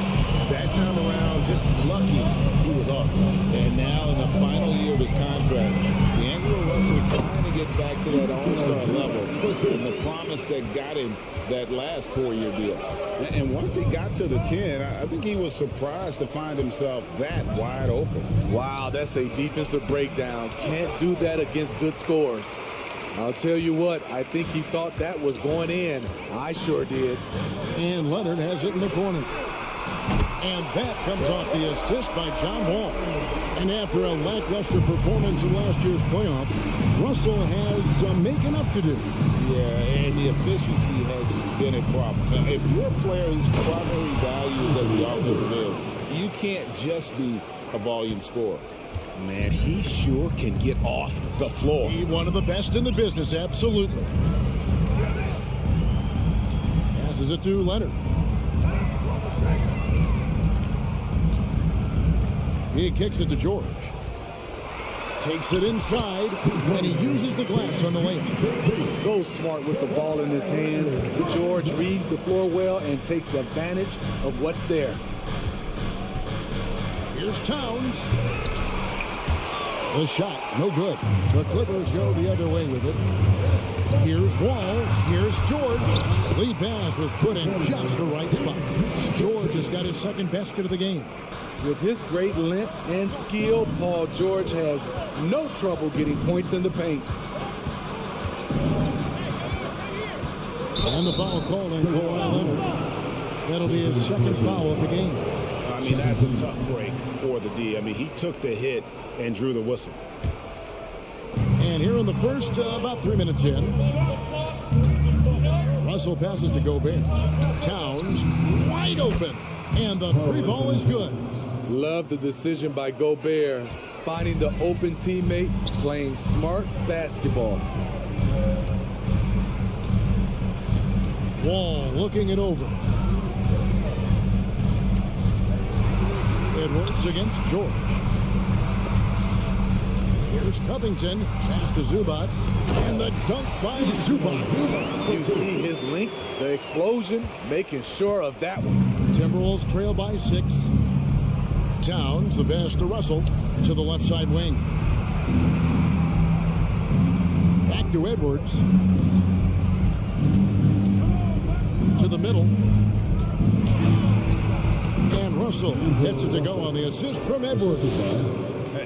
that time around. Just lucky he was off. And now in the final year of his contract, D'Angelo Russell trying to get back to that all-star level. And the promise that got him that last 4-year deal. And once he got to the 10, I think he was surprised to find himself that wide open. Wow, that's a defensive breakdown. Can't do that against good scores. I'll tell you what, I think he thought that was going in. I sure did. And Leonard has it in the corner. And that comes off the assist by John Wall. And after a lackluster performance in last year's playoff, Russell has making up to do. Yeah, and the efficiency has been a problem. If you're a player whose primary value is at the offensive end, you can't just be a volume scorer. Man, he sure can get off the floor. He one of the best in the business, absolutely. Passes it to Leonard. He kicks it to George. Takes it inside, and he uses the glass on the layup. So smart with the ball in his hands. George reads the floor well and takes advantage of what's there. Here's Towns. The shot, no good. The Clippers go the other way with it. Here's Wall. Here's George. Lead pass was put in just the right spot. George has got his second basket of the game. With his great length and skill, Paul George has no trouble getting points in the paint. And the foul called on Kawhi Leonard. That'll be his second foul of the game. I mean, that's a tough break for the D. I mean, he took the hit and drew the whistle. And here in the first, about 3 minutes in, Russell passes to Gobert. Towns wide open. And the three ball is good. Love the decision by Gobert, finding the open teammate, playing smart basketball. Wall looking it over. Edwards against George. Here's Covington. Pass to Zubac. And the dunk by Zubac. You see his length, the explosion, making sure of that one. Timberwolves trail by 6. Towns, the pass to Russell, to the left side wing. Back to Edwards. To the middle. And Russell gets it to go on the assist from Edwards.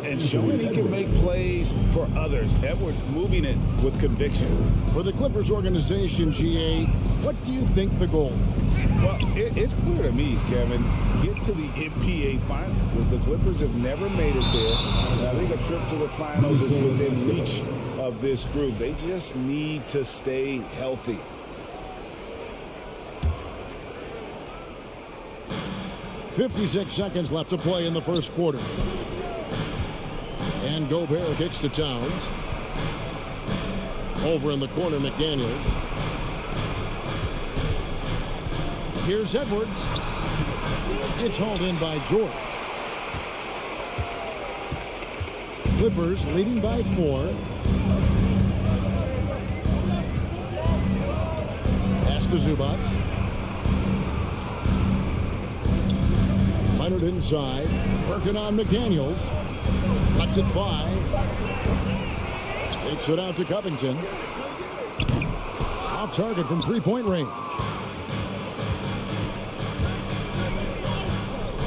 And showing he can make plays for others. Edwards moving it with conviction. For the Clippers organization, GA, what do you think the goal is? Well, it's clear to me, Kevin, get to the NBA Finals. The Clippers have never made it there. And I think a trip to the Finals is within reach of this group. They just need to stay healthy. .56 seconds left to play in the first quarter. And Gobert kicks to Towns. Over in the corner, McDaniels. Here's Edwards. It's hauled in by George. Clippers leading by 4. Pass to Zubac. Leonard inside. Working on McDaniels. Cuts it 5. Takes it out to Covington. Off target from three-point range.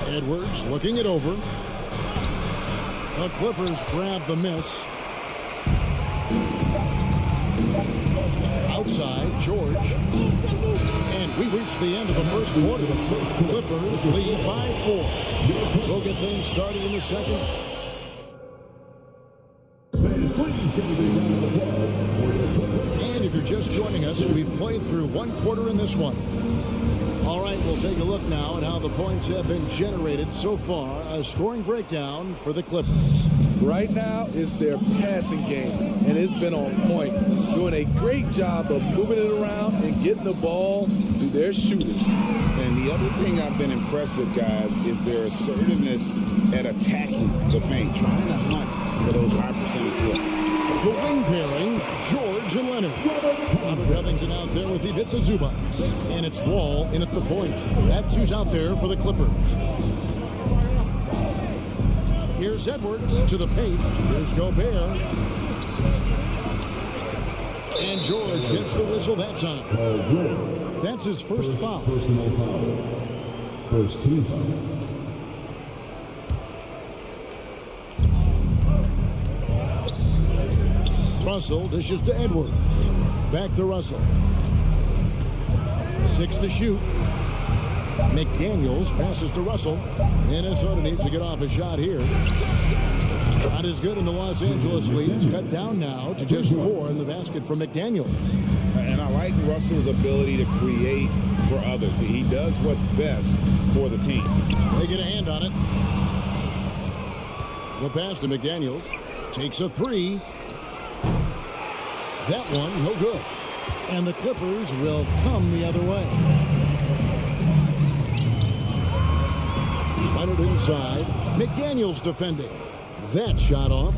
Edwards looking it over. The Clippers grab the miss. Outside, George. And we reach the end of the first quarter. The Clippers lead by 4. We'll get things started in the second. And if you're just joining us, we've played through one quarter in this one. All right, we'll take a look now at how the points have been generated so far. A scoring breakdown for the Clippers. Right now, it's their passing game, and it's been on point. Doing a great job of moving it around and getting the ball to their shooters. And the other thing I've been impressed with, guys, is their assertiveness at attacking the paint, trying to hunt for those high percentage looks. The wing pairing, George and Leonard. Robert Covington out there with Ivica Zubac. And it's Wall in at the point. That's who's out there for the Clippers. Here's Edwards to the paint. Here's Gobert. And George gets the whistle that time. That's his first foul. Personal foul. First team foul. Russell dishes to Edwards. Back to Russell. 6 to shoot. McDaniels passes to Russell. Minnesota needs to get off a shot here. Shot is good in the Los Angeles lead. It's cut down now to just 4 in the basket from McDaniels. And I like Russell's ability to create for others. He does what's best for the team. They get a hand on it. The pass to McDaniels. Takes a 3. That one, no good. And the Clippers will come the other way. Leonard inside. McDaniels defending. That shot off.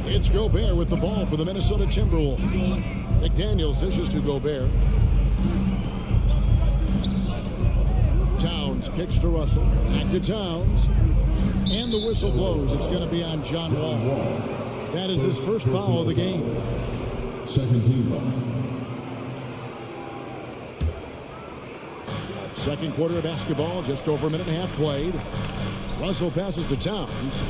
It's Gobert with the ball for the Minnesota Timberwolves. McDaniels dishes to Gobert. Towns kicks to Russell. Back to Towns. And the whistle blows. It's going to be on John Wall. That is his first foul of the game. Second team foul. Second quarter of basketball, just over a minute and a half played. Russell passes to Towns.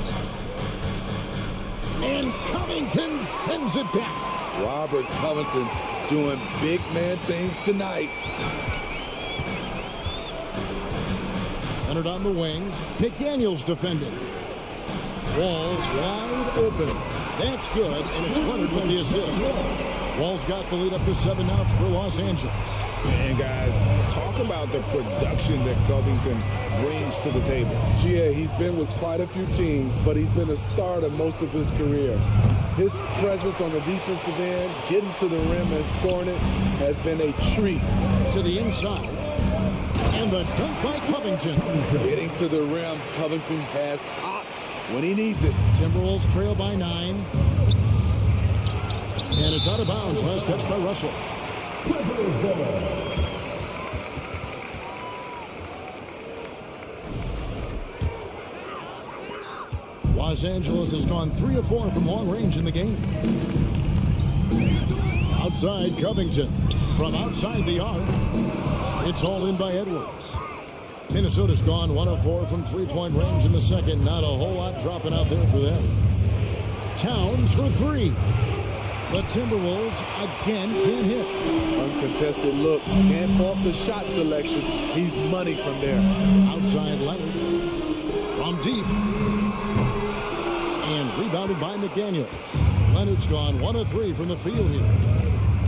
And Covington sends it back. Robert Covington doing big man things tonight. Leonard on the wing. McDaniels defending. Wall wide open. That's good, and it's Leonard with the assist. Wall's got the lead up to 7 now for Los Angeles. And guys, talk about the production that Covington brings to the table. Yeah, he's been with quite a few teams, but he's been a starter most of his career. His presence on the defensive end, getting to the rim and scoring it, has been a treat. To the inside. And the dunk by Covington. Getting to the rim, Covington has hot when he needs it. Timberwolves trail by 9. And it's out of bounds. Last touch by Russell. Los Angeles has gone 3 of 4 from long range in the game. Outside Covington. From outside the arc. It's hauled in by Edwards. Minnesota's gone 1 of 4 from 3-point range in the second. Not a whole lot dropping out there for them. Towns for 3. The Timberwolves again can't hit. Uncontested look. Can't fault the shot selection. He's money from there. Outside Leonard. From deep. And rebounded by McDaniels. Leonard's gone 1 of 3 from the field here.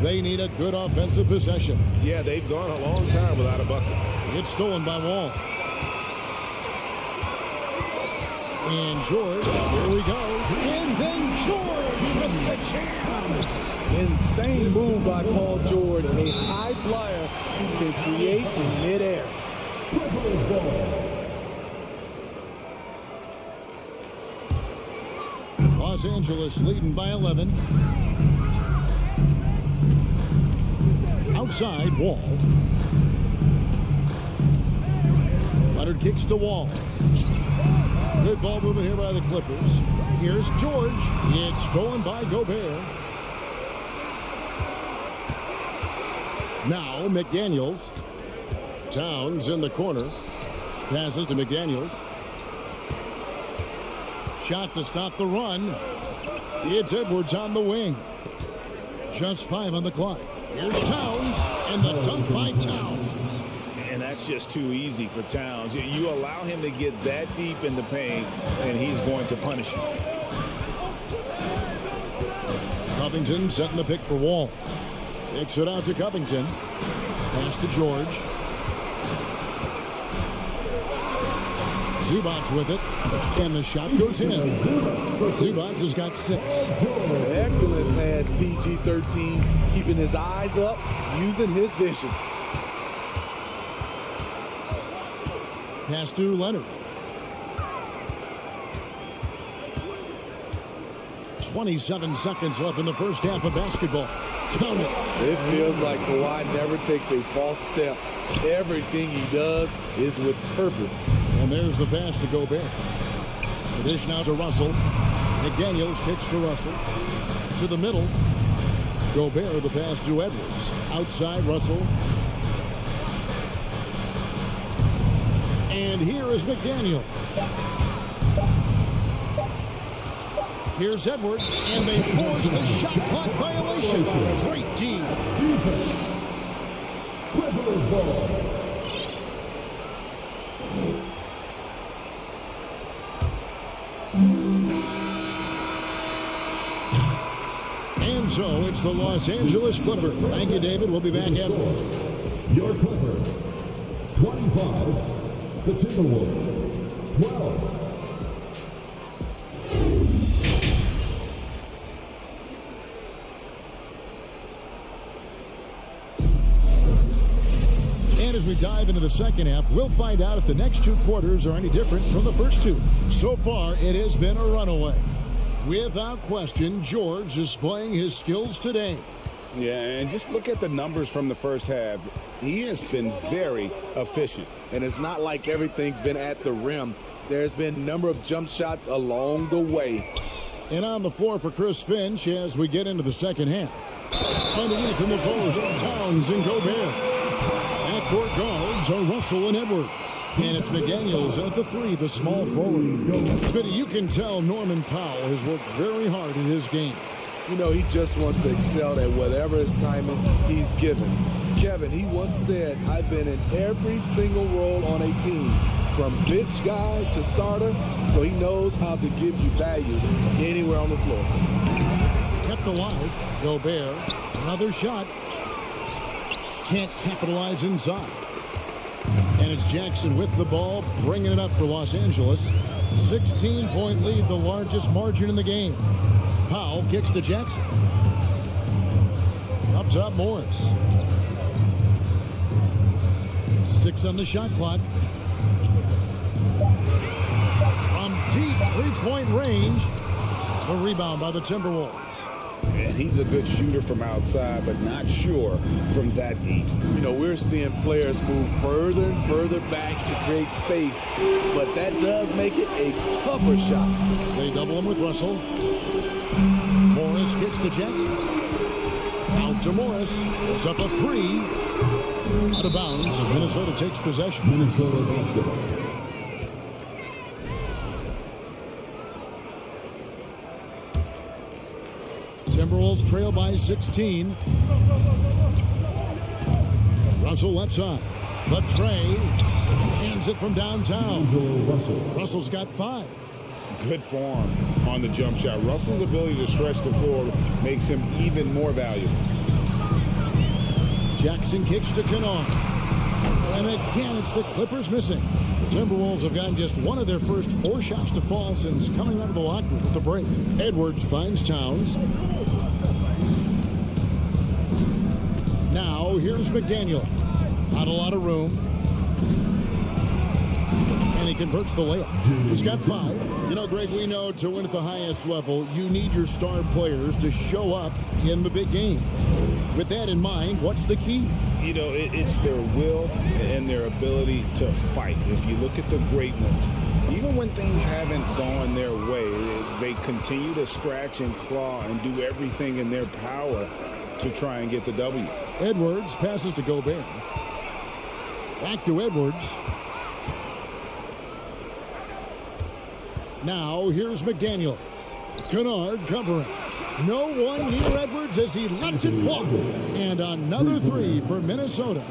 They need a good offensive possession. Yeah, they've gone a long time without a bucket. It's stolen by Wall. And George, here we go. And then George with the jam. Insane move by Paul George. A high flyer who can create in midair. Los Angeles leading by 11. Outside, Wall. Leonard kicks to Wall. Good ball movement here by the Clippers. Here's George. It's stolen by Gobert. Now McDaniels. Towns in the corner. Passes to McDaniels. Shot to stop the run. It's Edwards on the wing. Just 5 on the clock. Here's Towns, and the dunk by Towns. And that's just too easy for Towns. You allow him to get that deep in the paint, and he's going to punish you. Covington setting the pick for Wall. Kicks it out to Covington. Pass to George. Zubac with it, and the shot goes in. Zubac has got 6. Excellent pass, PG-13, keeping his eyes up, using his vision. Pass to Leonard. 27 seconds left in the first half of basketball. Count it. It feels like Kawhi never takes a false step. Everything he does is with purpose. And there's the pass to Gobert. The dish now to Russell. McDaniels kicks to Russell. To the middle. Gobert, the pass to Edwards. Outside Russell. And here is McDaniel. Here's Edwards, and they force the shot clock violation. Great team. And so it's the Los Angeles Clippers. Thank you, David. We'll be back after. Your Clippers, 25. The Timberwolves, 12. And as we dive into the second half, we'll find out if the next 2 quarters are any different from the first 2. So far, it has been a runaway. Without question, George is displaying his skills today. Yeah, and just look at the numbers from the first half. He has been very efficient. And it's not like everything's been at the rim. There's been a number of jump shots along the way. And on the floor for Chris Finch as we get into the second half. Underneath in the post, Towns and Gobert. Backcourt guards are Russell and Edwards. And it's McDaniels at the 3, the small forward. Smitty, you can tell Norman Powell has worked very hard in his game. You know, he just wants to excel at whatever assignment he's given. Kevin, he once said, I've been in every single role on a team, from bench guy to starter, so he knows how to give you value anywhere on the floor. kept alive. Gobert, another shot. Can't capitalize inside. And it's Jackson with the ball, bringing it up for Los Angeles. 16-point lead, the largest margin in the game. Powell kicks to Jackson. Up top, Morris. 6 on the shot clock. From deep three-point range, a rebound by the Timberwolves. And he's a good shooter from outside, but not sure from that deep. You know, we're seeing players move further and further back to create space, but that does make it a tougher shot. They double him with Russell. Morris kicks to Jackson. Out to Morris. It's up a 3. Out of bounds. Minnesota takes possession. Minnesota basketball. Timberwolves trail by 16. Russell left side. Latrey hands it from downtown. Russell's got 5. Good form on the jump shot. Russell's ability to stretch the floor makes him even more valuable. Jackson kicks to Kennard. And again, it's the Clippers missing. The Timberwolves have gotten just one of their first 4 shots to fall since coming out of the locker room at the break. Edwards finds Towns. Now, here's McDaniel. Not a lot of room. And he converts the layup. He's got 5. You know, Greg, we know to win at the highest level, you need your star players to show up in the big game. With that in mind, what's the key? You know, it's their will and their ability to fight. If you look at the great ones, even when things haven't gone their way, they continue to scratch and claw and do everything in their power to try and get the W. Edwards passes to Gobert. Back to Edwards. Now, here's McDaniels. Kennard covering. No one near Edwards as he lets it fall. And another 3 for Minnesota.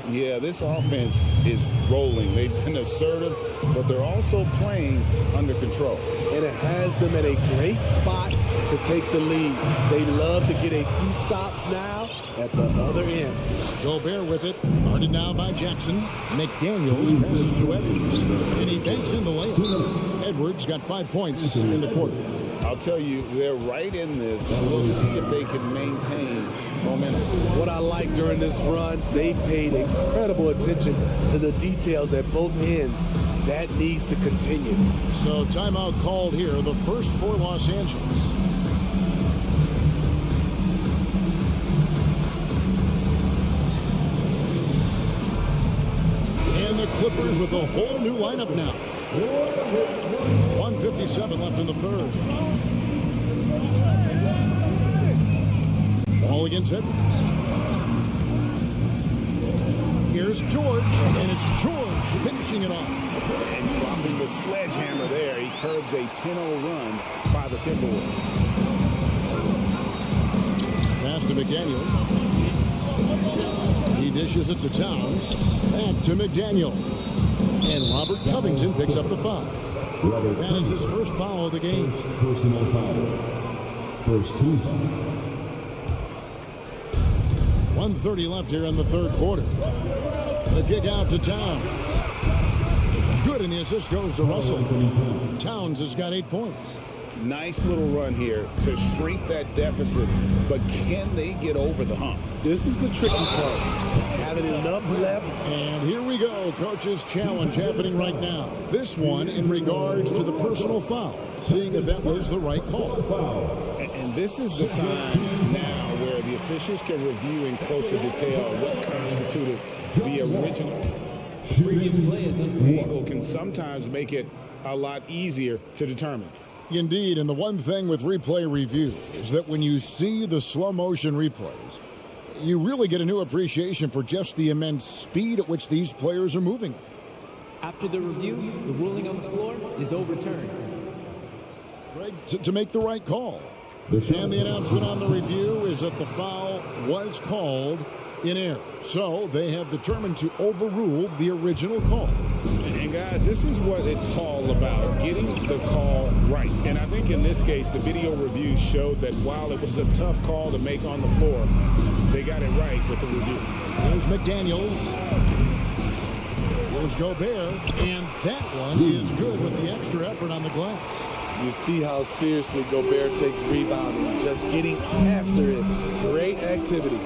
Yeah, this offense is rolling. They've been assertive, but they're also playing under control. And it has them at a great spot to take the lead. They love to get a few stops now at the other end. Gobert with it. Guarded now by Jackson. McDaniels passes to Edwards. And he banks in the layup. Edwards got 5 points in the quarter. I'll tell you, they're right in this. We'll see if they can maintain momentum. What I like during this run, they paid incredible attention to the details at both ends. That needs to continue. So timeout called here, the first for Los Angeles. And the Clippers with a whole new lineup now. 1:57 left in the third. Ball against Edwards. Here's George, and it's George finishing it off. And dropping the sledgehammer there, he curbs a 10-0 run by the Timberwolves. Pass to McDaniels. He dishes it to Towns. Back to McDaniel. And Robert Covington picks up the foul. That is his first foul of the game. Personal foul. First 2 fouls. 1:30 left here in the third quarter. The kick out to Towns. Good, and the assist goes to Russell. Towns has got 8 points. Nice little run here to shrink that deficit, but can they get over the hump? This is the tricky part. Having enough left. And here we go. Coach's challenge happening right now. This one in regards to the personal foul. Seeing if that was the right call. And this is the time now where the officials can review in closer detail what constituted the original. Previous play is Angle can sometimes make it a lot easier to determine. Indeed, and the one thing with replay review is that when you see the slow motion replays, you really get a new appreciation for just the immense speed at which these players are moving. After the review, the ruling on the floor is overturned. Greg, to make the right call. And the announcement on the review is that the foul was called in error. So they have determined to overrule the original call. And guys, this is what it's all about, getting the call Right, and I think in this case, the video review showed that while it was a tough call to make on the floor, they got it right with the review. There's McDaniels. Here's Gobert, and that one is good with the extra effort on the glass. You see how seriously Gobert takes rebounding, just getting after it. Great activity.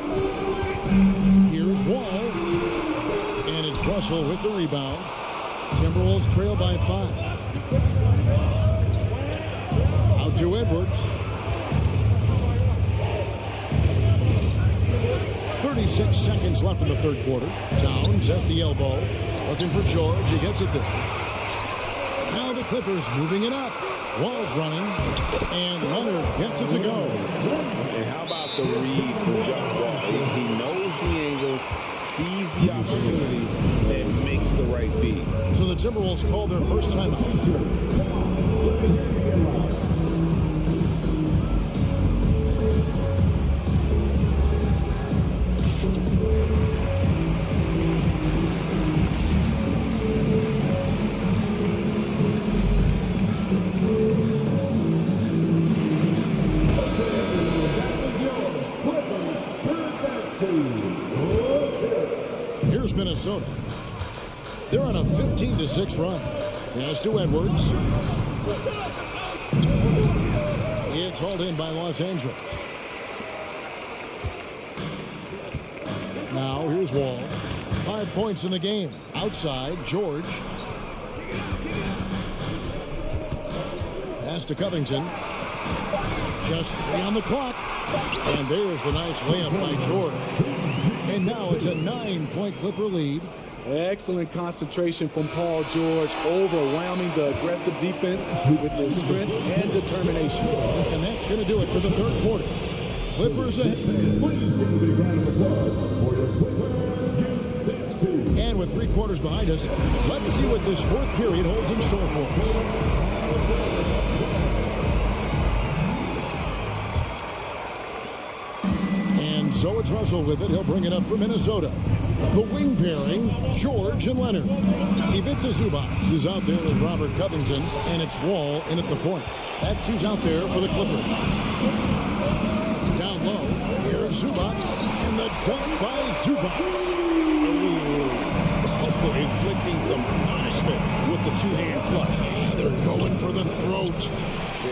Here's Wall, and it's Russell with the rebound. Timberwolves trail by 5. Out to Edwards. 36 seconds left in the third quarter. Towns at the elbow. Looking for George. He gets it there. Now the Clippers moving it up. Wall's running. And Leonard gets it to go. And how about the read for John Wall? He knows the angles, sees the opportunity, and makes the right feed. So the Timberwolves call their first timeout. Here's Minnesota. They're on a 15-6 run. Pass to Edwards. It's hauled in by Los Angeles. Now here's Wall. 5 points in the game. Outside, George. Pass to Covington. Just 3 on the clock. And there's the nice layup by George. And now it's a 9-point Clipper lead. Excellent concentration from Paul George, overwhelming the aggressive defense with their strength and determination. And that's going to do it for the third quarter. Clippers ahead. And with 3 quarters behind us, let's see what this fourth period holds in store for us. So it's Russell with it. He'll bring it up for Minnesota. The wing pairing, George and Leonard. Ivica Zubac is out there with Robert Covington, and it's Wall in at the point. That's who's out there for the Clippers. Down low, here's Zubac, and the dunk by Zubac. Oh, inflicting some punishment with the two-hand flush. They're going for the throat.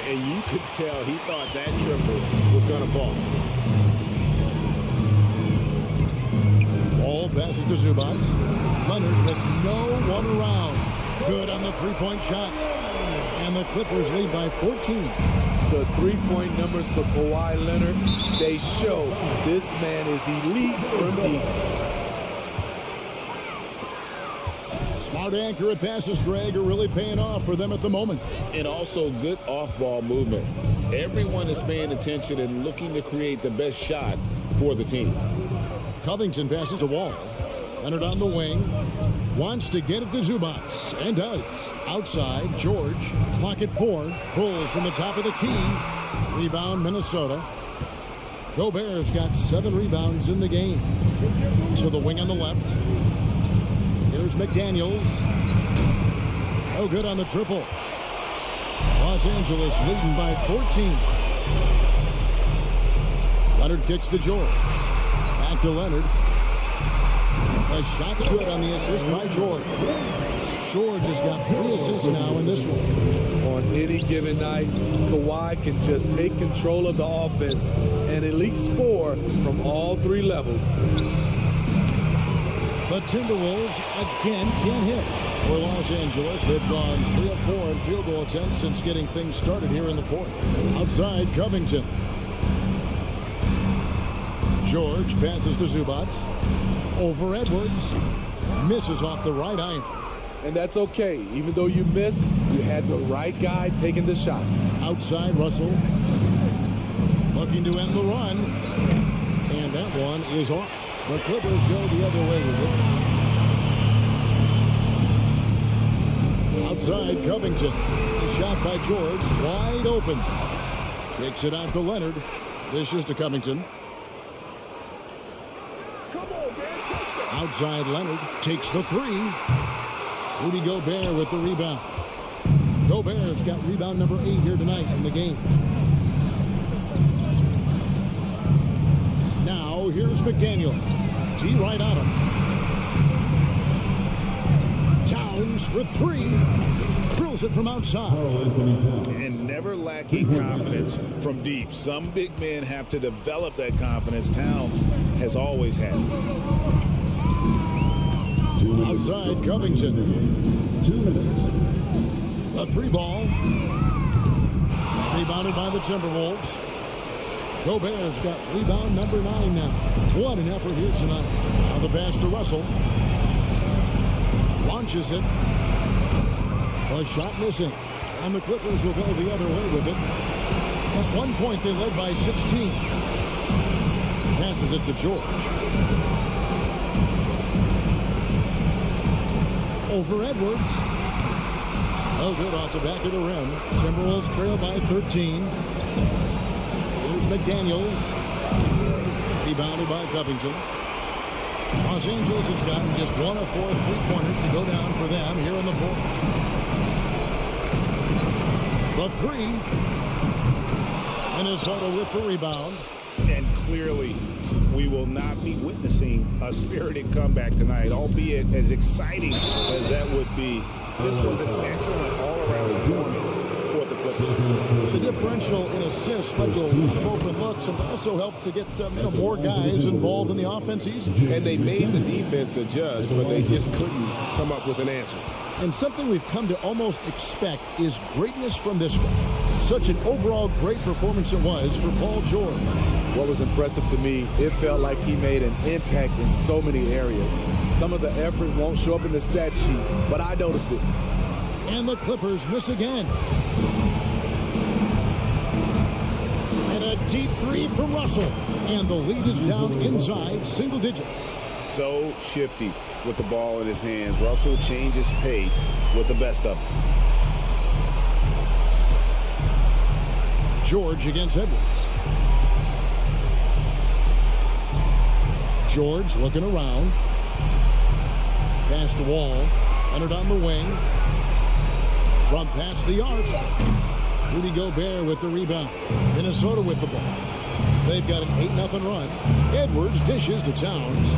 And you could tell he thought that triple was going to fall. Ball passes to Zubac. Leonard with no one around. Good on the three-point shot. And the Clippers lead by 14. The three-point numbers for Kawhi Leonard, they show this man is elite from deep. Smart, accurate passes, Greg, are really paying off for them at the moment. And also good off-ball movement. Everyone is paying attention and looking to create the best shot for the team. Covington passes to Wall. Leonard on the wing. Wants to get it to Zubac. And does. Outside, George. Clock at 4. Pulls from the top of the key. Rebound, Minnesota. Gobert's got 7 rebounds in the game. To the wing on the left. Here's McDaniels. No good on the triple. Los Angeles leading by 14. Leonard kicks to George. Back to Leonard. The shot's good on the assist by George. George has got 3 assists now in this one. On any given night, Kawhi can just take control of the offense and at least score from all 3 levels. The Timberwolves again can't hit. For Los Angeles, they've gone 3 of 4 in field goal attempts since getting things started here in the fourth. Outside, Covington. George passes to Zubac. Over Edwards. Misses off the right iron. And that's okay. Even though you miss, you had the right guy taking the shot. Outside, Russell. Looking to end the run. And that one is off. The Clippers go the other way with it. Outside, Covington. The shot by George. Wide open. Takes it out to Leonard. Dishes to Covington. Outside, Leonard takes the 3. Rudy Gobert with the rebound. Gobert's got rebound number 8 here tonight in the game. Now here's McDaniel. D right on him. Towns for 3. Drills it from outside. And never lacking confidence from deep. Some big men have to develop that confidence. Towns has always had it. Outside Covington. 2 minutes. A 3 ball. Rebounded by the Timberwolves. Gobert's got rebound number 9 now. What an effort here tonight. Now the pass to Russell. Launches it. A shot missing. And the Clippers will go the other way with it. At one point they led by 16. Passes it to George. Over Edwards. Oh, good off the back of the rim. Timberwolves trail by 13. Here's McDaniels. Rebounded by Covington. Los Angeles has gotten just 1 of 4 3-pointers to go down for them here in the fourth. The 3. Minnesota with the rebound. And clearly, we will not be witnessing a spirited comeback tonight, albeit as exciting as that would be. This was an excellent all-around performance for the Clippers. The differential in assists led to a lot of open looks and also helped to get more guys involved in the offense easy. And they made the defense adjust, but they just couldn't come up with an answer. And something we've come to almost expect is greatness from this one. Such an overall great performance it was for Paul George. What was impressive to me, it felt like he made an impact in so many areas. Some of the effort won't show up in the stat sheet, but I noticed it. And the Clippers miss again. And a deep 3 from Russell. And the lead is down inside single digits. So shifty with the ball in his hands. Russell changes pace with the best of them. George against Edwards. George looking around. Pass to Wall. Leonard on the wing. From past the arc. Rudy Gobert with the rebound. Minnesota with the ball. They've got an 8-0 run. Edwards dishes to Towns.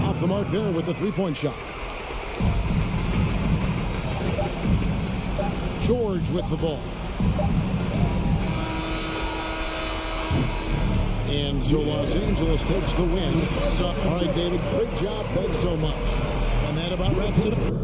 Off the mark there with the 3-point shot. George with the ball. And so Los Angeles takes the win. So, all right, David, great job. Thanks so much. And that about wraps it up.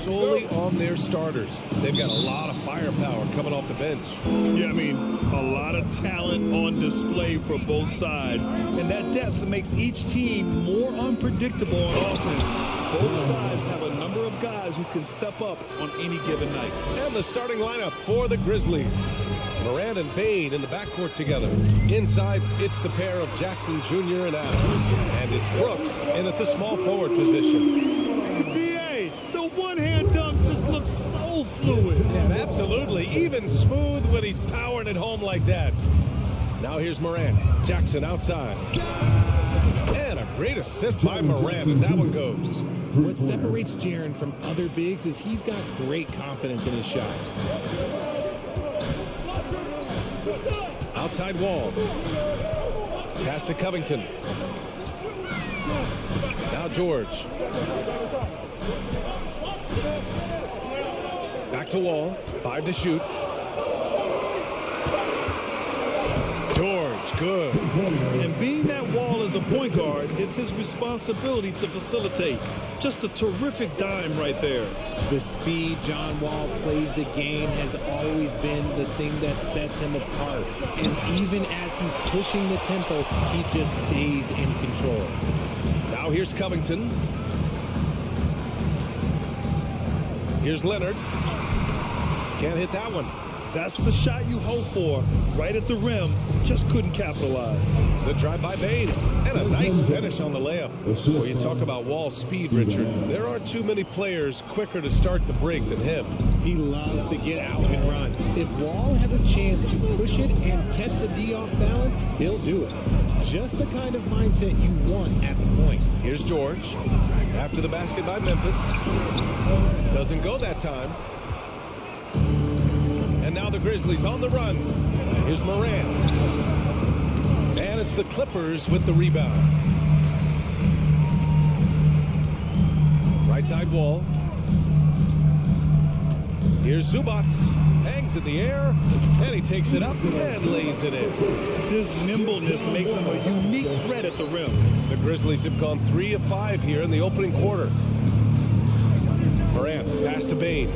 Solely on their starters. They've got a lot of firepower coming off the bench. Yeah, I mean, a lot of talent on display for both sides. And that depth makes each team more unpredictable on offense. Both sides have a number of guys who can step up on any given night. And the starting lineup for the Grizzlies. Moran and Bain in the backcourt together. Inside, it's the pair of Jackson Jr. and Adams. And it's Brooks in at the small forward position. BA, the one-hand dunk just looks so fluid. And absolutely, even smooth when he's powering it home like that. Now here's Moran. Jackson outside. And a great assist by Moran as that one goes. What separates Jaren from other bigs is he's got great confidence in his shot. Outside Wall. Pass to Covington. Now George. Back to Wall. 5 to shoot. George, good. And being that Wall is a point guard, it's his responsibility to facilitate. Just a terrific dime right there. The speed John Wall plays the game has always been the thing that sets him apart. And even as he's pushing the tempo, he just stays in control. Now here's Covington. Here's Leonard. Can't hit that one. That's the shot you hope for. Right at the rim. Just couldn't capitalize. The drive by Bain. And a nice finish on the layup. Well, you talk about Wall's speed, Richard. There are too many players quicker to start the break than him. He loves to get out and run. If Wall has a chance to push it and catch the D off balance, he'll do it. Just the kind of mindset you want at the point. Here's George. After the basket by Memphis. Doesn't go that time. And now the Grizzlies on the run. Here's Moran. And it's the Clippers with the rebound. Right side Wall. Here's Zubats. Hangs in the air. And he takes it up and lays it in. His nimbleness makes him a unique threat at the rim. The Grizzlies have gone 3 of 5 here in the opening quarter. Moran, pass to Bain.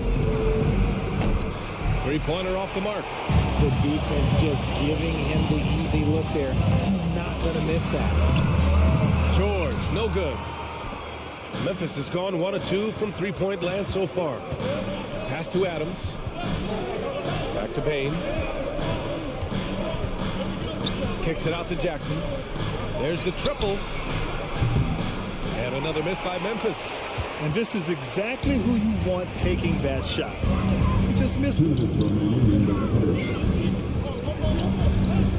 Three-pointer off the mark. The defense just giving him the easy look there. He's not going to miss that. George, no good. Memphis has gone 1 of 2 from three-point land so far. Pass to Adams. Back to Bain. Kicks it out to Jackson. There's the triple. And another miss by Memphis. And this is exactly who you want taking that shot. He just missed it.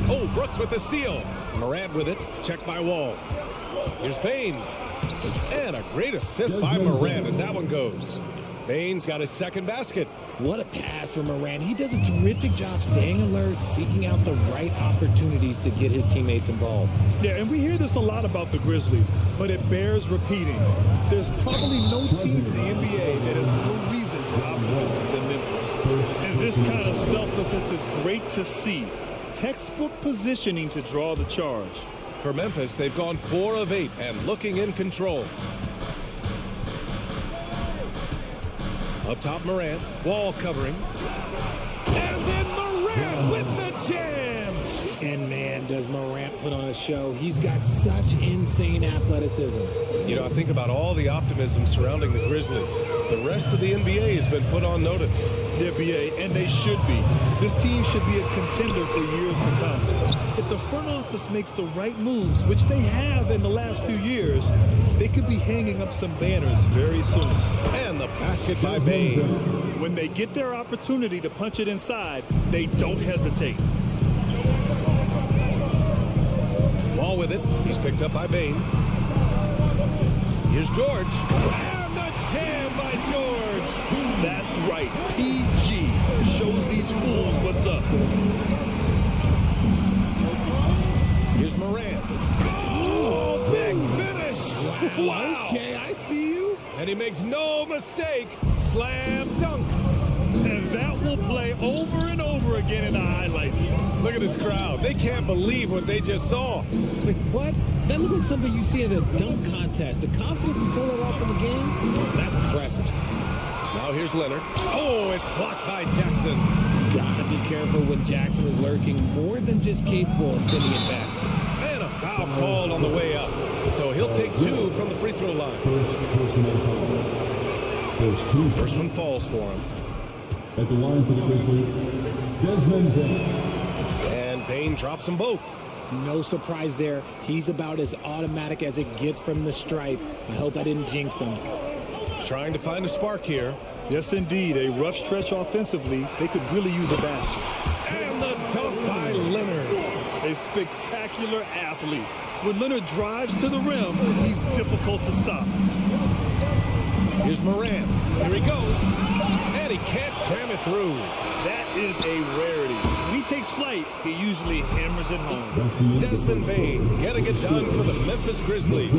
Oh, Brooks with the steal. Moran with it. Checked by Wall. Here's Bain. And a great assist by Moran as that one goes. Bain's got his second basket. What a pass for Moran. He does a terrific job staying alert, seeking out the right opportunities to get his teammates involved. Yeah, and we hear this a lot about the Grizzlies, but it bears repeating. There's probably no team in the NBA that has more reason for optimism than Memphis. And this kind of selflessness is great to see. Textbook positioning to draw the charge. For Memphis, they've gone 4 of 8 and looking in control. Up top, Moran. Wall covering. And then Moran with the jam. And man, does Morant put on a show. He's got such insane athleticism. You know, I think about all the optimism surrounding the Grizzlies. The rest of the NBA has been put on notice. The NBA, and they should be. This team should be a contender for years to come. If the front office makes the right moves, which they have in the last few years, they could be hanging up some banners very soon. And the basket by Bane. When they get their opportunity to punch it inside, they don't hesitate. Wall with it. He's picked up by Bane. Here's George. And the jam by George. That's right. PG shows these fools what's up. Here's Morant. Oh, big finish. Wow. Okay, I see you. And he makes no mistake. Slam dunk. And that will play over and over again in the highlights. Look at this crowd. They can't believe what they just saw. Like, what? That looked like something you see at a dunk contest. The confidence to pull it off in the game, that's impressive. Now here's Leonard. Oh, it's blocked by Jackson. Gotta be careful when Jackson is lurking, more than just capable of sending it back. And a foul called on the way up. So he'll take 2 from the free throw line. First one falls for him. At the line for the Grizzlies, Desmond Bane. And Bane drops them both. No surprise there. He's about as automatic as it gets from the stripe. I hope I didn't jinx him. Trying to find a spark here. Yes, indeed. A rough stretch offensively. They could really use a basket. And the dunk by Leonard. A spectacular athlete. When Leonard drives to the rim, he's difficult to stop. Here's Morant. Here he goes. And he can't jam it through. That is a rarity. When he takes flight, he usually hammers it home. Desmond Bane getting it done for the Memphis Grizzlies.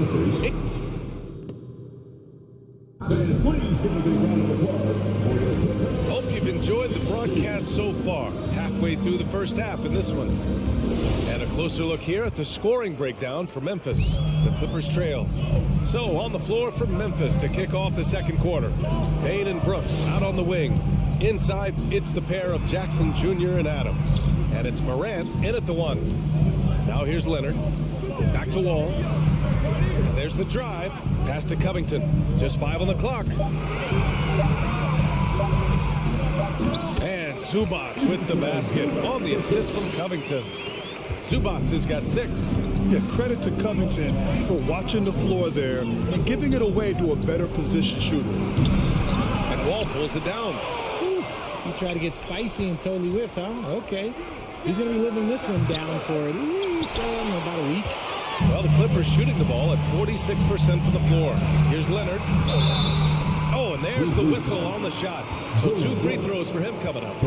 Hope you've enjoyed the broadcast so far. Halfway through the first half in this one. And a closer look here at the scoring breakdown for Memphis. The Clippers trail. So on the floor for Memphis to kick off the second quarter. Bane and Brooks out on the wing. Inside, it's the pair of Jackson Jr. and Adams. And it's Morant in at the 1. Now here's Leonard. Back to Wall. And there's the drive. Pass to Covington. Just 5 on the clock. And Zubac with the basket on the assist from Covington. Zubac has got 6. Yeah, credit to Covington for watching the floor there and giving it away to a better position shooter. And Wall pulls it down. Whew. He tried to get spicy and totally whiffed, huh? Okay. He's going to be living this one down for at least about a week. Well, the Clippers shooting the ball at 46% from the floor. Here's Leonard. Oh, and there's the whistle on the shot. So 2 free throws for him coming up.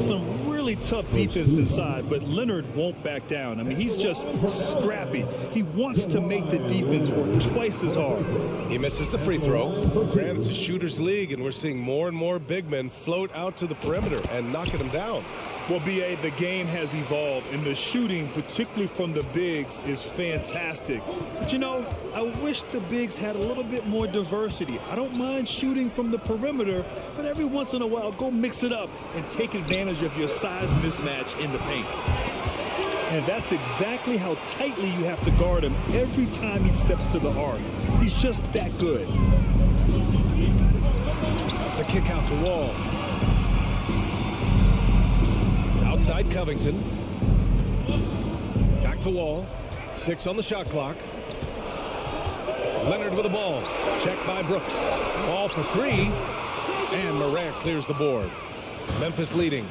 Some really tough defense inside, but Leonard won't back down. I mean, he's just scrappy. He wants to make the defense work twice as hard. He misses the free throw. Granted, it's a shooter's league, and we're seeing more and more big men float out to the perimeter and knocking them down. Well, B.A., the game has evolved, and the shooting, particularly from the bigs, is fantastic. But, you know, I wish the bigs had a little bit more diversity. I don't mind shooting from the perimeter, but every once in a while, go mix it up and take advantage of your size mismatch in the paint. And that's exactly how tightly you have to guard him every time he steps to the arc. He's just that good. The kick out to Wall. Outside Covington. Back to Wall. 6 on the shot clock. Leonard with the ball. Checked by Brooks. Ball for 3. And Morant clears the board. Memphis leading.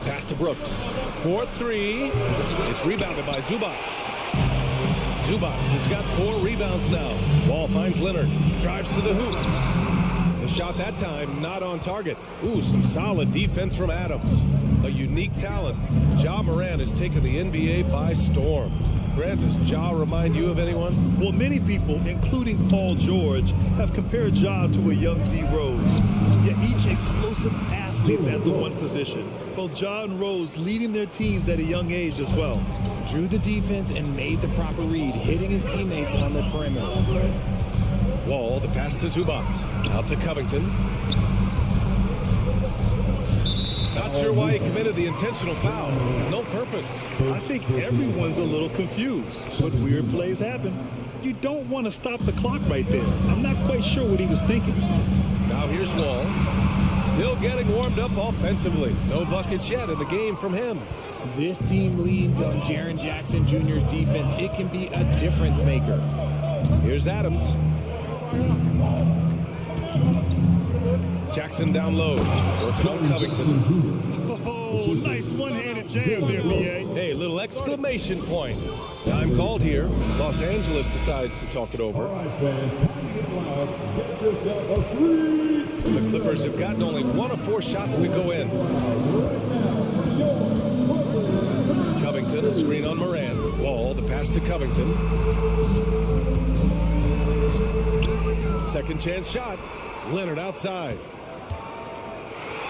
Pass to Brooks. 4-3. It's rebounded by Zubac. Zubac has got 4 rebounds now. Ball finds Leonard. Drives to the hoop. The shot that time not on target. Ooh, some solid defense from Adams. A unique talent. Ja Morant has taken the NBA by storm. Grant, does Ja remind you of anyone? Well, many people, including Paul George, have compared Ja to a young D. Rose. Yet each explosive athletes at the one position. Both Ja and Rose leading their teams at a young age as well. Drew the defense and made the proper read, hitting his teammates on the perimeter. Wall, the pass to Zubac. Out to Covington. Not Not sure why he committed the intentional foul. No purpose. I think everyone's a little confused, but weird plays happen. You don't want to stop the clock right there. I'm not quite sure what he was thinking. Now here's Wall. Still getting warmed up offensively. No buckets yet in the game from him. This team leans on Jaren Jackson Jr.'s defense. It can be a difference maker. Here's Adams. Jackson down low. Working on Covington. Oh, nice one-handed jam there, B.A. Hey, little exclamation point. Time called here. Los Angeles decides to talk it over. The Clippers have gotten only 1 of 4 shots to go in. Covington, a screen on Moran. Wall, the pass to Covington. Second chance shot. Leonard outside.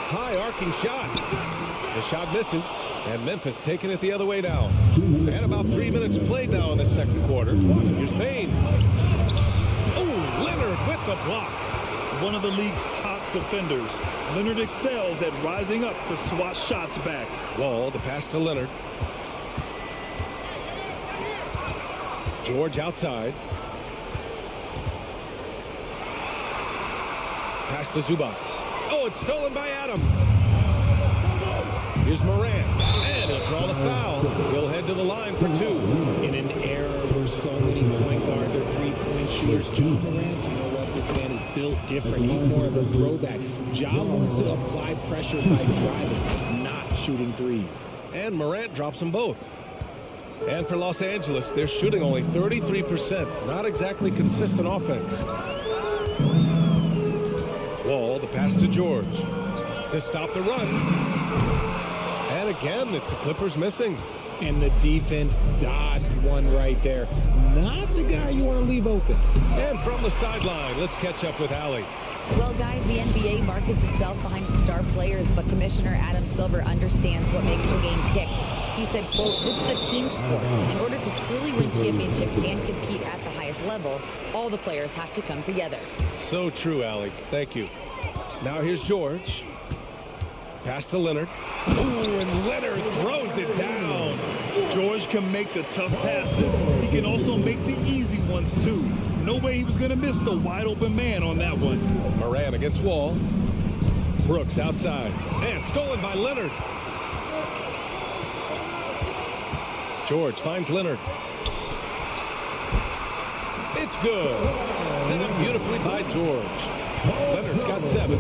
High arcing shot. The shot misses. And Memphis taking it the other way now. And about 3 minutes played now in the second quarter. Here's Payne. Oh, Leonard with the block. One of the league's top defenders. Leonard excels at rising up to swat shots back. Wall, the pass to Leonard. George outside. Pass to Zubats. Oh, it's stolen by Adams. Here's Moran. And he'll draw the foul. He'll head to the line for 2. In an era where so many point guards are three-point shooters, John Morant, you know what? This man is built different. He's more of a throwback. John wants to apply pressure by driving, not shooting threes. And Morant drops them both. And for Los Angeles, they're shooting only 33%. Not exactly consistent offense. Wall, the pass to George. To stop the run. And again, it's the Clippers missing. And the defense dodged one right there. Not the guy you want to leave open. And from the sideline, let's catch up with Allie. Well, guys, the NBA markets itself behind star players, but Commissioner Adam Silver understands what makes the game tick. He said, quote, "This is a team sport. In order to truly win championships and compete at the highest level, all the players have to come together." So true, Allie. Thank you. Now here's George. Pass to Leonard. Ooh, and Leonard throws it down. George can make the tough passes. He can also make the easy ones, too. No way he was going to miss the wide-open man on that one. Moran against Wall. Brooks outside. And stolen by Leonard. George finds Leonard. It's good. Set up beautifully by George. Leonard's got 7.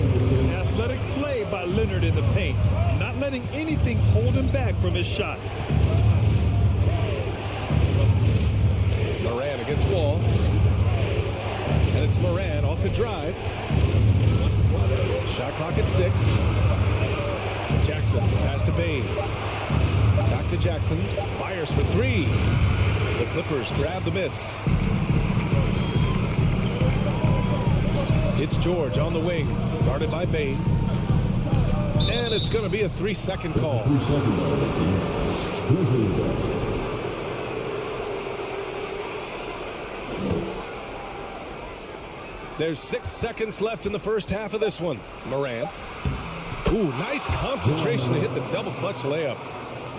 Athletic play by Leonard in the paint. Not letting anything hold him back from his shot. Moran against Wall. And it's Moran off the drive. Shot clock at 6. Jackson, pass to Bain. Back to Jackson. Fires for 3. The Clippers grab the miss. It's George on the wing, guarded by Bain. And it's going to be a 3-second call. There's 6 seconds left in the first half of this one. Moran. Ooh, nice concentration to hit the double clutch layup.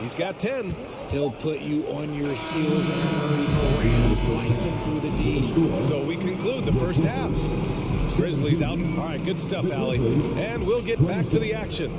He's got 10. He'll put you on your heels and Moran slicing through the D. So we conclude the first half. Grizzlies out. All right, good stuff, Allie. And we'll get back to the action.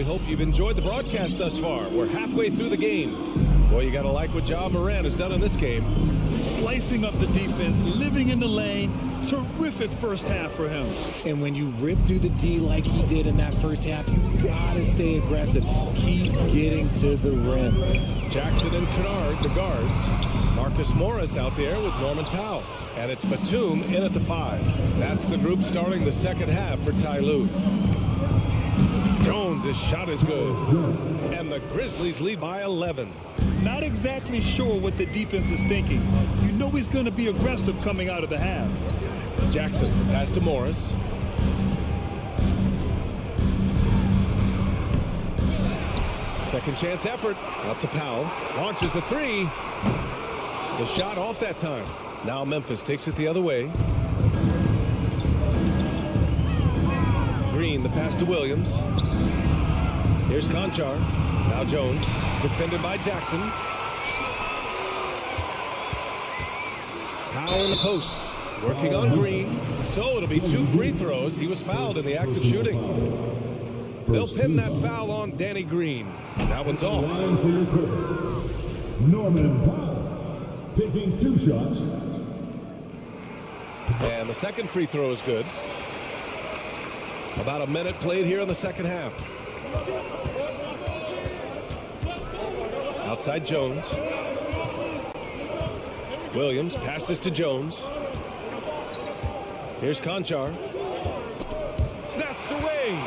Hope you've enjoyed the broadcast thus far. We're halfway through the game. Boy, you got to like what Ja Morant has done in this game. Slicing up the defense, living in the lane. Terrific first half for him. And when you rip through the D like he did in that first half, you got to stay aggressive. Keep getting to the rim. Jackson and Kennard, the guards. Marcus Morris out there with Norman Powell. And it's Batum in at the 5. That's the group starting the second half for Ty Lue. Jones' shot is good. And the Grizzlies lead by 11. Not exactly sure what the defense is thinking. You know he's going to be aggressive coming out of the half. Jackson, pass to Morris. Second chance effort. Out to Powell. Launches a three. The shot off that time. Now Memphis takes it the other way. Green, the pass to Williams. Here's Conchar. Now Jones. Defended by Jackson. Powell in the post. Working on Green. So it'll be 2 free throws. He was fouled in the act of shooting. They'll pin that foul on Danny Green. That one's off. Norman Powell taking 2 shots. And the second free throw is good. About a minute played here in the second half. Outside Jones. Williams passes to Jones. Here's Conchar. Snatched away.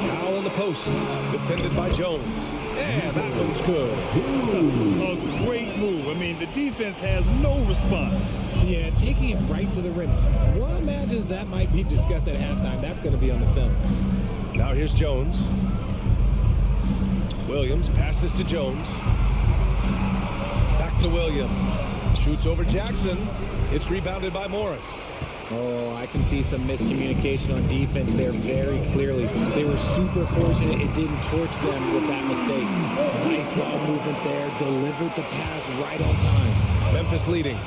Powell in the post. Defended by Jones. And that one's good. A great move. I mean, the defense has no response. Yeah, taking it right to the rim. One imagines that might be discussed at halftime. That's going to be on the film. Now here's Jones. Williams passes to Jones. Back to Williams. Shoots over Jackson. It's rebounded by Morris. Oh, I can see some miscommunication on defense there very clearly. They were super fortunate it didn't torch them with that mistake. Nice ball movement there. Delivered the pass right on time. Memphis leading.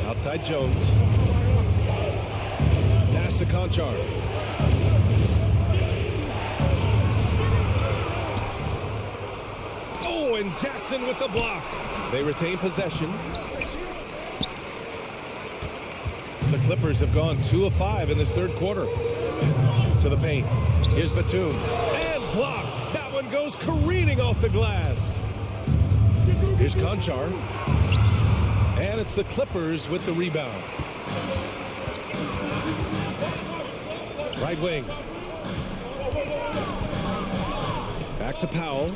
Outside Jones. Pass to Conchar. Oh, and Jackson with the block. They retain possession. The Clippers have gone 2 of 5 in this third quarter. To the paint. Here's Batum. And blocked. That one goes careening off the glass. Here's Conchar. And it's the Clippers with the rebound. Right wing. Back to Powell.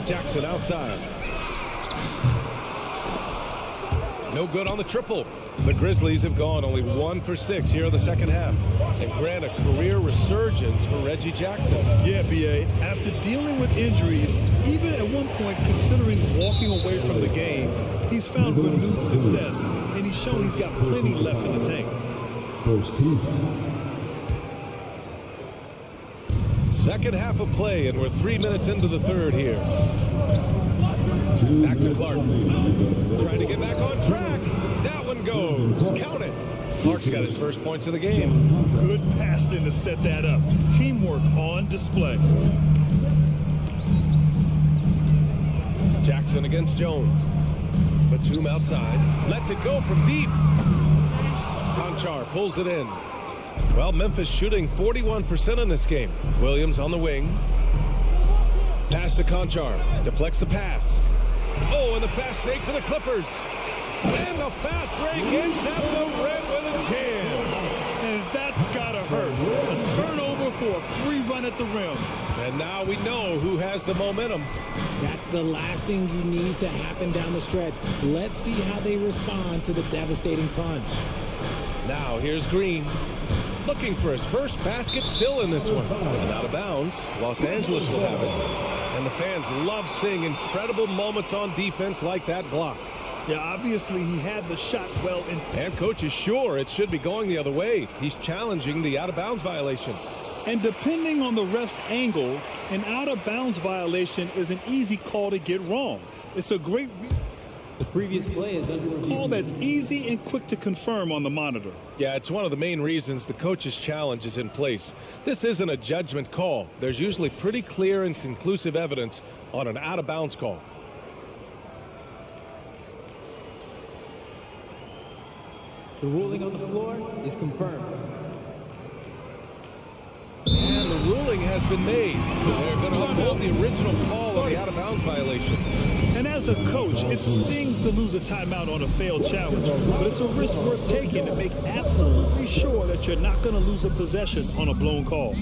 Jackson outside. No good on the triple. The Grizzlies have gone only 1 for 6 here in the second half. And grant a career resurgence for Reggie Jackson. Yeah, B.A. After dealing with injuries, even at one point considering walking away from the game, he's found renewed success. And he's shown he's got plenty left in the tank. Second half of play, and we're 3 minutes into the third here. Back to Clark. Trying to get back on track. That one goes. Count it. Clark's got his first points of the game. Good passing to set that up. Teamwork on display. Jackson against Jones. Batum outside. Lets it go from deep. Conchar pulls it in. Well, Memphis shooting 41% in this game. Williams on the wing. Pass to Conchar. Deflects the pass. Oh, and the fast break for the Clippers. And the fast break ends at the rim with a jam. And that's got to hurt. A turnover for a free run at the rim. And now we know who has the momentum. That's the last thing you need to happen down the stretch. Let's see how they respond to the devastating punch. Now here's Green. Looking for his first basket, still in this one. And out of bounds. Los Angeles will have it. And the fans love seeing incredible moments on defense like that block. Yeah, obviously he had the shot well in. And coach is sure it should be going the other way. He's challenging the out-of-bounds violation. And depending on the ref's angle, an out-of-bounds violation is an easy call to get wrong. It's a great The previous play is under review. call that's easy and quick to confirm on the monitor. Yeah, it's one of the main reasons the coach's challenge is in place. This isn't a judgment call. There's usually pretty clear and conclusive evidence on an out-of-bounds call. The ruling on the floor is confirmed. And the ruling has been made. They're going to uphold the original call on the out-of-bounds violation. And As a coach, it stings to lose a timeout on a failed challenge, but it's a risk worth taking to make absolutely sure that you're not going to lose a possession on a blown call.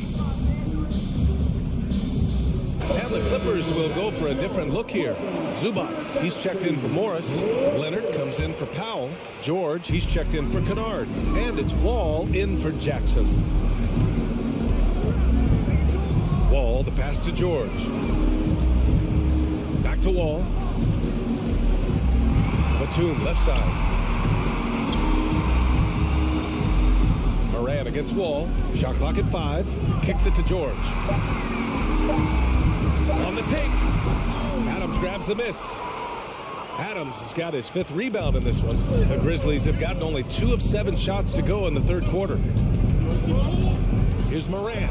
And the Clippers will go for a different look here. Zubats, he's checked in for Morris. Leonard comes in for Powell. George, he's checked in for Kennard. And it's Wall in for Jackson. Wall, the pass to George. Back to Wall. Batum, left side. Moran against Wall. Shot clock at 5. Kicks it to George. On the take. Adams grabs the miss. Adams has got his 5th rebound in this one. The Grizzlies have gotten only 2 of 7 shots to go in the 3rd quarter. Here's Moran.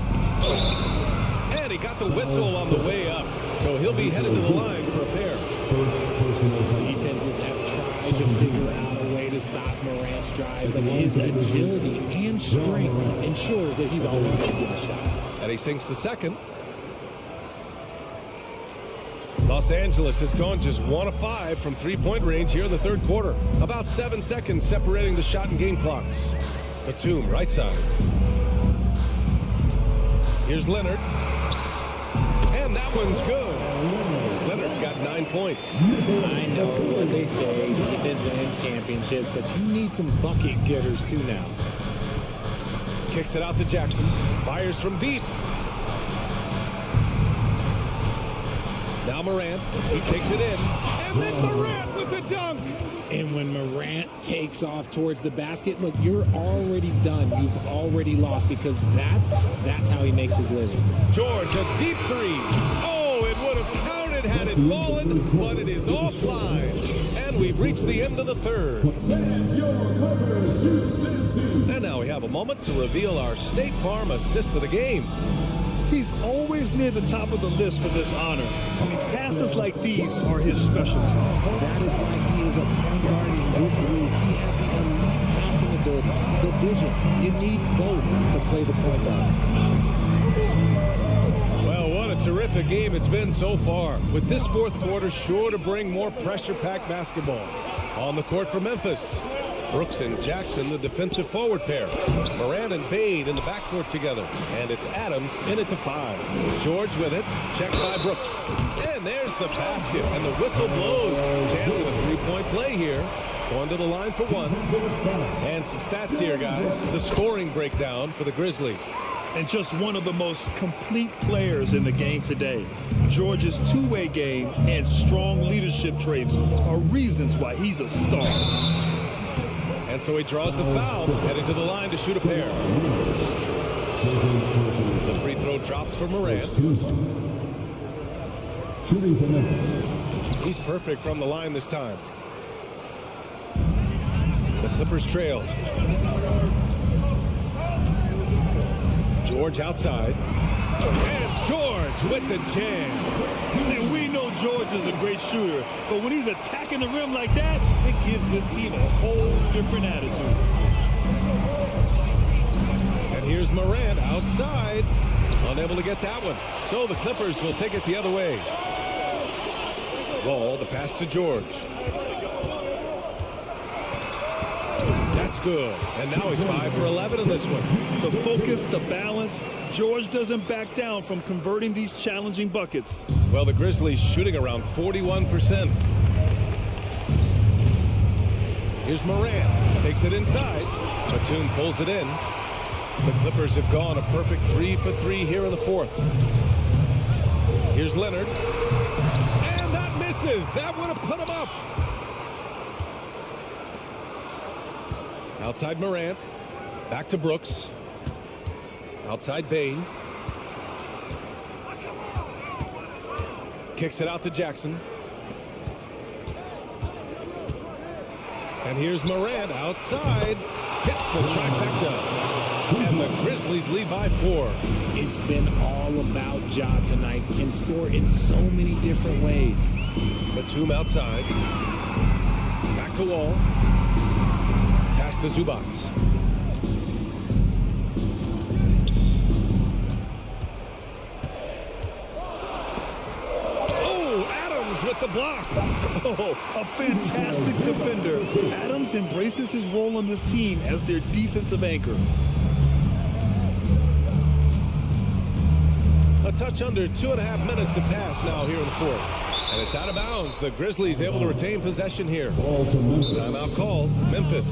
And he got the whistle on the way up. So he'll be headed to the line for a pair. Defenses have tried to figure out a way to stop Morant's drive, but his agility and strength ensures that he's always going to get a shot. And he sinks the second. Los Angeles has gone just 1 of 5 from 3-point range here in the 3rd quarter. About 7 seconds separating the shot and game clocks. Batum, right side. Here's Leonard. And that one's good. Leonard's got 9 points. I know what they say, defense wins championships, but you need some bucket getters too now. Kicks it out to Jackson. Fires from deep. Now Morant, he takes it in. And then Morant with the dunk. And when Morant takes off towards the basket, look, you're already done. You've already lost because that's how he makes his living. George, a deep 3. Oh, it would have counted had it fallen, but it is offline. And we've reached the end of the 3rd. And now we have a moment to reveal our State Farm assist of the game. He's always near the top of the list for this honor. I mean, passes like these are his specialty. That is why he is a point guard in this league. He has the elite passing ability, the vision. You need both to play the point guard. Well, what a terrific game it's been so far. With this 4th quarter sure to bring more pressure-packed basketball. On the court for Memphis, Brooks and Jackson, the defensive forward pair. Moran and Bade in the backcourt together. And it's Adams in it to 5. George with it. Checked by Brooks. And there's the basket. And the whistle blows. Chance of a 3-point play here. Going to the line for 1. And some stats here, guys. The scoring breakdown for the Grizzlies. And just one of the most complete players in the game today. George's two-way game and strong leadership traits are reasons why he's a star. And so he draws the foul, heading to the line to shoot a pair. The free throw drops for Morant. He's perfect from the line this time. The Clippers trail. George outside. And George with the jam. And we know George is a great shooter, but when he's attacking the rim like that, it gives this team a whole different attitude. And here's Morant outside. Unable to get that one. So the Clippers will take it the other way. Wall, the pass to George. That's good. And now he's 5 for 11 in this one. The focus, the balance. George doesn't back down from converting these challenging buckets. Well, the Grizzlies shooting around 41%. Here's Moran. Takes it inside. Batum pulls it in. The Clippers have gone a perfect 3 for 3 here in the 4th. Here's Leonard. And that misses. That would have put him up. Outside Morant. Back to Brooks. Outside Bane. Kicks it out to Jackson. And here's Morant outside. Hits the trifecta. And the Grizzlies lead by 4. It's been all about Ja tonight. Can score in so many different ways. Batum outside. Back to Wall. Pass to Zubats. the block. Oh, a fantastic defender. Adams embraces his role on this team as their defensive anchor. A touch under 2.5 minutes have passed now here in the fourth. And it's out of bounds. The Grizzlies able to retain possession here. Timeout called. Memphis.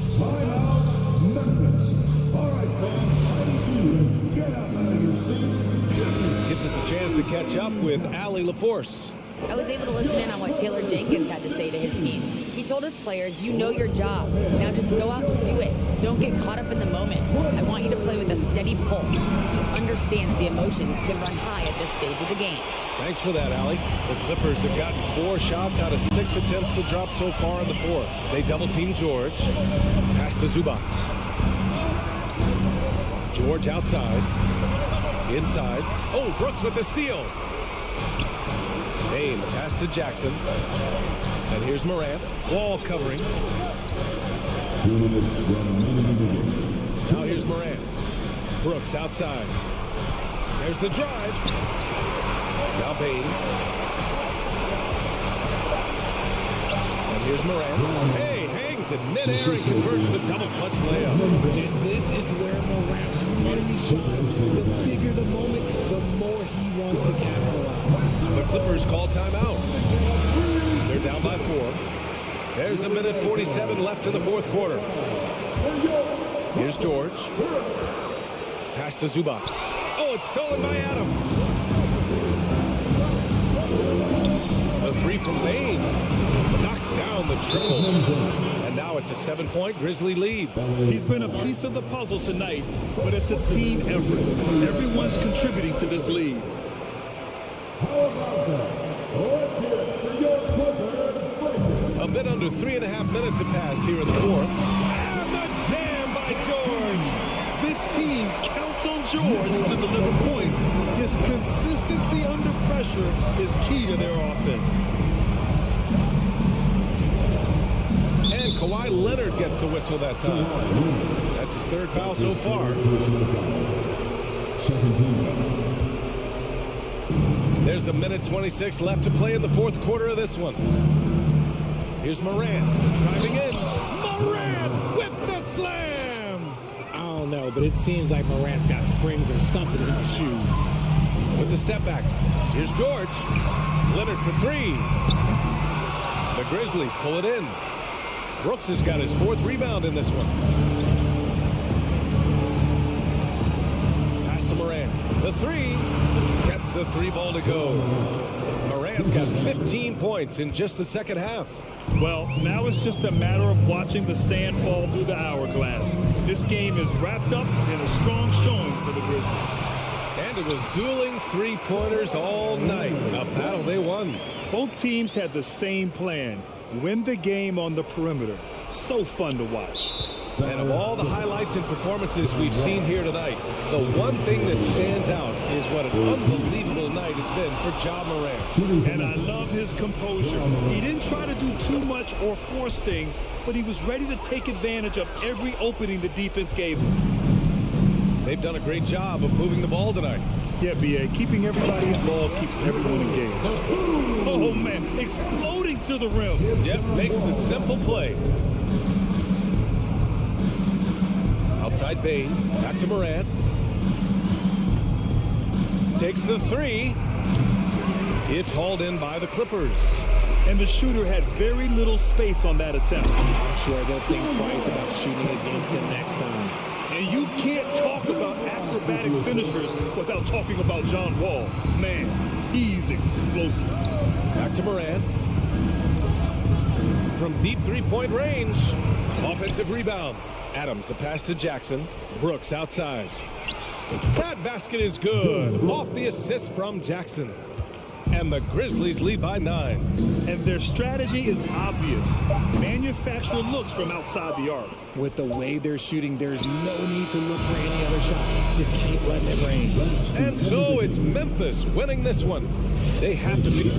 Gives us a chance to catch up with Allie LaForce. I was able to listen in on what Taylor Jenkins had to say to his team. He told his players, you know your job. Now just go out and do it. Don't get caught up in the moment. I want you to play with a steady pulse. He understands the emotions can run high at this stage of the game. Thanks for that, Allie. The Clippers have gotten 4 shots out of 6 attempts to drop so far in the fourth. They double-team George. Pass to Zubac. George outside. Inside. Oh, Brooks with the steal. Bain, pass to Jackson. And here's Morant. Wall covering. Now here's Morant. Brooks outside. There's the drive. Now Bain. And here's Morant. Hey, hangs in midair and converts the double clutch layup. And this is where Morant really shines. The bigger the moment, the more he wants to capitalize. The Clippers call timeout. They're down by 4. There's a minute 47 left in the fourth quarter. Here's George. Pass to Zubac. Oh, it's stolen by Adams. The 3 from Bain. Knocks down the triple. And now it's a 7-point Grizzly lead. He's been a piece of the puzzle tonight, but it's a team effort. Everyone's contributing to this lead. A bit under 3.5 minutes have passed here in the fourth. And the jam by George. This team counts on George to deliver points. His consistency under pressure is key to their offense. And Kawhi Leonard gets the whistle that time. That's his 3rd foul so far. There's a minute 26 left to play in the fourth quarter of this one. Here's Morant driving in. Morant with the slam. I don't know, but it seems like Morant's got springs or something in his shoes. With the step back. Here's George. Leonard for 3. The Grizzlies pull it in. Brooks has got his 4th rebound in this one. Pass to Morant. The 3. Gets the 3 ball to go. Morant's got 15 points in just the second half. Well, now it's just a matter of watching the sand fall through the hourglass. This game is wrapped up in a strong showing for the Grizzlies. And it was dueling 3-pointers all night. A battle they won. Both teams had the same plan. Win the game on the perimeter. So fun to watch. And of all the highlights and performances we've seen here tonight, the one thing that stands out is what an unbelievable night it's been for Ja Morant. And I love his composure. He didn't try to do too much or force things, but he was ready to take advantage of every opening the defense gave him. They've done a great job of moving the ball tonight. Yeah, B.A. Keeping everybody involved keeps everyone engaged. Oh, man. Exploding to the rim. Yep, makes the simple play. Outside Bain. Back to Morant. Takes the 3. It's hauled in by the Clippers. And the shooter had very little space on that attempt. I'm sure they'll think twice about shooting against him next time. And you can't talk about acrobatic finishers without talking about John Wall. Man, he's explosive. Back to Morant. From deep 3-point range. Offensive rebound. Adams, the pass to Jackson. Brooks outside. That basket is good. Off the assist from Jackson. And the Grizzlies lead by 9. And their strategy is obvious. Manufacture looks from outside the arc. With the way they're shooting, there's no need to look for any other shot. Just keep letting it rain. And so it's Memphis winning this one. They have to be...